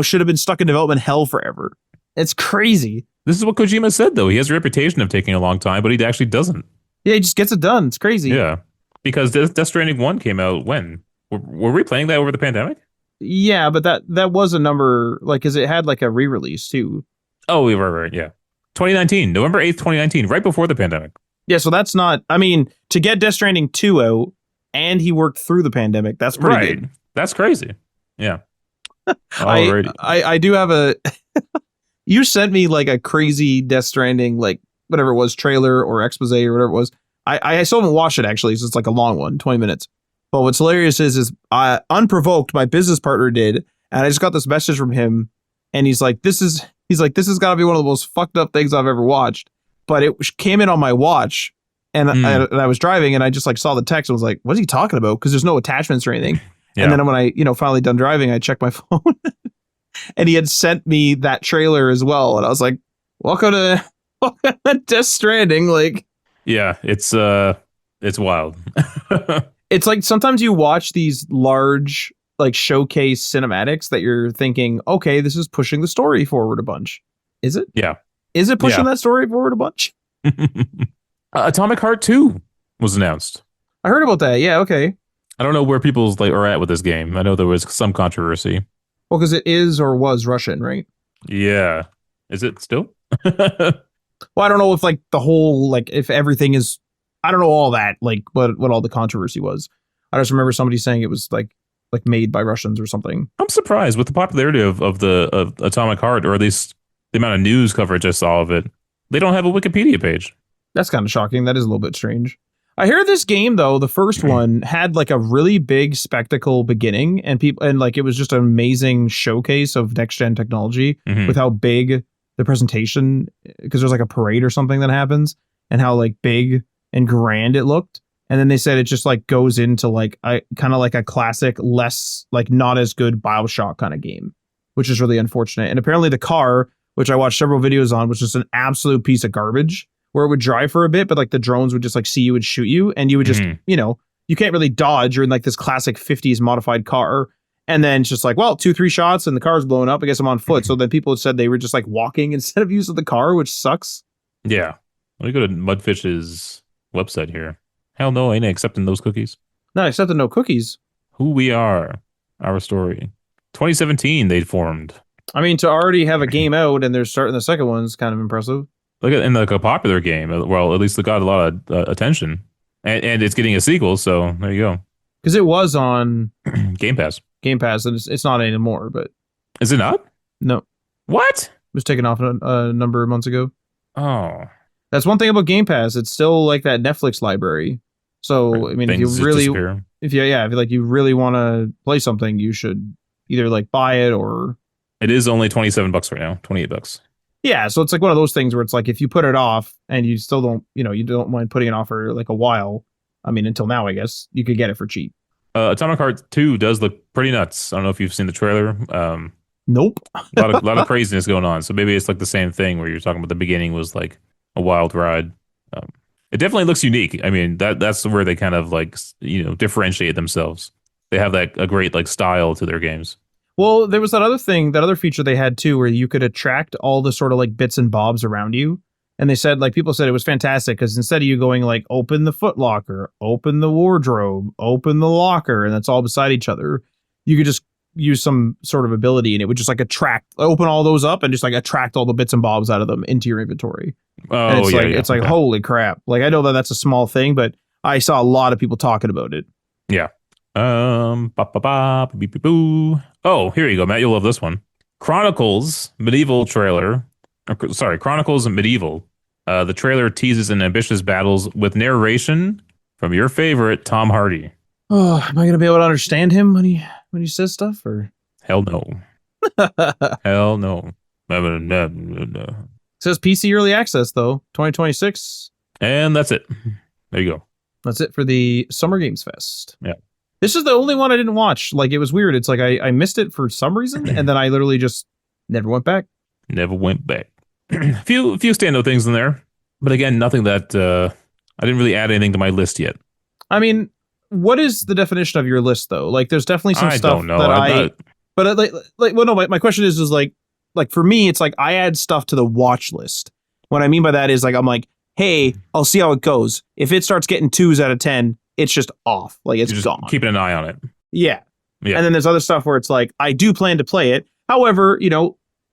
Speaker 2: should have been stuck in development hell forever. It's crazy.
Speaker 1: This is what Kojima said though. He has a reputation of taking a long time, but he actually doesn't.
Speaker 2: Yeah, he just gets it done. It's crazy.
Speaker 1: Yeah, because Death Stranding 1 came out when? Were we playing that over the pandemic?
Speaker 2: Yeah, but that was a number like because it had like a re-release too.
Speaker 1: Oh, we were right. Yeah, 2019, November 8th, 2019, right before the pandemic.
Speaker 2: Yeah, so that's not. I mean, to get Death Stranding 2 out and he worked through the pandemic, that's pretty
Speaker 1: Right.
Speaker 2: good.
Speaker 1: That's crazy. Yeah.
Speaker 2: I,
Speaker 1: Alrighty.
Speaker 2: I do have a. You sent me like a crazy Death Stranding like whatever it was trailer or expose or whatever it was. I still haven't watched it actually. So it's like a long one, 20 minutes. But what's hilarious is unprovoked, my business partner did, and I just got this message from him, and he's like, this has got to be one of the most fucked up things I've ever watched. But it came in on my watch, and, I was driving, and I just like saw the text and was like, what's he talking about? Because there's no attachments or anything.
Speaker 1: Yeah.
Speaker 2: And then when I finally done driving, I checked my phone, and he had sent me that trailer as well, and I was like, welcome to Death Stranding, like.
Speaker 1: Yeah, it's wild.
Speaker 2: It's like sometimes you watch these large like showcase cinematics that you're thinking, okay, this is pushing the story forward a bunch. Is it?
Speaker 1: Yeah.
Speaker 2: Is it pushing that story forward a bunch?
Speaker 1: Atomic Heart 2 was announced.
Speaker 2: I heard about that. Yeah, okay.
Speaker 1: I don't know where people's like are at with this game. I know there was some controversy.
Speaker 2: Well, because it is or was Russian, right?
Speaker 1: Yeah. Is it still?
Speaker 2: Well, I don't know if like the whole like if everything is I don't know all that, like what all the controversy was. I just remember somebody saying it was like made by Russians or something.
Speaker 1: I'm surprised with the popularity of Atomic Heart, or at least the amount of news coverage I saw of it. They don't have a Wikipedia page.
Speaker 2: That's kind of shocking. That is a little bit strange. I hear this game though, the first one had like a really big spectacle beginning, and like it was just an amazing showcase of next gen technology with how big the presentation, because there's like a parade or something that happens, and how like big and grand it looked. And then they said it just like goes into like a kind of like a classic, less like not as good BioShock kind of game, which is really unfortunate. And apparently the car, which I watched several videos on, was just an absolute piece of garbage, where it would drive for a bit, but like the drones would just like see you and shoot you, and you would just, you can't really dodge. You're in like this classic 50s modified car. And then it's just like, well, 2-3 shots and the car's blowing up. I guess I'm on foot. So then people said they were just like walking instead of using the car, which sucks.
Speaker 1: Yeah. Let me go to Mudfish's website here. Hell no, I ain't accepting those cookies.
Speaker 2: Not accepting no cookies.
Speaker 1: Who we are, our story. 2017 they formed.
Speaker 2: I mean, to already have a game out and they're starting the second one's kind of impressive.
Speaker 1: Look at in like a popular game. Well, at least it got a lot of attention, and it's getting a sequel. So there you go.
Speaker 2: Because it was on
Speaker 1: Game Pass.
Speaker 2: Game Pass, and it's not anymore. But
Speaker 1: Is it not?
Speaker 2: no, it
Speaker 1: What?
Speaker 2: was taken off a number of months ago.
Speaker 1: Oh,
Speaker 2: That's one thing about Game Pass. It's still like that Netflix library. So I mean, if you
Speaker 1: things just
Speaker 2: really,
Speaker 1: disappear.
Speaker 2: if you like you really want to play something, you should either like buy it or
Speaker 1: It is only $27 right now. $28.
Speaker 2: yeah. So it's like one of those things where it's like if you put it off and you still don't, you don't mind putting it off for like a while. I mean, until now, I guess you could get it for cheap.
Speaker 1: Atomic Heart 2 does look pretty nuts. I don't know if you've seen the trailer.
Speaker 2: Nope.
Speaker 1: A lot of craziness going on. So maybe it's like the same thing where you're talking about the beginning was like a wild ride. It definitely looks unique. I mean, that's where they kind of like differentiate themselves. They have a great like style to their games.
Speaker 2: Well, there was that other feature they had too, where you could attract all the sort of like bits and bobs around you. And they said, like, people said it was fantastic because instead of you going like, open the footlocker, open the wardrobe, open the locker, and that's all beside each other, you could just use some sort of ability and it would just like open all those up and just like attract all the bits and bobs out of them into your inventory. And
Speaker 1: Oh
Speaker 2: it's
Speaker 1: yeah,
Speaker 2: like,
Speaker 1: yeah.
Speaker 2: it's like,
Speaker 1: Okay.
Speaker 2: holy crap. Like, I know that that's a small thing, but I saw a lot of people talking about it.
Speaker 1: Yeah. Ba ba ba beep beep boo. Oh, here you go, Matt. You'll love this one. Chronicles Medieval trailer. Sorry, Chronicles Medieval. The trailer teases an ambitious battles with narration from your favorite Tom Hardy.
Speaker 2: Oh, am I going to be able to understand him when he says stuff or?
Speaker 1: Hell no. Hell no. No, no, no, no.
Speaker 2: Says PC early access though, 2026.
Speaker 1: And that's it. There you go.
Speaker 2: That's it for the Summer Games Fest.
Speaker 1: Yeah.
Speaker 2: This is the only one I didn't watch. Like, it was weird. It's like I missed it for some reason, and then I literally just never went back.
Speaker 1: Never went back. few standout things in there, but again, nothing that I didn't really add anything to my list yet.
Speaker 2: I mean, what is the definition of your list though? Like, there's definitely some
Speaker 1: I
Speaker 2: stuff
Speaker 1: don't know.
Speaker 2: that but well, no, my question is like for me, it's like I add stuff to the watch list. What I mean by that is like I'm like, hey, I'll see how it goes. If it starts getting 2s out of 10, it's just off. Like, it's
Speaker 1: You're just
Speaker 2: gone.
Speaker 1: keeping an eye on it.
Speaker 2: Yeah.
Speaker 1: Yeah.
Speaker 2: And then there's other stuff where it's like, I do plan to play it. However,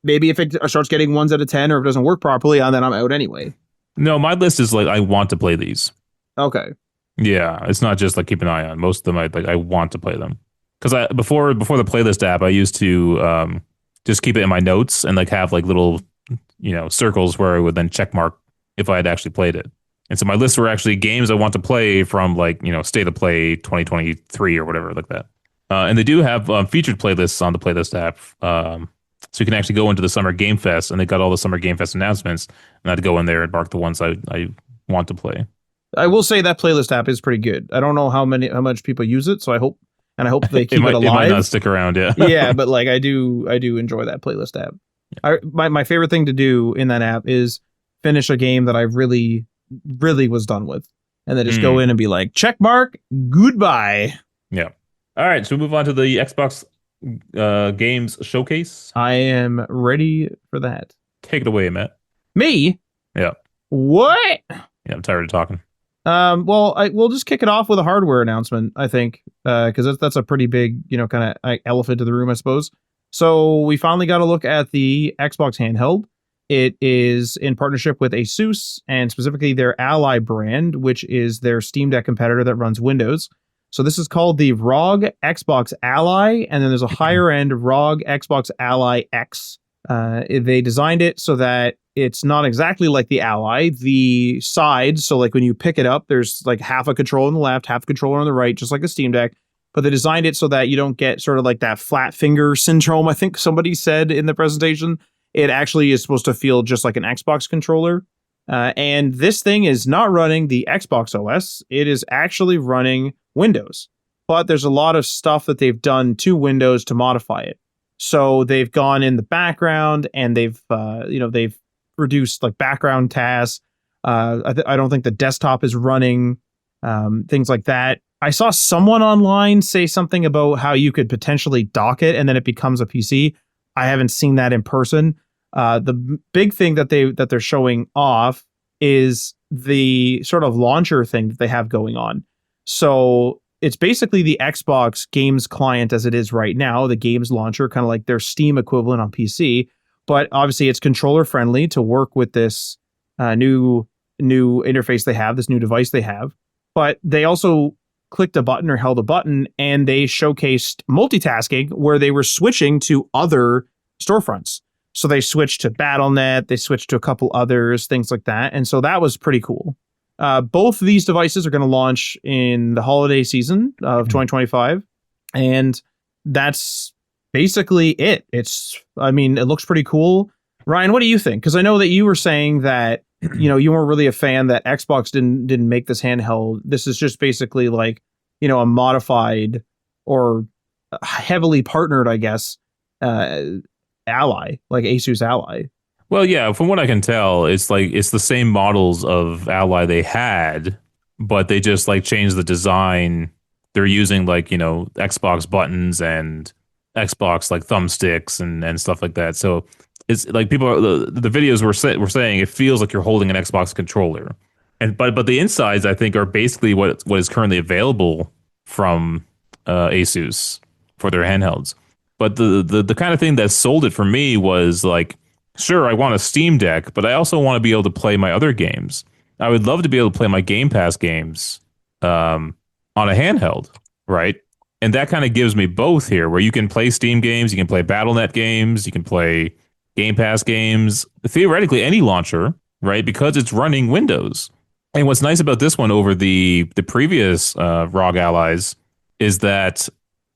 Speaker 2: maybe if it starts getting 1s out of 10 or if it doesn't work properly, then I'm out anyway.
Speaker 1: No, my list is like I want to play these.
Speaker 2: Okay.
Speaker 1: Yeah, it's not just like keep an eye on. Most of them I want to play them. Because before the playlist app, I used to just keep it in my notes and like have like little circles where I would then check mark if I had actually played it. And so my lists were actually games I want to play from like State of Play 2023 or whatever like that. And they do have featured playlists on the playlist app. So you can actually go into the Summer Game Fest, and they got all the Summer Game Fest announcements, and I'd go in there and mark the ones I want to play.
Speaker 2: I will say that playlist app is pretty good. I don't know how much people use it, so I hope they keep it alive.
Speaker 1: It might not stick around, yeah.
Speaker 2: Yeah, but like I do enjoy that playlist app. My favorite thing to do in that app is finish a game that I really was done with, and then just go in and be like, check mark, goodbye.
Speaker 1: Yeah. All right, so we move on to the Xbox Games Showcase.
Speaker 2: I am ready for that.
Speaker 1: Take it away, Matt.
Speaker 2: Me?
Speaker 1: Yeah.
Speaker 2: What?
Speaker 1: Yeah, I'm tired of talking.
Speaker 2: Well, we'll just kick it off with a hardware announcement, I think, because that's a pretty big, kind of elephant in the room, I suppose. So we finally got a look at the Xbox handheld. It is in partnership with Asus and specifically their Ally brand, which is their Steam Deck competitor that runs Windows. So this is called the ROG Xbox Ally, and then there's a higher end ROG Xbox Ally X. They designed it so that it's not exactly like the Ally. The sides, so like when you pick it up, there's like half a controller on the left, half a controller on the right, just like the Steam Deck. But they designed it so that you don't get sort of like that flat finger syndrome, I think somebody said in the presentation. It actually is supposed to feel just like an Xbox controller. And this thing is not running the Xbox OS. It is actually running Windows. But there's a lot of stuff that they've done to Windows to modify it. So they've gone in the background and they've reduced like background tasks. I don't think the desktop is running, things like that. I saw someone online say something about how you could potentially dock it and then it becomes a PC. I haven't seen that in person. The big thing that they're showing off is the sort of launcher thing that they have going on. So it's basically the Xbox games client as it is right now, the games launcher, kind of like their Steam equivalent on PC. But obviously, it's controller friendly to work with this new interface they have, this new device they have. But they also clicked a button or held a button, and they showcased multitasking where they were switching to other storefronts. So they switched to BattleNet, they switched to a couple others, things like that. And so that was pretty cool. Both of these devices are going to launch in the holiday season of 2025. And that's basically it. It looks pretty cool. Ryan, what do you think? Because I know that you were saying that, you weren't really a fan that Xbox didn't make this handheld. This is just basically like, a modified or heavily partnered, I guess, Ally, like Asus Ally.
Speaker 1: Well, yeah, from what I can tell, it's the same models of Ally they had, but they just like changed the design. They're using like, Xbox buttons and Xbox like thumbsticks and stuff like that. So it's like the videos were saying it feels like you're holding an Xbox controller. But the insides I think are basically what is currently available from Asus for their handhelds. But the kind of thing that sold it for me was like, sure, I want a Steam Deck, but I also want to be able to play my other games. I would love to be able to play my Game Pass games on a handheld, right? And that kind of gives me both here, where you can play Steam games, you can play BattleNet games, you can play Game Pass games, theoretically any launcher, right? Because it's running Windows. And what's nice about this one over the previous ROG Allies is that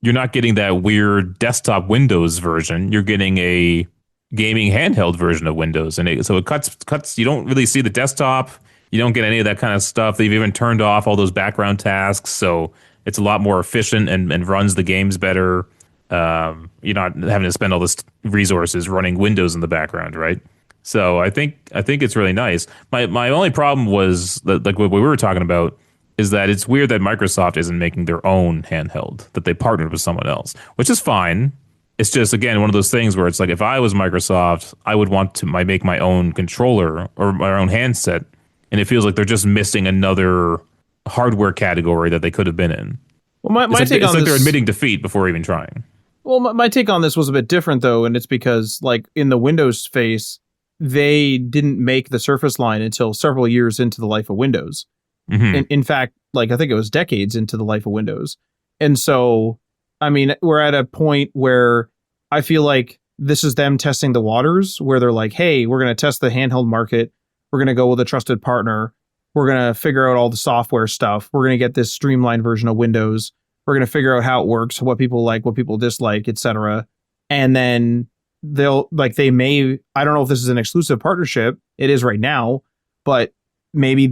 Speaker 1: you're not getting that weird desktop Windows version. You're getting a gaming handheld version of Windows, and so it cuts. You don't really see the desktop. You don't get any of that kind of stuff. They've even turned off all those background tasks, so it's a lot more efficient and runs the games better. You're not having to spend all this resources running Windows in the background, right? So I think it's really nice. My only problem was that, like what we were talking about, is that it's weird that Microsoft isn't making their own handheld, that they partnered with someone else, which is fine. It's just, again, one of those things where it's like, if I was Microsoft, I would want to make my own controller or my own handset. And it feels like they're just missing another hardware category that they could have been in.
Speaker 2: Well, my take on
Speaker 1: like
Speaker 2: this,
Speaker 1: they're admitting defeat before even trying.
Speaker 2: Well, my take on this was a bit different, though, and it's because, like, in the Windows space, they didn't make the Surface line until several years into the life of Windows.
Speaker 1: Mm-hmm.
Speaker 2: In fact, like, I think it was decades into the life of Windows. And so, I mean, we're at a point where I feel like this is them testing the waters, where they're like, hey, we're going to test the handheld market. We're going to go with a trusted partner. We're going to figure out all the software stuff. We're going to get this streamlined version of Windows. We're going to figure out how it works, what people like, what people dislike, etc. And then they may, I don't know if this is an exclusive partnership. It is right now, but maybe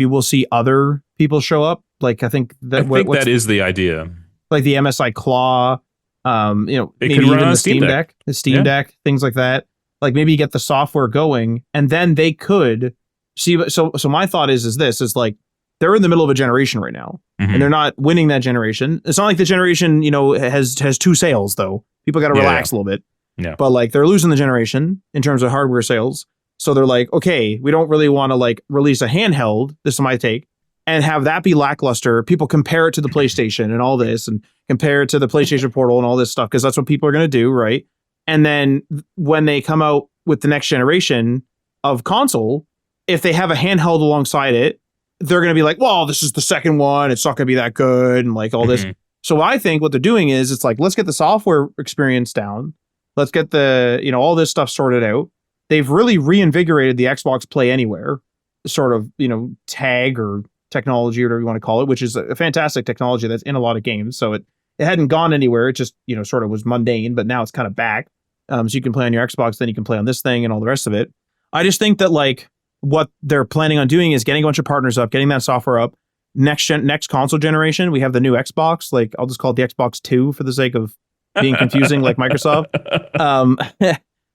Speaker 2: we'll see other people show up. Like, I think
Speaker 1: that is the idea.
Speaker 2: Like the MSI Claw,
Speaker 1: it
Speaker 2: maybe
Speaker 1: could run
Speaker 2: even
Speaker 1: on
Speaker 2: the Steam Deck, Deck, things like that. Like, maybe you get the software going, and then they could see. So my thought is like, they're in the middle of a generation right now,
Speaker 1: mm-hmm.
Speaker 2: and they're not winning that generation. It's not like the generation, has two sales though. People got to relax a little bit.
Speaker 1: Yeah.
Speaker 2: But like, they're losing the generation in terms of hardware sales. So they're like, okay, we don't really want to like release a handheld. This is my take. And have that be lackluster. People compare it to the PlayStation and all this, and compare it to the PlayStation Portal and all this stuff, because that's what people are going to do, right? And then when they come out with the next generation of console, if they have a handheld alongside it, they're going to be like, well, this is the second one. It's not going to be that good, and like all this.
Speaker 1: Mm-hmm.
Speaker 2: So I think what they're doing is, it's like, let's get the software experience down. Let's get the, all this stuff sorted out. They've really reinvigorated the Xbox Play Anywhere sort of, tag or technology, or whatever you want to call it, which is a fantastic technology that's in a lot of games. So it hadn't gone anywhere. It just, sort of was mundane, but now it's kind of back. So you can play on your Xbox, then you can play on this thing and all the rest of it. I just think that like what they're planning on doing is getting a bunch of partners up, getting that software up. Next console generation, we have the new Xbox. Like, I'll just call it the Xbox 2 for the sake of being confusing, like Microsoft.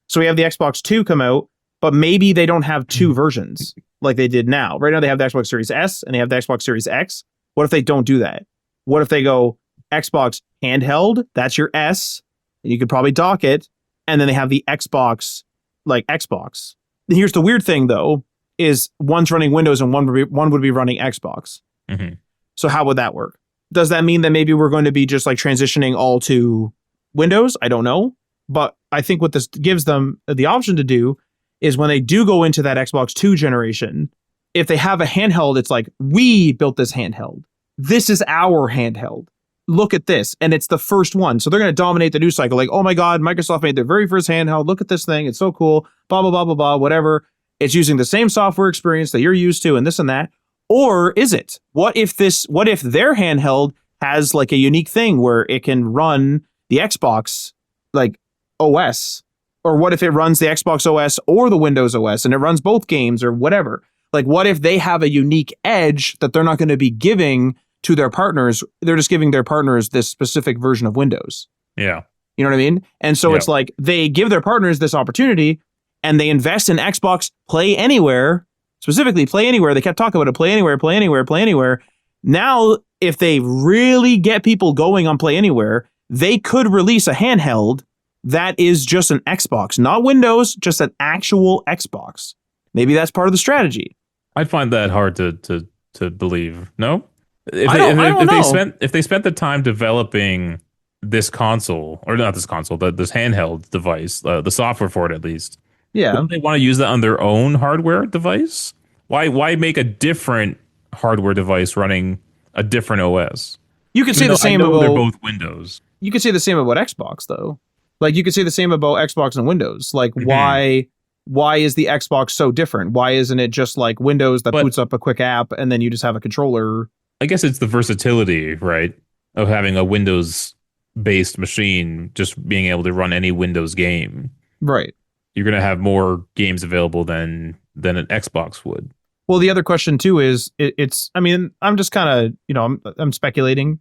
Speaker 2: So we have the Xbox 2 come out, but maybe they don't have two versions like they did now. Right now they have the Xbox Series S and they have the Xbox Series X. What if they don't do that? What if they go Xbox handheld? That's your S. And you could probably dock it. And then they have the Xbox, like Xbox. And here's the weird thing, though, is one's running Windows and one would be running Xbox.
Speaker 1: Mm-hmm.
Speaker 2: So how would that work? Does that mean that maybe we're going to be just like transitioning all to Windows? I don't know. But I think what this gives them the option to do is when they do go into that Xbox 2 generation, if they have a handheld, it's like, we built this handheld. This is our handheld. Look at this. And it's the first one. So they're going to dominate the news cycle. Like, oh my God, Microsoft made their very first handheld. Look at this thing. It's so cool. Blah, blah, blah, blah, blah, whatever. It's using the same software experience that you're used to and this and that. Or is it? What if their handheld has like a unique thing where it can run the Xbox like OS? Or what if it runs the Xbox OS or the Windows OS and it runs both games or whatever? Like, what if they have a unique edge that they're not going to be giving to their partners? They're just giving their partners this specific version of Windows.
Speaker 1: Yeah.
Speaker 2: You know what I mean? And so it's like they give their partners this opportunity and they invest in Xbox Play Anywhere, specifically Play Anywhere. They kept talking about it, Play Anywhere, Play Anywhere, Play Anywhere. Now, if they really get people going on Play Anywhere, they could release a handheld that is just an Xbox, not Windows, just an actual Xbox. Maybe that's part of the strategy.
Speaker 1: I'd find that hard to believe. No? If they spent the time developing this console, or not this console, but this handheld device, the software for it at least, wouldn't they want to use that on their own hardware device? Why make a different hardware device running a different OS?
Speaker 2: You could say the same about
Speaker 1: they're both Windows.
Speaker 2: You could say the same about Xbox though. Like you could say the same about Xbox and Windows. Like why is the Xbox so different? Why isn't it just like Windows that boots up a quick app and then you just have a controller?
Speaker 1: I guess it's the versatility, right? Of having a Windows-based machine just being able to run any Windows game.
Speaker 2: Right.
Speaker 1: You're going to have more games available than an Xbox would.
Speaker 2: Well, the other question too is I mean, I'm just kind of, I'm speculating.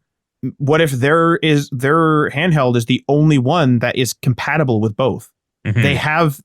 Speaker 2: What if their handheld is the only one that is compatible with both? Mm-hmm.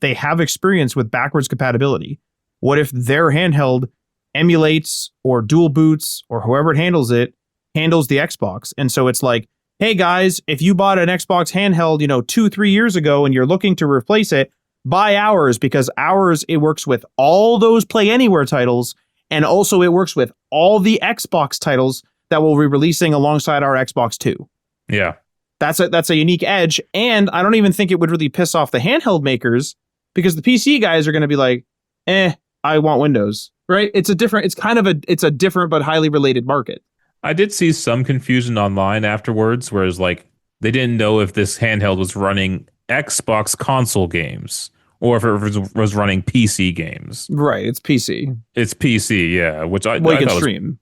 Speaker 2: They have experience with backwards compatibility. What if their handheld emulates or dual boots or whoever it handles the Xbox? And so it's like, hey guys, if you bought an Xbox handheld, 2-3 years ago and you're looking to replace it, buy ours, because ours, it works with all those Play Anywhere titles. And also it works with all the Xbox titles that we'll be releasing alongside our Xbox 2.
Speaker 1: Yeah.
Speaker 2: That's a unique edge. And I don't even think it would really piss off the handheld makers, because the PC guys are going to be like, I want Windows, right? It's a different but highly related market.
Speaker 1: I did see some confusion online afterwards, whereas like they didn't know if this handheld was running Xbox console games or if it was running PC games.
Speaker 2: Right. It's PC.
Speaker 1: It's PC. Yeah. Which I
Speaker 2: can stream.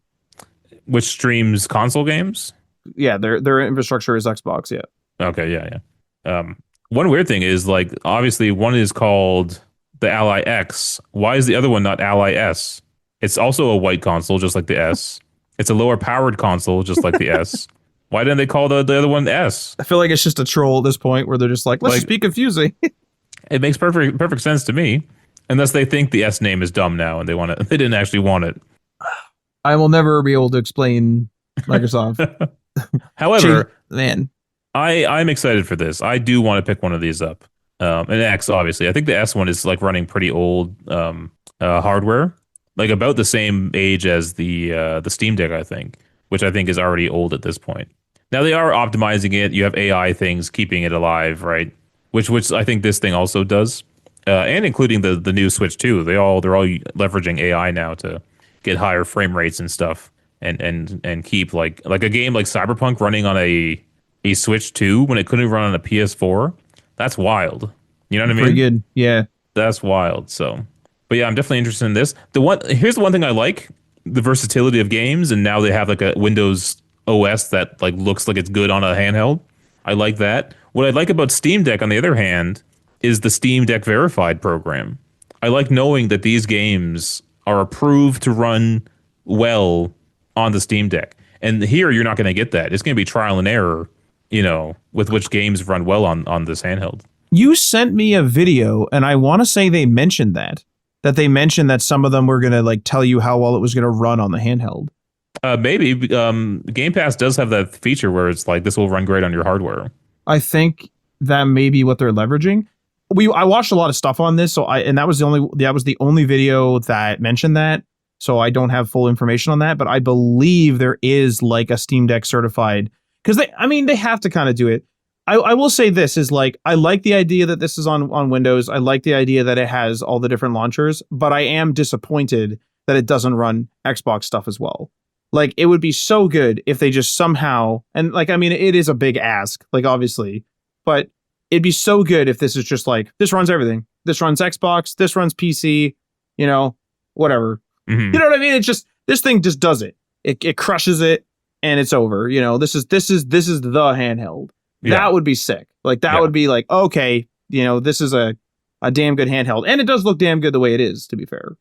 Speaker 1: Which streams console games?
Speaker 2: Yeah, their infrastructure is Xbox, yeah.
Speaker 1: Okay, yeah. One weird thing is, like, obviously one is called the Ally X. Why is the other one not Ally S? It's also a white console, just like the S. It's a lower powered console, just like the S. Why didn't they call the other one S?
Speaker 2: I feel like it's just a troll at this point where they're just like, let's just be confusing.
Speaker 1: It makes perfect sense to me, unless they think the S name is dumb now and they didn't actually want it.
Speaker 2: I will never be able to explain Microsoft.
Speaker 1: However,
Speaker 2: man,
Speaker 1: I'm excited for this. I do want to pick one of these up. An X, obviously. I think the S one is like running pretty old hardware, like about the same age as the Steam Deck, I think, which I think is already old at this point. Now they are optimizing it. You have AI things keeping it alive, right? Which I think this thing also does, and including the new Switch too. They're all leveraging AI now to get higher frame rates and stuff. And keep like a game like Cyberpunk running on a Switch 2 when it couldn't run on a PS4. That's wild. You know what I mean?
Speaker 2: Pretty good. Yeah.
Speaker 1: That's wild. So, but yeah, I'm definitely interested in this. Here's the one thing I like: the versatility of games, and now they have like a Windows OS that like looks like it's good on a handheld. I like that. What I like about Steam Deck, on the other hand, is the Steam Deck Verified program. I like knowing that these games are approved to run well on the Steam Deck. And here you're not going to get that. It's going to be trial and error, with which games run well on this handheld.
Speaker 2: You sent me a video, and I want to say they mentioned that they mentioned that some of them were going to like tell you how well it was going to run on the handheld.
Speaker 1: Maybe Game Pass does have that feature where it's like, this will run great on your hardware.
Speaker 2: I think that may be what they're leveraging. I watched a lot of stuff on this, that was the only video that mentioned that. so I don't have full information on that. But I believe there is like a Steam Deck certified, because they have to kind of do it. I will say this is like, I like the idea that this is on Windows. I like the idea that it has all the different launchers, but I am disappointed that it doesn't run Xbox stuff as well. Like, it would be so good if they just somehow, and like, I mean, it is a big ask, like, obviously, but it'd be so good if this is just like, this runs everything. This runs Xbox, this runs PC, whatever.
Speaker 1: Mhm.
Speaker 2: You know what I mean? It's just, this thing just does it. It crushes it and it's over. This is the handheld.
Speaker 1: Yeah.
Speaker 2: That would be sick. Like, that would be like, okay, this is a damn good handheld. And it does look damn good the way it is, to be fair.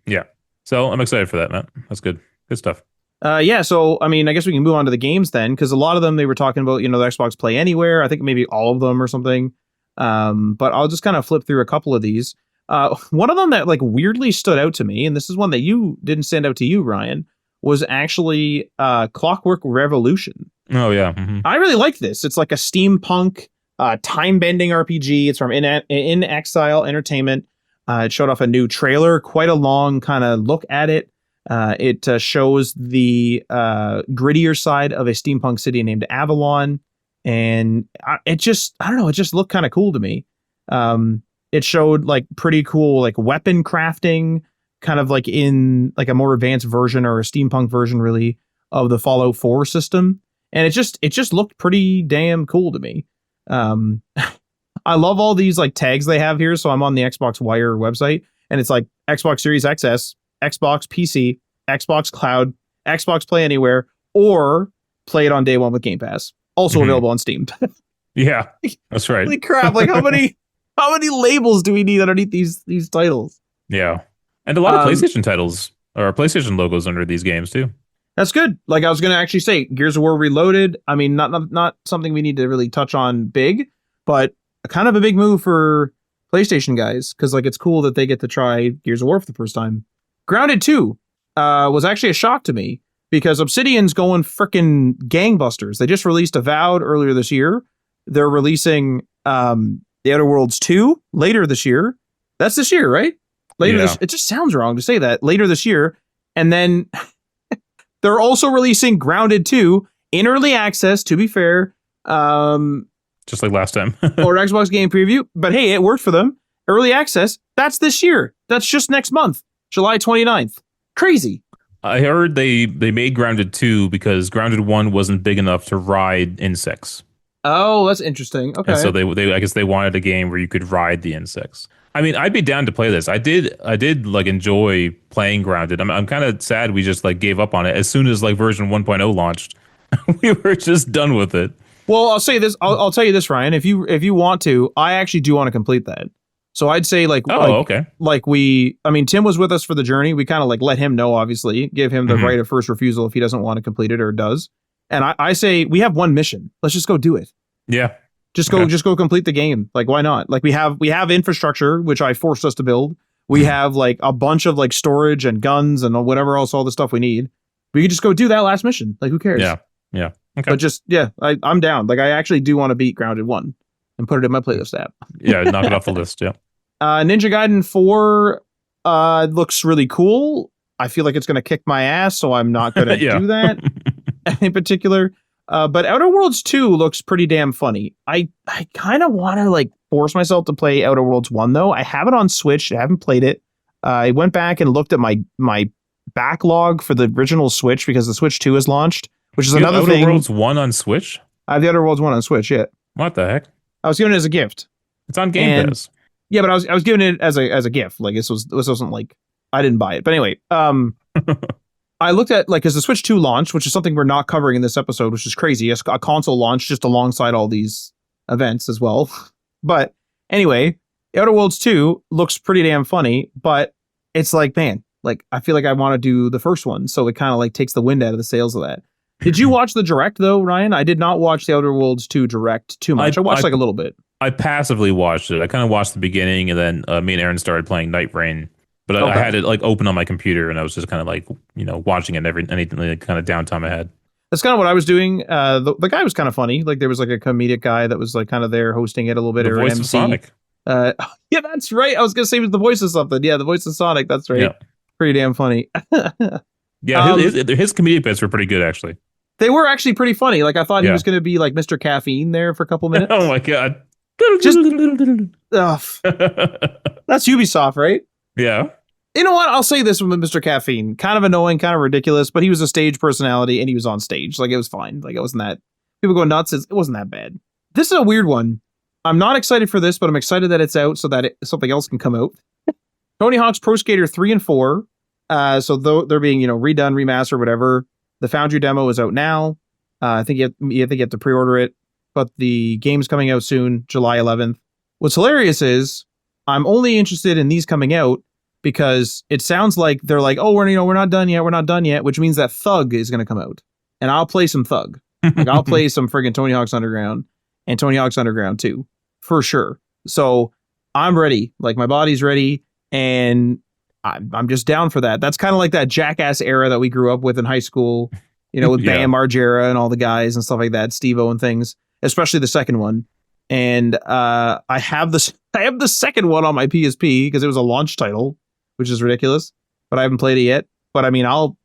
Speaker 1: Yeah. So I'm excited for that, Matt. That's good. Good stuff.
Speaker 2: Yeah, so, I mean, I guess we can move on to the games then, because a lot of them, they were talking about, the Xbox Play Anywhere. I think maybe all of them or something. But I'll just kind of flip through a couple of these. One of them that, like, weirdly stood out to me, and this is one that you didn't stand out to you, Ryan, was actually Clockwork Revolution.
Speaker 1: Oh, yeah. Mm-hmm.
Speaker 2: I really like this. It's like a steampunk time-bending RPG. It's from In Exile Entertainment. It showed off a new trailer, quite a long kind of look at it. It shows the grittier side of a steampunk city named Avalon. And it just looked kind of cool to me. It showed like pretty cool like weapon crafting, kind of like in like a more advanced version or a steampunk version really of the Fallout 4 system. And it just looked pretty damn cool to me. I love all these like tags they have here. So I'm on the Xbox Wire website, and it's like Xbox Series XS, Xbox PC, Xbox Cloud, Xbox Play Anywhere, or play it on day one with Game Pass. Also available on Steam.
Speaker 1: Yeah, that's right.
Speaker 2: Holy crap! Like, how many labels do we need underneath these titles?
Speaker 1: Yeah, and a lot of PlayStation titles or PlayStation logos under these games too.
Speaker 2: That's good. Like, I was going to actually say, Gears of War Reloaded. I mean, not something we need to really touch on big, but kind of a big move for PlayStation guys, because like, it's cool that they get to try Gears of War for the first time. Grounded 2 was actually a shock to me, because Obsidian's going frickin' gangbusters. They just released Avowed earlier this year. They're releasing The Outer Worlds 2 later this year. That's this year, right? It just sounds wrong to say that. Later this year. And then they're also releasing Grounded 2 in early access, to be fair.
Speaker 1: Just like last time.
Speaker 2: Or Xbox Game Preview. But hey, it worked for them. Early access, that's this year. That's just next month, July 29th. Crazy.
Speaker 1: I heard they made Grounded 2 because Grounded 1 wasn't big enough to ride insects.
Speaker 2: Oh, that's interesting. Okay.
Speaker 1: And so they I guess they wanted a game where you could ride the insects. I mean, I'd be down to play this. I did like enjoy playing Grounded. I'm kind of sad we just like gave up on it as soon as like version 1.0 launched. We were just done with it.
Speaker 2: Well, I'll say this. I'll tell you this, Ryan. If you want to, I actually do want to complete that. So I'd say
Speaker 1: okay.
Speaker 2: Like Tim was with us for the journey. We kind of like let him know, obviously, give him the right of first refusal if he doesn't want to complete it or does. And I say we have one mission. Let's just go do it.
Speaker 1: Yeah.
Speaker 2: Just go complete the game. Like, why not? Like, we have infrastructure, which I forced us to build. We have like a bunch of like storage and guns and whatever else, all the stuff we need. We could just go do that last mission. Like, who cares?
Speaker 1: Yeah. Yeah. Okay.
Speaker 2: But just, I'm down. Like, I actually do want to beat Grounded 1 and put it in my playlist app.
Speaker 1: Yeah, knock it off the list. Yeah.
Speaker 2: Ninja Gaiden 4 looks really cool. I feel like it's going to kick my ass, so I'm not going to do that in particular. But Outer Worlds 2 looks pretty damn funny. I kind of want to like force myself to play Outer Worlds 1 though. I have it on Switch. I haven't played it. I went back and looked at my backlog for the original Switch because the Switch 2 is launched, which is another thing.
Speaker 1: Outer Worlds 1 on Switch?
Speaker 2: I have the Outer Worlds 1 on Switch, yeah.
Speaker 1: What the heck?
Speaker 2: I was given it as a gift.
Speaker 1: It's on Game Pass.
Speaker 2: Yeah, but I was giving it as a gift. Like, this wasn't like I didn't buy it. But anyway, I looked at like as the Switch 2 launched, which is something we're not covering in this episode, which is crazy. A console launch just alongside all these events as well. But anyway, Outer Worlds 2 looks pretty damn funny, but it's like, man, like I feel like I want to do the first one, so it kind of like takes the wind out of the sails of that. Did you watch the direct though, Ryan? I did not watch the Outer Worlds 2 direct too much. I watched like a little bit.
Speaker 1: I passively watched it. I kind of watched the beginning, and then me and Aaron started playing Night Rain. But I had it like open on my computer, and I was just kind of like, watching it any kind of downtime I had.
Speaker 2: That's kind of what I was doing. The guy was kind of funny. Like, there was like a comedic guy that was like kind of there hosting it a little bit.
Speaker 1: The voice of Sonic.
Speaker 2: Yeah, that's right. I was gonna say it was the voice of something. Yeah, the voice of Sonic. That's right. pretty damn funny.
Speaker 1: Yeah, his comedic bits were pretty good actually.
Speaker 2: They were actually pretty funny. Like I thought he
Speaker 1: Yeah.
Speaker 2: was going to be like Mr. Caffeine there for a couple minutes.
Speaker 1: Oh my god.
Speaker 2: Just that's Ubisoft, right?
Speaker 1: Yeah.
Speaker 2: You know what? I'll say this with Mr. Caffeine. Kind of annoying, kind of ridiculous, but he was a stage personality and he was on stage. Like it was fine. Like it wasn't that people go nuts. It wasn't that bad. This is a weird one. I'm not excited for this, but I'm excited that it's out so that something else can come out. Tony Hawk's Pro Skater 3 and 4. So though they're being, redone, remastered, whatever. The Foundry demo is out now. I think you have to pre-order it, but the game's coming out soon, July 11th. What's hilarious is I'm only interested in these coming out because it sounds like they're like, oh, we're not done yet, which means that Thug is going to come out, and I'll play some Thug. Like I'll play some friggin' Tony Hawk's Underground and Tony Hawk's Underground 2 for sure. So I'm ready. Like my body's ready, and I'm just down for that. That's kind of like that Jackass era that we grew up with in high school, with
Speaker 1: Yeah.
Speaker 2: Bam Margera and all the guys and stuff like that, Steve-O and things, especially the second one. And I have the second one on my PSP because it was a launch title, which is ridiculous, but I haven't played it yet. But I mean, I'll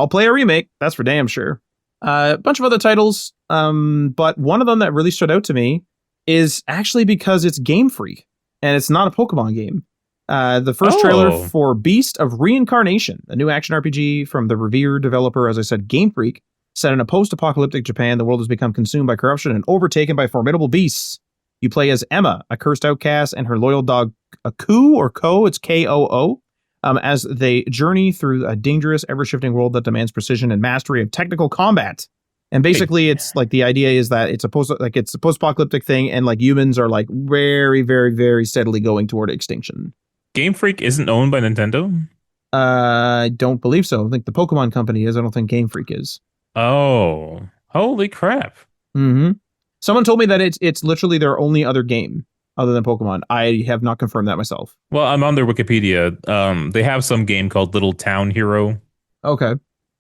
Speaker 2: play a remake. That's for damn sure. A bunch of other titles, but one of them that really stood out to me is actually because it's Game Freak and it's not a Pokemon game. The first trailer for Beast of Reincarnation, a new action RPG from the revered developer, as I said, Game Freak, set in a post-apocalyptic Japan. The world has become consumed by corruption and overtaken by formidable beasts. You play as Emma, a cursed outcast, and her loyal dog, Ko, it's Koo, as they journey through a dangerous, ever-shifting world that demands precision and mastery of technical combat. And basically, it's like the idea is that it's a post-apocalyptic thing, and like humans are like very, very, very steadily going toward extinction.
Speaker 1: Game Freak isn't owned by Nintendo?
Speaker 2: I don't believe so. I think the Pokemon company is. I don't think Game Freak is.
Speaker 1: Oh, holy crap.
Speaker 2: Mm-hmm. Someone told me that it's literally their only other game other than Pokemon. I have not confirmed that myself.
Speaker 1: Well, I'm on their Wikipedia. They have some game called Little Town Hero.
Speaker 2: Okay.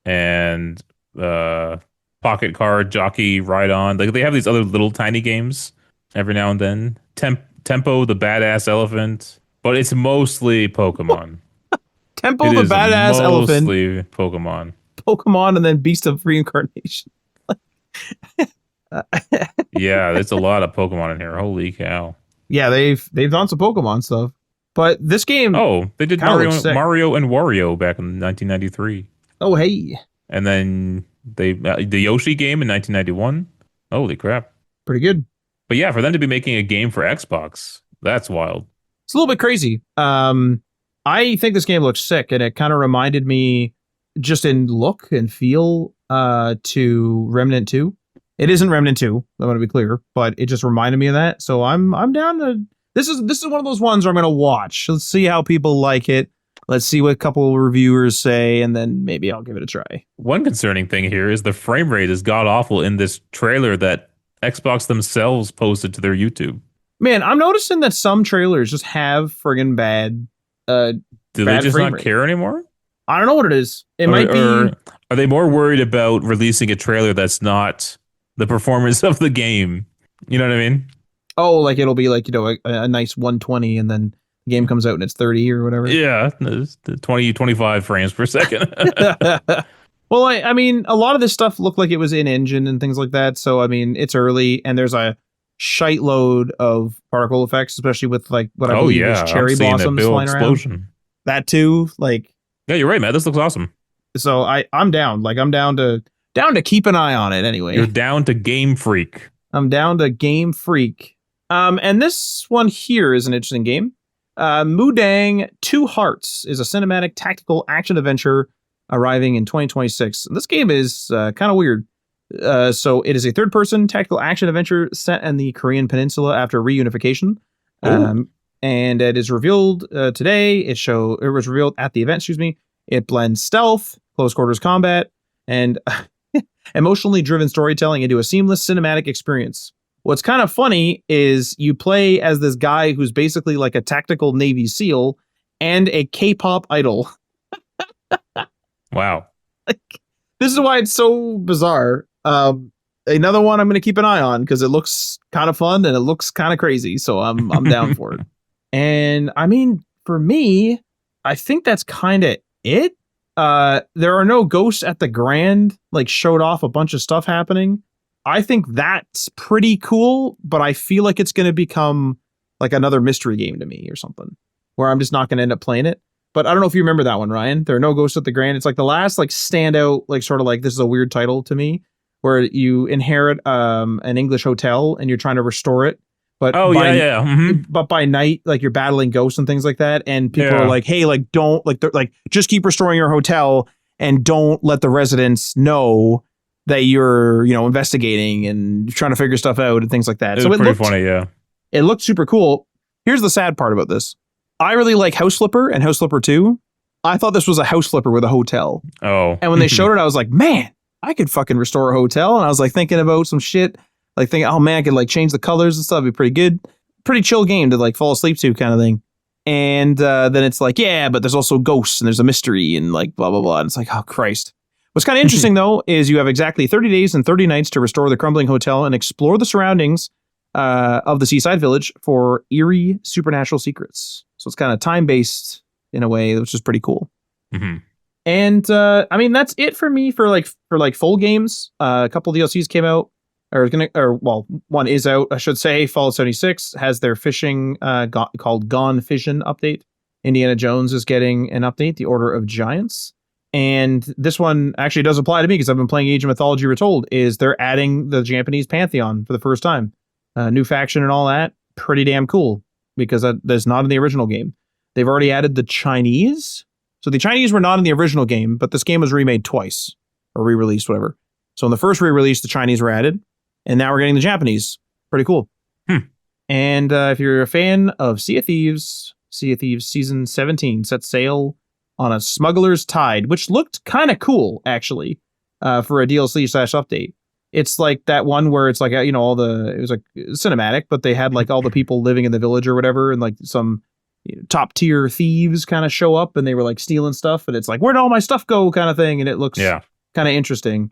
Speaker 1: And Pocket Card, Jockey, Ride On. Like they have these other little tiny games every now and then. Tempo, the Badass Elephant. But it's mostly Pokemon.
Speaker 2: Tempo, the Badass Elephant.
Speaker 1: Mostly Pokemon.
Speaker 2: Pokemon and then Beast of Reincarnation.
Speaker 1: Yeah, there's a lot of Pokemon in here. Holy cow.
Speaker 2: Yeah, they've done some Pokemon stuff. But this game...
Speaker 1: Oh, they did Mario and Wario back in 1993.
Speaker 2: Oh, hey.
Speaker 1: And then the Yoshi game in 1991. Holy crap.
Speaker 2: Pretty good.
Speaker 1: But yeah, for them to be making a game for Xbox, that's wild.
Speaker 2: It's a little bit crazy. I think this game looks sick, and it kind of reminded me just in look and feel to Remnant 2. It isn't Remnant 2, I want to be clear, but it just reminded me of that. So I'm down to this is one of those ones where I'm gonna watch. Let's see how people like it. Let's see what a couple of reviewers say, and then maybe I'll give it a try.
Speaker 1: One concerning thing here is the frame rate is god awful in this trailer that Xbox themselves posted to their YouTube.
Speaker 2: Man, I'm noticing that some trailers just have friggin' bad.
Speaker 1: Do they just not care anymore?
Speaker 2: I don't know what it is. It might be.
Speaker 1: Are they more worried about releasing a trailer that's not the performance of the game? You know what I mean?
Speaker 2: Oh, like it'll be like, a nice 120 and then the game comes out and it's 30 or whatever.
Speaker 1: Yeah, 20, 25 frames per second.
Speaker 2: Well, I mean, a lot of this stuff looked like it was in engine and things like that. So, I mean, it's early and there's a shite load of particle effects, especially with like what I believe is cherry blossoms flying around. That too, like.
Speaker 1: Yeah, you're right, man. This looks awesome.
Speaker 2: So I'm down. Like I'm down to keep an eye on it anyway.
Speaker 1: You're down to Game Freak.
Speaker 2: I'm down to Game Freak. And this one here is an interesting game. Mudang Two Hearts is a cinematic tactical action adventure arriving in 2026. This game is kind of weird. So it is a third-person tactical action adventure set in the Korean Peninsula after reunification. And it is revealed today. It was revealed at the event, It blends stealth, close quarters combat, and emotionally driven storytelling into a seamless cinematic experience. What's kind of funny is you play as this guy who's basically like a tactical Navy SEAL and a K-pop idol.
Speaker 1: Wow.
Speaker 2: This is why it's so bizarre. Another one I'm going to keep an eye on because it looks kind of fun and it looks kind of crazy. So I'm down for it. And I mean, for me, I think that's kind of it. There are no ghosts at the Grand, like showed off a bunch of stuff happening. I think that's pretty cool, but I feel like it's going to become like another mystery game to me or something where I'm just not going to end up playing it. But I don't know if you remember that one, Ryan. There are no ghosts at the Grand. It's like the last like standout, like sort of like this is a weird title to me, where you inherit an English hotel and you're trying to restore it. But
Speaker 1: Oh
Speaker 2: by
Speaker 1: yeah, yeah.
Speaker 2: but by night, like you're battling ghosts and things like that, and people are
Speaker 1: Yeah.
Speaker 2: like, "Hey, like don't like they're like just keep restoring your hotel and don't let the residents know that you're investigating and trying to figure stuff out and things like that."
Speaker 1: It
Speaker 2: So
Speaker 1: was pretty funny, yeah.
Speaker 2: it looked super cool. Here's the sad part about this: I really like House Flipper and House Flipper 2. I thought this was a House Flipper with a hotel,
Speaker 1: Oh.
Speaker 2: and when they showed it, I was like, "Man, I could fucking restore a hotel." And I was like thinking about some shit, like thinking, "Oh man, I could like change the colors and stuff. It'd be pretty good." Pretty chill game to like fall asleep to kind of thing. And then it's like, yeah, but there's also ghosts and there's a mystery and like blah, blah, blah. And it's like, oh, Christ. What's kind of interesting, though, is you have exactly 30 days and 30 nights to restore the crumbling hotel and explore the surroundings of the seaside village for eerie supernatural secrets. So it's kind of time-based in a way, which is pretty cool.
Speaker 1: Mm-hmm.
Speaker 2: And I mean, that's it for me for full games. A couple DLCs came out. One is out, I should say. Fallout 76 has their fishing called Gone Fishing update. Indiana Jones is getting an update, The Order of Giants. And this one actually does apply to me because I've been playing Age of Mythology Retold, is they're adding the Japanese pantheon for the first time. New faction and all that. Pretty damn cool because that's not in the original game. They've already added the Chinese. So the Chinese were not in the original game, but this game was remade twice or re-released, whatever. So in the first re-release, the Chinese were added. And now we're getting the Japanese. Pretty cool. And if you're a fan of Sea of Thieves Season 17 sets sail on a smuggler's tide, which looked kind of cool, actually, for a DLC/update. It's like that one where it's like, it was like cinematic, but they had like all the people living in the village or whatever, and like some top tier thieves kind of show up and they were like stealing stuff. And it's like, where'd all my stuff go kind of thing. And it looks kind of interesting.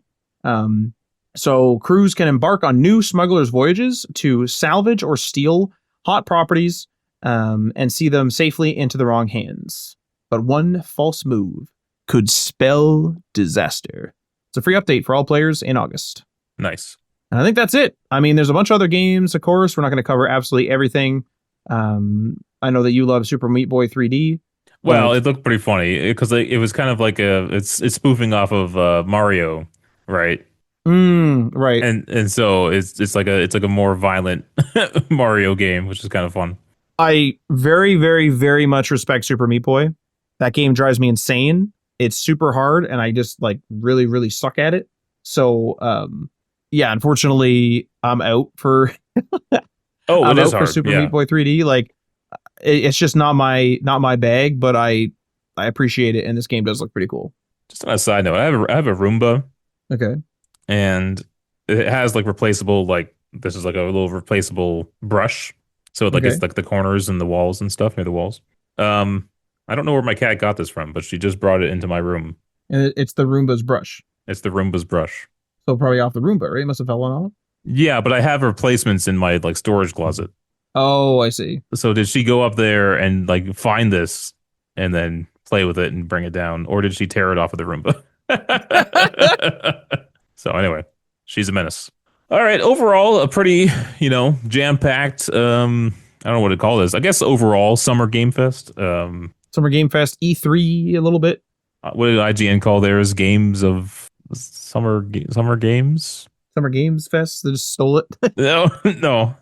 Speaker 2: So crews can embark on new smugglers' voyages to salvage or steal hot properties and see them safely into the wrong hands. But one false move could spell disaster. It's a free update for all players in August.
Speaker 1: Nice.
Speaker 2: And I think that's it. I mean, there's a bunch of other games, of course. We're not going to cover absolutely everything. I know that you love Super Meat Boy 3D.
Speaker 1: Well, it looked pretty funny because it was kind of like it's spoofing off of Mario, right?
Speaker 2: Right.
Speaker 1: And so it's like a more violent Mario game, which is kind of fun.
Speaker 2: I very, very, very much respect Super Meat Boy. That game drives me insane. It's super hard, and I just like really, really suck at it. So, unfortunately, I'm out for.
Speaker 1: It is hard.
Speaker 2: For Super Meat Boy 3D. Like, it's just not my bag, but I appreciate it, and this game does look pretty cool.
Speaker 1: Just on a side note, I have a Roomba.
Speaker 2: Okay.
Speaker 1: And it has like replaceable, like this is like a little replaceable brush. So it's like the corners and the walls and stuff near the walls. I don't know where my cat got this from, but she just brought it into my room.
Speaker 2: And it's the Roomba's brush.
Speaker 1: It's the Roomba's brush.
Speaker 2: So probably off the Roomba, right? It must have fallen off.
Speaker 1: Yeah, but I have replacements in my like storage closet.
Speaker 2: Oh, I see.
Speaker 1: So did she go up there and like find this and then play with it and bring it down, or did she tear it off of the Roomba? So anyway, she's a menace. All right, overall, a pretty, jam-packed, I don't know what to call this. I guess overall, Summer Game Fest.
Speaker 2: Summer Game Fest, E3 a little bit.
Speaker 1: What did IGN call theirs? Games of Summer Games?
Speaker 2: Summer Games Fest? They just stole it?
Speaker 1: No.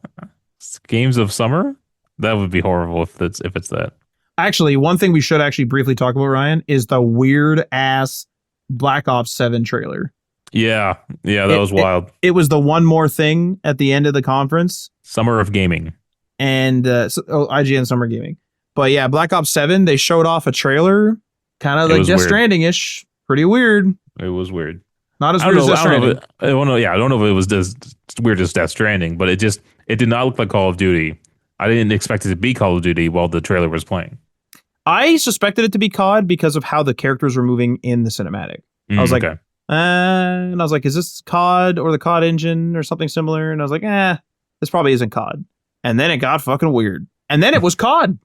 Speaker 1: Games of Summer? That would be horrible if it's that.
Speaker 2: Actually, one thing we should actually briefly talk about, Ryan, is the weird-ass Black Ops 7 trailer.
Speaker 1: Yeah, that was wild.
Speaker 2: It was the one more thing at the end of the conference.
Speaker 1: Summer of Gaming.
Speaker 2: And IGN Summer Gaming. But yeah, Black Ops 7, they showed off a trailer, kind of like Death Stranding-ish. Pretty weird.
Speaker 1: It was weird.
Speaker 2: Not as weird as Death Stranding.
Speaker 1: I don't know if it was as weird as Death Stranding, but it did not look like Call of Duty. I didn't expect it to be Call of Duty while the trailer was playing.
Speaker 2: I suspected it to be COD because of how the characters were moving in the cinematic. I was like,
Speaker 1: okay.
Speaker 2: And I was like, is this COD or the COD engine or something similar? And I was like, this probably isn't COD. And then it got fucking weird. And then it was COD.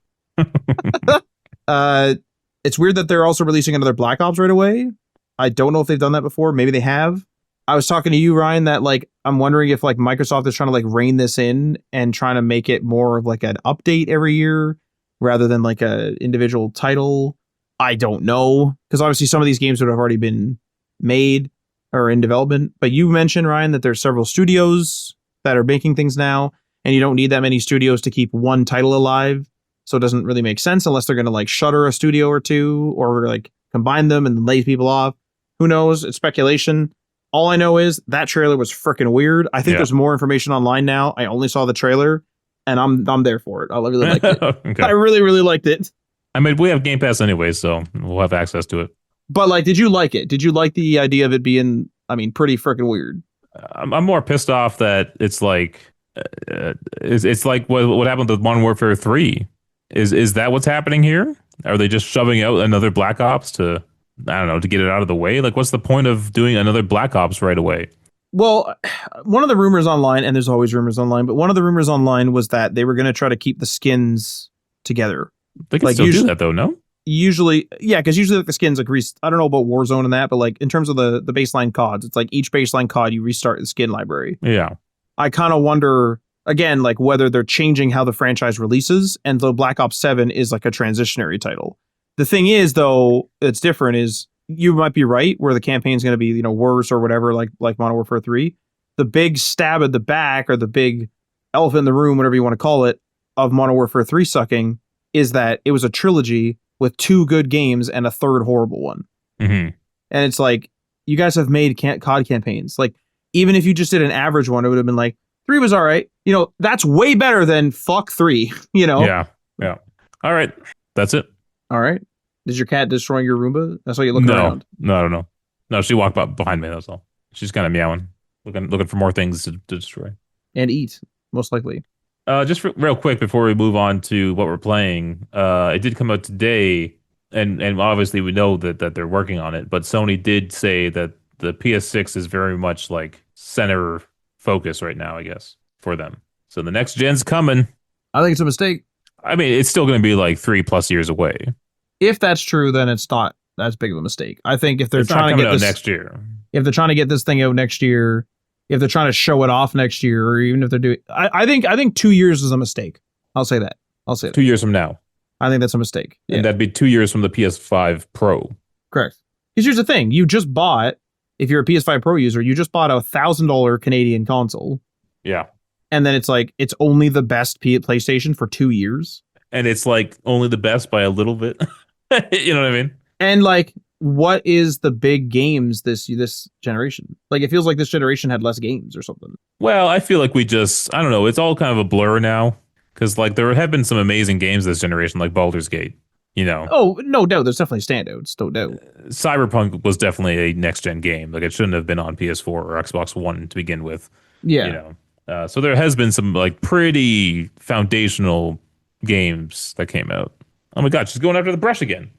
Speaker 2: It's weird that they're also releasing another Black Ops right away. I don't know if they've done that before. Maybe they have. I was talking to you, Ryan, that like I'm wondering if like Microsoft is trying to like rein this in and trying to make it more of like an update every year rather than like a individual title. I don't know, because obviously some of these games would have already been made or in development. But you mentioned, Ryan, that there's several studios that are making things now, and you don't need that many studios to keep one title alive. So it doesn't really make sense unless they're going to like shutter a studio or two or like combine them and lay people off. Who knows? It's speculation. All I know is that trailer was freaking weird. I think there's more information online now. I only saw the trailer, and I'm there for it. I really liked it.
Speaker 1: Okay.
Speaker 2: I really liked it.
Speaker 1: I mean, we have Game Pass anyway, so we'll have access to it.
Speaker 2: But like, did you like it? Did you like the idea of it being, I mean, pretty freaking weird?
Speaker 1: I'm more pissed off that it's like it's like what happened with Modern Warfare 3. Is that what's happening here? Are they just shoving out another Black Ops to, I don't know, to get it out of the way? Like, what's the point of doing another Black Ops right away?
Speaker 2: Well, one of the rumors online, and there's always rumors online, but one of the rumors online was that they were going to try to keep the skins together.
Speaker 1: They can still do that though, no?
Speaker 2: Usually, yeah, because usually like the skins like I don't know about Warzone and that, but like in terms of the baseline CODs, it's like each baseline COD you restart the skin library.
Speaker 1: Yeah.
Speaker 2: I kind of wonder again like whether they're changing how the franchise releases, and the Black Ops 7 is like a transitionary title. The thing is though, it's different is you might be right where the campaign's going to be, you know, worse or whatever like Modern Warfare 3. The big stab at the back or the big elephant in the room, whatever you want to call it, of Modern Warfare 3 sucking is that it was a trilogy with 2 good games and a third horrible one.
Speaker 1: Mm-hmm.
Speaker 2: And it's like, you guys have made COD campaigns. Like, even if you just did an average one, it would have been like, 3 was all right. You know, that's way better than fuck 3, you know?
Speaker 1: Yeah. Yeah. All right. That's it.
Speaker 2: All right. Is your cat destroying your Roomba? That's why you look around.
Speaker 1: No, I don't know. No, she walked behind me, that's all. She's kind of meowing, looking for more things to destroy.
Speaker 2: And eat, most likely.
Speaker 1: Just real quick before we move on to what we're playing, it did come out today, and obviously we know that they're working on it, but Sony did say that the PS6 is very much like center focus right now, I guess, for them. So the next gen's coming.
Speaker 2: I think it's a mistake.
Speaker 1: I mean, it's still going to be like 3+ years away.
Speaker 2: If that's true, then it's not as big of a mistake. I think if they're trying to get this
Speaker 1: next year,
Speaker 2: if they're trying to get this thing out next year, if they're trying to show it off next year, or even if they're doing, I think 2 years is a mistake. I'll say that.
Speaker 1: 2 years from now.
Speaker 2: I think that's a mistake. Yeah.
Speaker 1: And that'd be 2 years from the PS5 Pro.
Speaker 2: Correct. Because here's the thing: you just bought, if you're a PS5 Pro user, you just bought a $1,000 Canadian console.
Speaker 1: Yeah.
Speaker 2: And then it's like it's only the best PlayStation for 2 years.
Speaker 1: And it's like only the best by a little bit. You know what I mean?
Speaker 2: And like, what is the big games this generation? Like, it feels like this generation had less games or something.
Speaker 1: Well, I feel like I don't know, it's all kind of a blur now. Because like there have been some amazing games this generation, like Baldur's Gate, you know.
Speaker 2: Oh, no doubt. There's definitely standouts, no doubt.
Speaker 1: Cyberpunk was definitely a next-gen game. Like, it shouldn't have been on PS4 or Xbox One to begin with.
Speaker 2: Yeah.
Speaker 1: You know? So there has been some like pretty foundational games that came out. Oh my god, she's going after the brush again.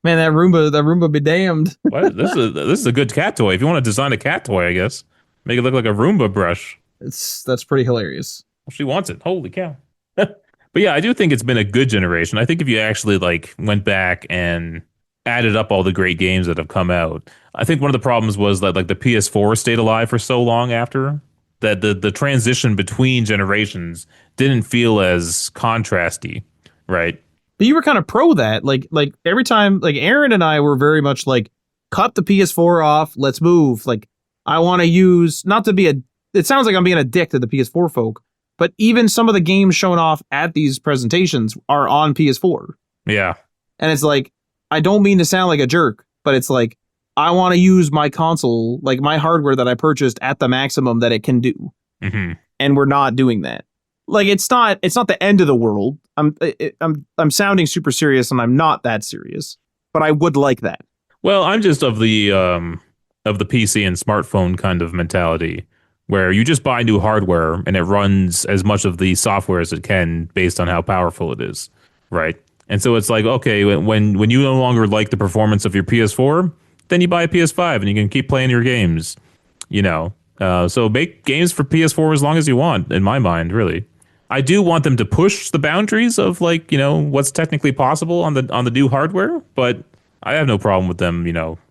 Speaker 2: Man, that Roomba be damned.
Speaker 1: What? This is a good cat toy. If you want to design a cat toy, I guess make it look like a Roomba brush.
Speaker 2: That's pretty hilarious.
Speaker 1: Well, she wants it. Holy cow! But yeah, I do think it's been a good generation. I think if you actually like went back and added up all the great games that have come out, I think one of the problems was that like the PS4 stayed alive for so long after that the transition between generations didn't feel as contrasty. Right.
Speaker 2: But you were kind of pro that. Like every time, like Aaron and I were very much like, cut the PS4 off, let's move. Like, I want to use, not to be it sounds like I'm being a dick to the PS4 folk, but even some of the games shown off at these presentations are on PS4.
Speaker 1: Yeah.
Speaker 2: And it's like, I don't mean to sound like a jerk, but it's like, I want to use my console, like my hardware that I purchased at the maximum that it can do.
Speaker 1: Mm-hmm.
Speaker 2: And we're not doing that. Like, it's not the end of the world. I'm sounding super serious, and I'm not that serious, but I would like that.
Speaker 1: Well, I'm just of the PC and smartphone kind of mentality, where you just buy new hardware and it runs as much of the software as it can based on how powerful it is, right? And so it's like, okay, when you no longer like the performance of your PS4, then you buy a PS5 and you can keep playing your games, you know. So make games for PS4 as long as you want, in my mind, really. I do want them to push the boundaries of like, what's technically possible on the new hardware, but I have no problem with them,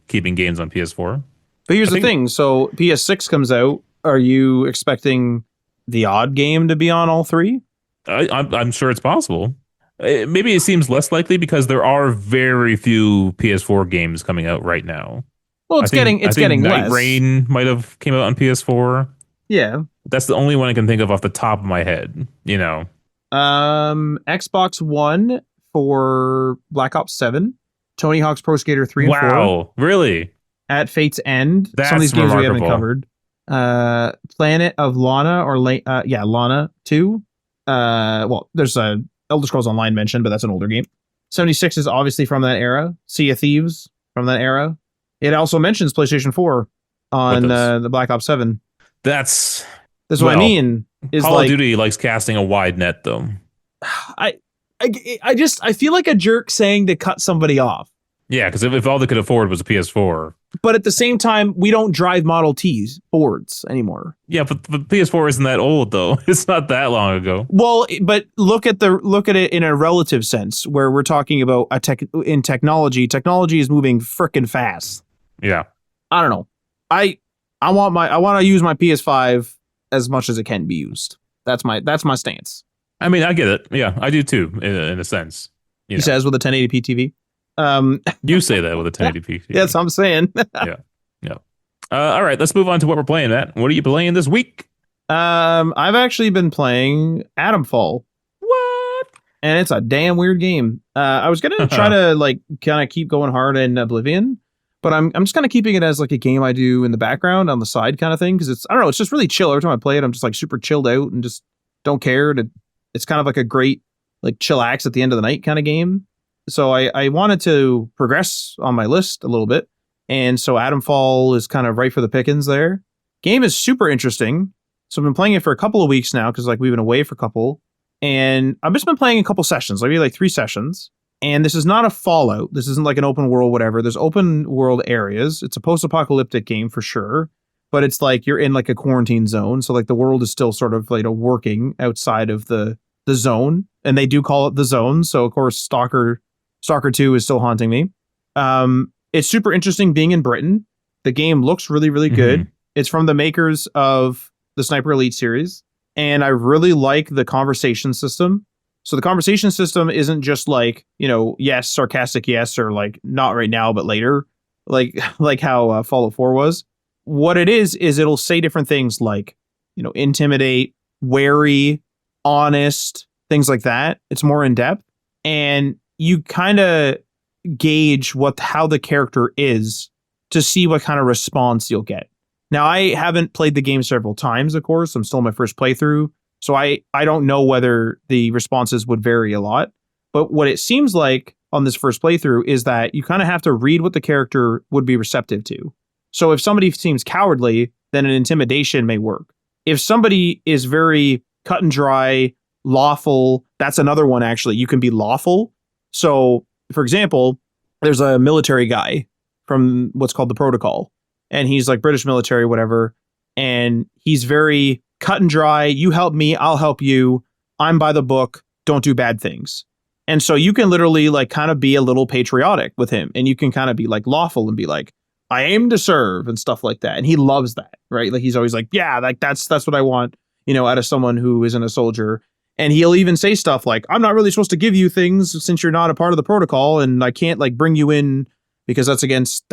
Speaker 1: keeping games on PS4.
Speaker 2: But here's
Speaker 1: I
Speaker 2: the
Speaker 1: think
Speaker 2: thing. So PS6 comes out. Are you expecting the odd game to be on all three?
Speaker 1: I'm sure it's possible. Maybe it seems less likely because there are very few PS4 games coming out right now.
Speaker 2: Well,
Speaker 1: I
Speaker 2: it's
Speaker 1: think
Speaker 2: getting
Speaker 1: I
Speaker 2: it's
Speaker 1: think
Speaker 2: getting
Speaker 1: Night
Speaker 2: less.
Speaker 1: Rain might have came out on PS4.
Speaker 2: Yeah.
Speaker 1: That's the only one I can think of off the top of my head.
Speaker 2: Xbox One for Black Ops 7, Tony Hawk's Pro Skater 3 and 4,
Speaker 1: Wow, really?
Speaker 2: At Fate's End. Some of these
Speaker 1: That's
Speaker 2: games we haven't
Speaker 1: remarkable.
Speaker 2: covered. Planet of Lana Lana 2. Well, there's a Elder Scrolls Online mentioned, but that's an older game. 76 is obviously from that era. Sea of Thieves from that era. It also mentions PlayStation 4
Speaker 1: What
Speaker 2: on
Speaker 1: does?
Speaker 2: the Black Ops 7.
Speaker 1: That's
Speaker 2: That's what I
Speaker 1: well,
Speaker 2: mean. Is
Speaker 1: Call of
Speaker 2: like
Speaker 1: Duty likes casting a wide net though.
Speaker 2: I, I feel like a jerk saying to cut somebody off.
Speaker 1: Yeah, because if all they could afford was a PS4.
Speaker 2: But at the same time, we don't drive Model T's Fords anymore.
Speaker 1: Yeah, but the PS4 isn't that old though. It's not that long ago.
Speaker 2: Well, but look at it in a relative sense, where we're talking about in technology. Technology is moving frickin' fast.
Speaker 1: Yeah.
Speaker 2: I don't know. I want to use my PS5 as much as it can be used. That's my stance.
Speaker 1: I mean, I get it. Yeah, I do too, in a sense.
Speaker 2: He says with a 1080p TV.
Speaker 1: You say that with a 1080p.
Speaker 2: Yes, I'm saying.
Speaker 1: Yeah. Yeah. All right, let's move on to what we're playing, Matt. What are you playing this week?
Speaker 2: I've actually been playing Atomfall.
Speaker 1: What?
Speaker 2: And it's a damn weird game. I was gonna try to like kind of keep going hard in Oblivion, but I'm just kind of keeping it as like a game I do in the background on the side kind of thing because I don't know, it's just really chill. Every time I play it, I'm just like super chilled out and just don't care. It's kind of like a great like chillax at the end of the night kind of game. So I wanted to progress on my list a little bit, and so Atomfall is kind of right for the pickings there. Game is super interesting. So I've been playing it for a couple of weeks now because like we've been away for a couple. And I've just been playing a couple sessions, maybe like 3 sessions. And this is not a Fallout. This isn't like an open world, whatever. There's open world areas. It's a post-apocalyptic game for sure. But it's like you're in like a quarantine zone. So like the world is still sort of like working outside of the zone. And they do call it the zone. So of course, Stalker 2 is still haunting me. It's super interesting being in Britain. The game looks really, really good.
Speaker 1: Mm-hmm.
Speaker 2: It's from the makers of the Sniper Elite series. And I really like the conversation system. So the conversation system isn't just like, yes, sarcastic yes, or like not right now, but later, like how Fallout 4 was. What it is it'll say different things like, intimidate, wary, honest, things like that. It's more in depth. And you kind of gauge how the character is to see what kind of response you'll get. Now, I haven't played the game several times, of course. I'm still in my first playthrough. So I don't know whether the responses would vary a lot. But what it seems like on this first playthrough is that you kind of have to read what the character would be receptive to. So if somebody seems cowardly, then an intimidation may work. If somebody is very cut and dry, lawful, that's another one actually. You can be lawful. So, for example, there's a military guy from what's called the Protocol. And he's like British military, whatever. And he's very cut and dry. You help me, I'll help you. I'm by the book. Don't do bad things. And so you can literally like kind of be a little patriotic with him. And you can kind of be like lawful and be like, I aim to serve and stuff like that. And he loves that, right? Like he's always like, yeah, like that's what I want, out of someone who isn't a soldier. And he'll even say stuff like, I'm not really supposed to give you things since you're not a part of the protocol. And I can't like bring you in because that's against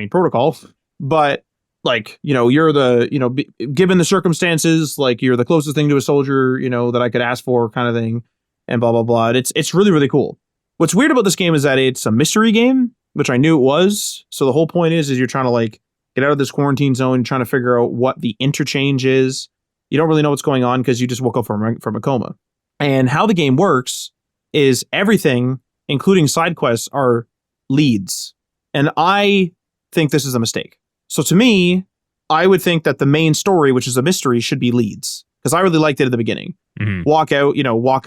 Speaker 2: protocol. But like, you're the, given the circumstances, like you're the closest thing to a soldier, that I could ask for kind of thing and blah, blah, blah. It's really, really cool. What's weird about this game is that it's a mystery game, which I knew it was. So the whole point is you're trying to like get out of this quarantine zone, trying to figure out what the interchange is. You don't really know what's going on because you just woke up from a coma. And how the game works is everything, including side quests, are leads. And I think this is a mistake. So to me, I would think that the main story, which is a mystery, should be leads. Because I really liked it at the beginning.
Speaker 1: Mm-hmm.
Speaker 2: Walk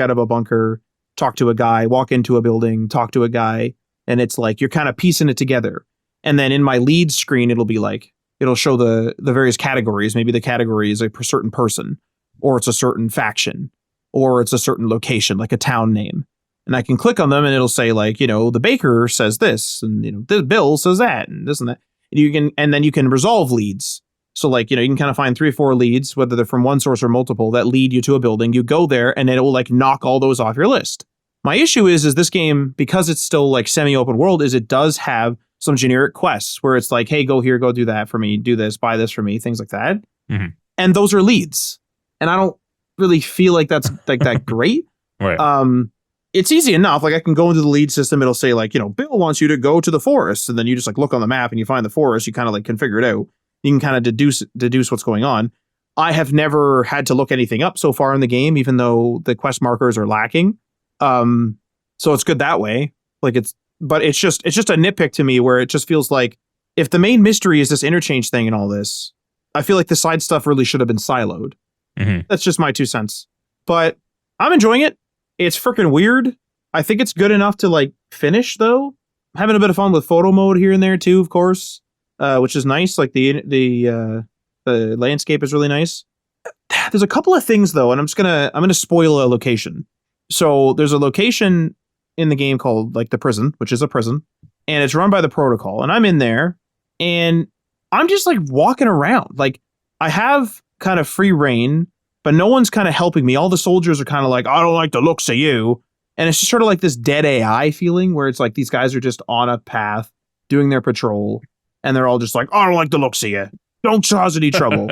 Speaker 2: out of a bunker, talk to a guy, walk into a building, talk to a guy. And it's like, you're kind of piecing it together. And then in my lead screen, it'll show the various categories. Maybe the category is a certain person or it's a certain faction. or it's a certain location, like a town name. And I can click on them and it'll say like, the baker says this and, the Bill says that and this and that. And then you can resolve leads. So like, you can kind of find 3 or 4 leads, whether they're from one source or multiple, that lead you to a building. You go there and it will like knock all those off your list. My issue is this game, because it's still like semi-open world, is it does have some generic quests where it's like, hey, go here, go do that for me, do this, buy this for me, things like that.
Speaker 1: Mm-hmm.
Speaker 2: And those are leads. And I don't really feel like that's like that great.
Speaker 1: Right.
Speaker 2: It's easy enough. Like I can go into the lead system. It'll say like, Bill wants you to go to the forest. And then you just like look on the map and you find the forest. You kind of like can figure it out. You can kind of deduce what's going on. I have never had to look anything up so far in the game, even though the quest markers are lacking. So it's good that way. But it's just a nitpick to me where it just feels like if the main mystery is this interchange thing and all this, I feel like the side stuff really should have been siloed.
Speaker 1: Mm-hmm.
Speaker 2: That's just my 2 cents. But I'm enjoying it. It's freaking weird. I think it's good enough to like finish though. I'm having a bit of fun with photo mode here and there too, of course, which is nice. Like the landscape is really nice. There's a couple of things though, and I'm gonna spoil a location. So there's a location in the game called like the prison, which is a prison, and it's run by the protocol. And I'm in there, and I'm just like walking around. Like I have kind of free reign, but no one's kind of helping me. All the soldiers are kind of like, I don't like the looks of you. And it's just sort of like this dead AI feeling where it's like these guys are just on a path doing their patrol, and they're all just like, I don't like the looks of you. Don't cause any trouble.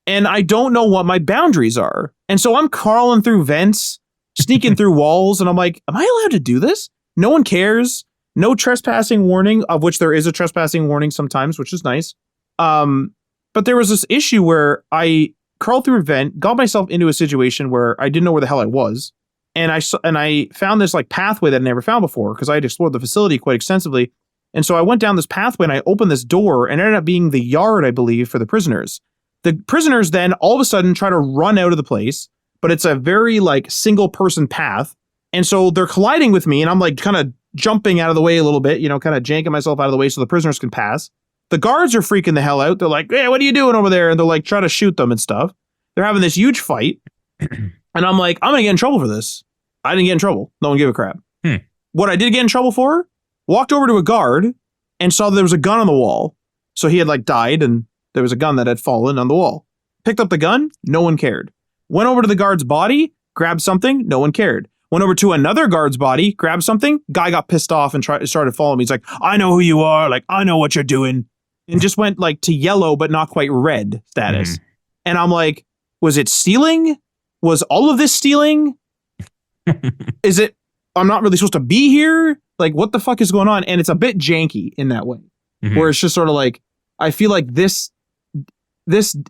Speaker 2: And I don't know what my boundaries are. And so I'm crawling through vents, sneaking through walls, and I'm like, am I allowed to do this? No one cares. No trespassing warning, of which there is a trespassing warning sometimes, which is nice. But there was this issue where I crawled through a vent, got myself into a situation where I didn't know where the hell I was. And I found this like pathway that I never found before because I had explored the facility quite extensively. And so I went down this pathway and I opened this door and it ended up being the yard, I believe, for the prisoners. The prisoners then all of a sudden try to run out of the place, but it's a very like single person path. And so they're colliding with me and I'm like kind of jumping out of the way a little bit, kind of janking myself out of the way so the prisoners can pass. The guards are freaking the hell out. They're like, hey, what are you doing over there? And they're like, trying to shoot them and stuff. They're having this huge fight. And I'm like, I'm going to get in trouble for this. I didn't get in trouble. No one gave a crap. What I did get in trouble for, walked over to a guard and saw there was a gun on the wall. So he had like died and there was a gun that had fallen on the wall. Picked up the gun. No one cared. Went over to the guard's body, grabbed something. No one cared. Went over to another guard's body, grabbed something. Guy got pissed off and started following me. He's like, I know who you are. Like, I know what you're doing. And just went like to yellow, but not quite red status. And I'm like, was it stealing? Was all of this stealing? Is it, I'm not really supposed to be here? Like, what the fuck is going on? And it's a bit janky in that way, where it's just sort of like, I feel like this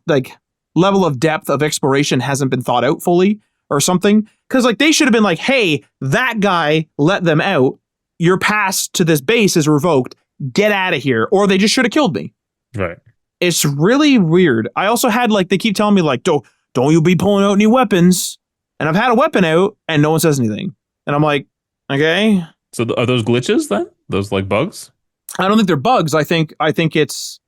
Speaker 2: like level of depth of exploration hasn't been thought out fully or something. Cause like they should have been like, hey, that guy let them out. Your pass to this base is revoked. Get out of here. Or they just should have killed me.
Speaker 1: Right.
Speaker 2: It's really weird. I also had like, they keep telling me like, don't you be pulling out any weapons. And I've had a weapon out and no one says anything. And I'm like, okay.
Speaker 1: So are those glitches then? Those like bugs?
Speaker 2: I don't think they're bugs. I think there's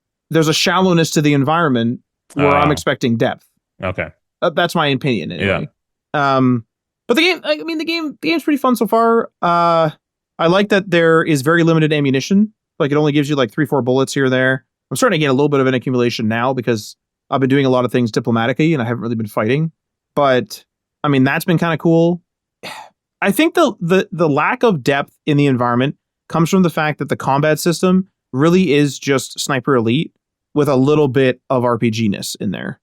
Speaker 2: a shallowness to the environment where I'm expecting depth.
Speaker 1: Okay.
Speaker 2: That's my opinion anyway.
Speaker 1: Yeah.
Speaker 2: But the game's pretty fun so far. I like that there is very limited ammunition. Like it only gives you like 3-4 bullets here or there. I'm starting to get a little bit of an accumulation now because I've been doing a lot of things diplomatically and I haven't really been fighting. But I mean, that's been kind of cool. I think the lack of depth in the environment comes from the fact that the combat system really is just Sniper Elite with a little bit of RPG-ness in there.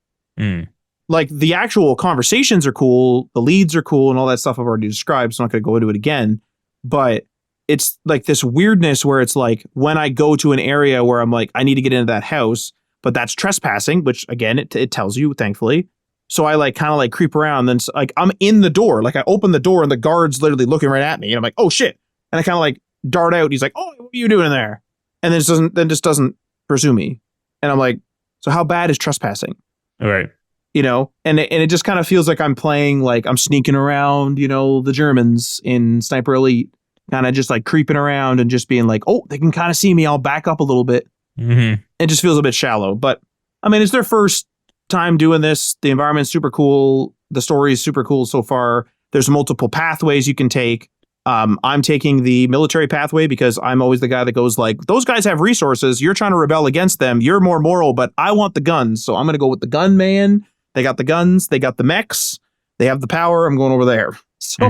Speaker 2: Like the actual conversations are cool, the leads are cool, and all that stuff I've already described, so I'm not going to go into it again. But it's like this weirdness where it's like when I go to an area where I'm like, I need to get into that house, but that's trespassing, which again, it tells you, thankfully. So I like kind of like creep around, then like I'm in the door, like I open the door and the guard's literally looking right at me, and I'm like, oh shit, and I kind of like dart out. He's like, oh, what are you doing in there? And then just doesn't pursue me, and I'm like, so how bad is trespassing?
Speaker 1: All right.
Speaker 2: And it just kind of feels like I'm playing, like I'm sneaking around, the Germans in Sniper Elite, kind of just like creeping around and just being like, oh, they can kind of see me. I'll back up a little bit. It just feels a bit shallow, but I mean, it's their first time doing this. The environment's super cool. The story is super cool so far. There's multiple pathways you can take. I'm taking the military pathway because I'm always the guy that goes like, those guys have resources. You're trying to rebel against them. You're more moral, but I want the guns. So I'm going to go with the gun man. They got the guns. They got the mechs. They have the power. I'm going over there. So,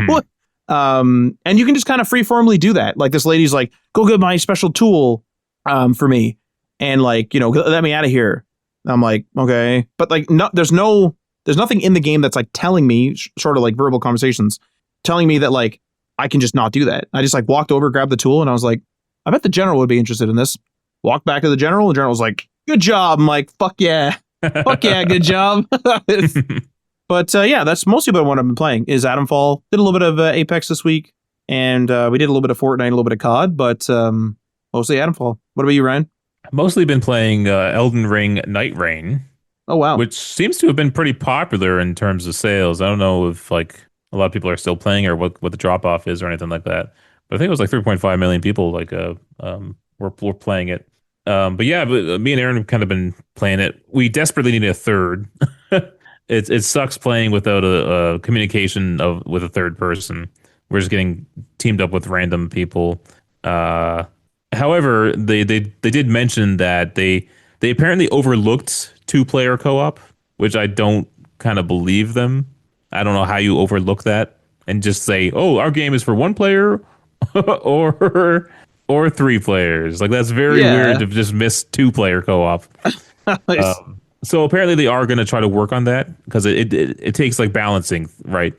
Speaker 2: and you can just kind of freeformly do that. Like this lady's like, go get my special tool for me. And like, let me out of here. I'm like, okay. But like, no, there's nothing in the game that's like telling me, short of like verbal conversations, telling me that like, I can just not do that. I just like walked over, grabbed the tool, and I was like, I bet the general would be interested in this. Walked back to the general, and the general was like, good job. I'm like, fuck yeah. Fuck yeah, good job. But yeah, that's mostly about what I've been playing is Adamfall. Did a little bit of Apex this week, and we did a little bit of Fortnite, a little bit of COD, but mostly Adamfall. What about you, Ryan?
Speaker 1: I've mostly been playing Elden Ring Night Rain.
Speaker 2: Oh, wow.
Speaker 1: Which seems to have been pretty popular in terms of sales. I don't know if like a lot of people are still playing or what the drop off is or anything like that. But I think it was like 3.5 million people like were playing it. But yeah, me and Aaron have kind of been playing it. We desperately need a third. It sucks playing without a communication with a third person. We're just getting teamed up with random people. However, they did mention that they apparently overlooked 2-player co-op, which I don't kind of believe them. I don't know how you overlook that and just say, "Oh, our game is for 1 player or 3 players." Like that's very weird to just miss 2-player co-op.
Speaker 2: Nice.
Speaker 1: So apparently they are going to try to work on that because it takes like balancing, right?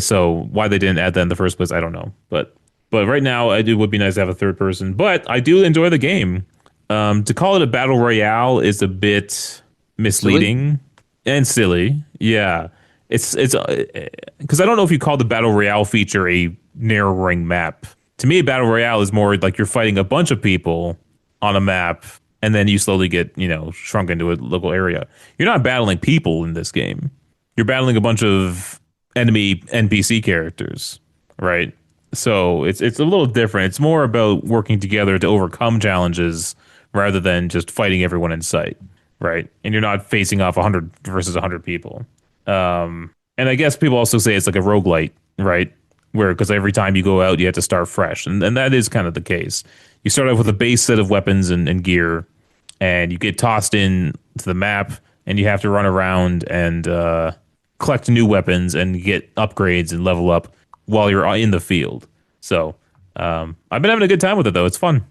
Speaker 1: So why they didn't add that in the first place, I don't know. But right now, it would be nice to have a third person. But I do enjoy the game. To call it a battle royale is a bit misleading and silly. Yeah, it's because I don't know if you call the battle royale feature a narrowing map. To me, battle royale is more like you're fighting a bunch of people on a map, and then you slowly get shrunk into a local area. You're not battling people in this game. You're battling a bunch of enemy NPC characters, right? So it's a little different. It's more about working together to overcome challenges rather than just fighting everyone in sight, right? And you're not facing off 100 versus 100 people. And I guess people also say it's like a roguelite, right? Where because every time you go out, you have to start fresh, and that is kind of the case. You start off with a base set of weapons and gear, and you get tossed in to the map, and you have to run around and collect new weapons and get upgrades and level up while you're in the field. So I've been having a good time with it, though. It's fun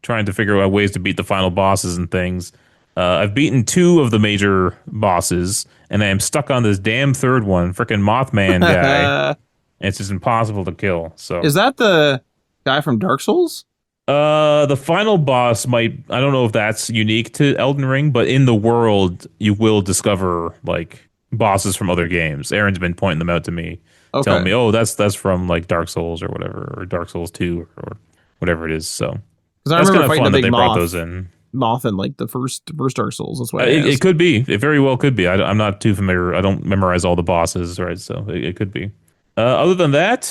Speaker 1: trying to figure out ways to beat the final bosses and things. I've beaten 2 of the major bosses, and I am stuck on this damn third one, freaking Mothman guy. It's just impossible to kill. So
Speaker 2: is that the guy from Dark Souls?
Speaker 1: The final boss I don't know if that's unique to Elden Ring, but in the world, you will discover like bosses from other games. Aaron's been pointing them out to me.
Speaker 2: Okay.
Speaker 1: Telling me, oh, that's from like Dark Souls or whatever, or Dark Souls 2 or whatever it is. So
Speaker 2: Because I remember fighting
Speaker 1: fun
Speaker 2: the
Speaker 1: that
Speaker 2: big
Speaker 1: they brought those in.
Speaker 2: moth in like the first Dark Souls. That's why
Speaker 1: It could be. It very well could be. I'm not too familiar. I don't memorize all the bosses, right? So it could be. Other than that,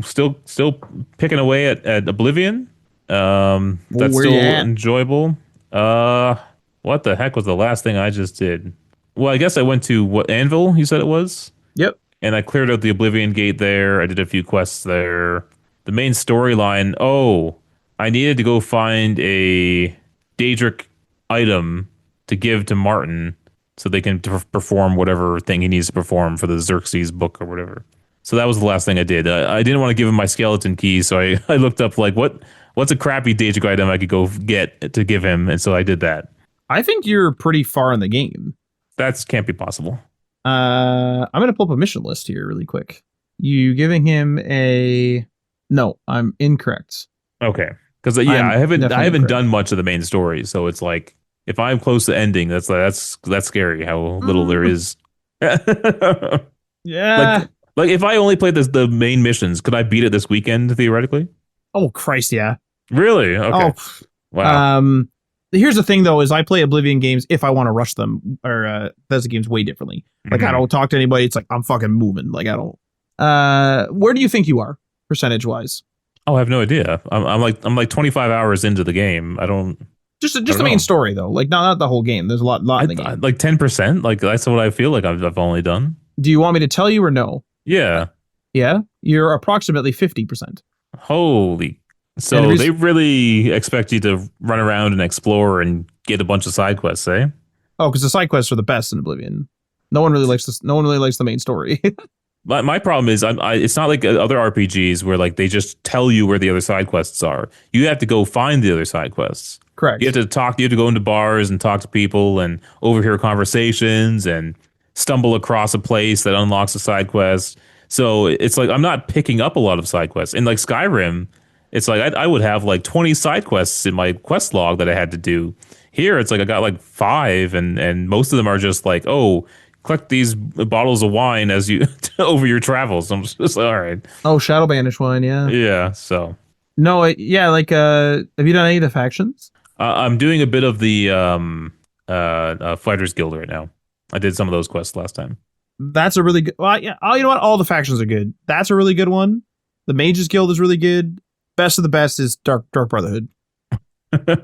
Speaker 1: still picking away at Oblivion. That's still enjoyable. What the heck was the last thing I just did? Well, I guess I went to what Anvil, you said it was?
Speaker 2: Yep.
Speaker 1: And I cleared out the Oblivion Gate there. I did a few quests there. The main storyline, I needed to go find a Daedric item to give to Martin so they can perform whatever thing he needs to perform for the Xerxes book or whatever. So that was the last thing I did. I didn't want to give him my skeleton key, so I looked up like what's a crappy Daedric item I could go get to give him, and so I did that. I
Speaker 2: think you're pretty far in the game.
Speaker 1: That can't be possible.
Speaker 2: I'm going to pull up a mission list here really quick. You giving him a... No, I'm incorrect.
Speaker 1: Okay. Because I haven't done much of the main story, so it's like if I'm close to ending, that's scary how little there is.
Speaker 2: Yeah.
Speaker 1: Like if I only played the main missions, could I beat it this weekend theoretically?
Speaker 2: Oh Christ, yeah.
Speaker 1: Really? Okay.
Speaker 2: Oh,
Speaker 1: wow.
Speaker 2: Here's the thing though, is I play Oblivion games if I want to rush them, or Bethesda games way differently. Like I don't talk to anybody. It's like I'm fucking moving. Like I don't. Where do you think you are percentage wise?
Speaker 1: Oh, I have no idea. I'm like 25 hours into the game. I don't.
Speaker 2: Just
Speaker 1: I
Speaker 2: the
Speaker 1: don't
Speaker 2: main
Speaker 1: know.
Speaker 2: story though. Like not the whole game. There's a lot in the game.
Speaker 1: Like 10%. Like that's what I feel like I've only done.
Speaker 2: Do you want me to tell you or no?
Speaker 1: Yeah.
Speaker 2: Yeah, you're approximately 50%.
Speaker 1: Holy.
Speaker 2: And the
Speaker 1: So they
Speaker 2: reason,
Speaker 1: really expect you to run around and explore and get a bunch of side quests, eh?
Speaker 2: oh, because the side quests are the best in Oblivion. No one really likes this. No one really likes the main story.
Speaker 1: My problem is it's not like other RPGs where like they just tell you where the other side quests are. You have to go find the other side quests. You have
Speaker 2: Correct.
Speaker 1: to talk. You have to go into bars and talk to people and overhear conversations and stumble across a place that unlocks a side quest. So it's like I'm not picking up a lot of side quests. In like Skyrim, it's like I would have like 20 side quests in my quest log that I had to do. Here, it's like I got like 5, and most of them are just like, oh, collect these bottles of wine as you over your travels. I'm just like, all right,
Speaker 2: Oh, Shadow Banish one, yeah.
Speaker 1: yeah. So
Speaker 2: No, yeah, like have you done any of the factions?
Speaker 1: I'm doing a bit of the Fighters Guild right now. I did some of those quests last time.
Speaker 2: That's a really good. Well, yeah. Oh, you know what? All the factions are good. That's a really good one. The Mages Guild is really good. Best of the best is Dark Brotherhood.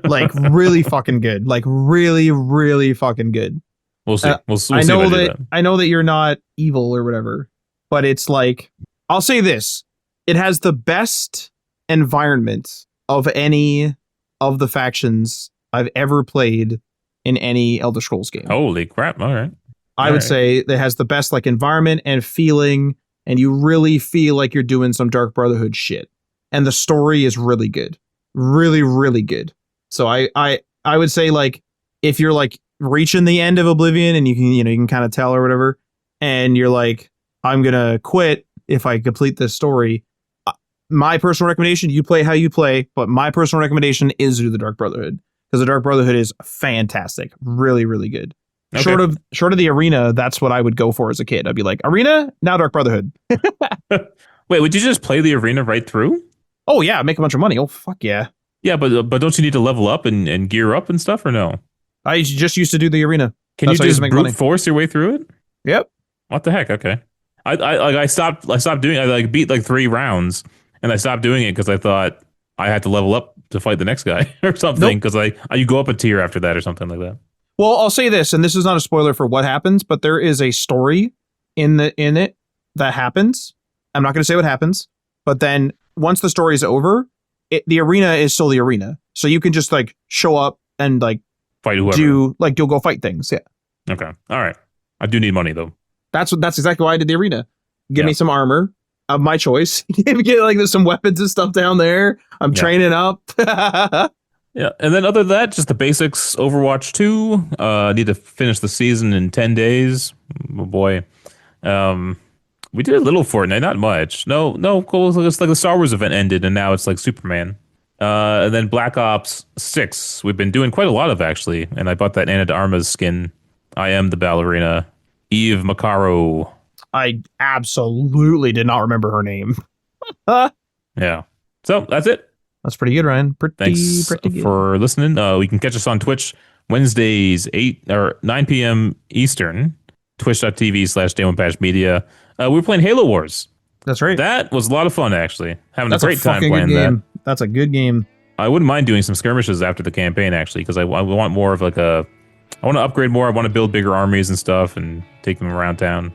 Speaker 2: Like really fucking good. Like really fucking good.
Speaker 1: We'll see. We'll
Speaker 2: I
Speaker 1: see if
Speaker 2: know
Speaker 1: I do
Speaker 2: that I know that you're not evil or whatever, but it's like I'll say this: it has the best environment of any of the factions I've ever played in any Elder Scrolls game.
Speaker 1: Holy crap! All right.
Speaker 2: I would say it has the best like environment and feeling, and you really feel like you're doing some Dark Brotherhood shit. And the story is really good, really good. So I would say like if you're like reaching the end of Oblivion and you can kind of tell or whatever, and you're like I'm gonna quit if I complete this story. My personal recommendation: you play how you play, but my personal recommendation is do the Dark Brotherhood because the Dark Brotherhood is fantastic, really good.
Speaker 1: Okay.
Speaker 2: Short of the arena, that's what I would go for as a kid. I'd be like, arena, now Dark Brotherhood.
Speaker 1: Wait, would you just play the arena right through?
Speaker 2: Oh yeah, make a bunch of money. Oh fuck yeah.
Speaker 1: Yeah, but don't you need to level up and gear up and stuff or no?
Speaker 2: I just used to do the arena.
Speaker 1: Can
Speaker 2: That's how I
Speaker 1: you
Speaker 2: used
Speaker 1: just
Speaker 2: to make
Speaker 1: brute
Speaker 2: money.
Speaker 1: force your way through it?
Speaker 2: Yep.
Speaker 1: What the heck? Okay. I stopped doing I like beat like 3 rounds and I stopped doing it because I thought I had to level up to fight the next guy or something because you go up a tier after that or something like that.
Speaker 2: Well, I'll say this, and this is not a spoiler for what happens, but there is a story in it that happens. I'm not going to say what happens, but then once the story is over, the arena is still the arena, so you can just like show up and like
Speaker 1: Fight whoever.
Speaker 2: you'll go fight things. Yeah,
Speaker 1: Okay. All right. I do need money though.
Speaker 2: that's exactly why I did the arena. Give
Speaker 1: Yeah.
Speaker 2: me some armor of my choice. Get like there's some weapons and stuff down there. I'm training up.
Speaker 1: Yeah, and then other than that, just the basics. Overwatch 2. Need to finish the season in 10 days. Oh boy. We did a little Fortnite, not much. No, cool. It's like the Star Wars event ended, and now it's like Superman. And then Black Ops 6. We've been doing quite a lot of actually, and I bought that Ana de Armas skin. I am the ballerina, Eve Macaro.
Speaker 2: I absolutely did not remember her name.
Speaker 1: Yeah. So that's it.
Speaker 2: That's pretty good, Ryan.
Speaker 1: Thanks
Speaker 2: Pretty good.
Speaker 1: for listening. We can catch us on Twitch Wednesdays 9 p.m. Eastern. Twitch.tv/DamonPatchMedia. We were playing Halo Wars.
Speaker 2: That's right.
Speaker 1: That was a lot of fun, actually. Having
Speaker 2: That's
Speaker 1: a great time
Speaker 2: fucking
Speaker 1: playing
Speaker 2: good
Speaker 1: that.
Speaker 2: game. That's a good game.
Speaker 1: I wouldn't mind doing some skirmishes after the campaign, actually, because I want more of like I want to upgrade more. I want to build bigger armies and stuff and take them around town.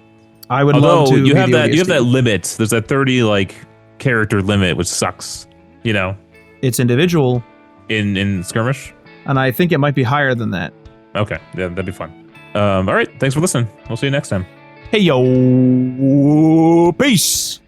Speaker 2: I would love to.
Speaker 1: You have that. You have
Speaker 2: ODST.
Speaker 1: that limit. There's that 30 like character limit, which sucks. You know,
Speaker 2: It's individual,
Speaker 1: in skirmish.
Speaker 2: and I think it might be higher than that.
Speaker 1: Okay, yeah, that'd be fun. All right, thanks for listening. We'll see you next time.
Speaker 2: Hey yo, peace.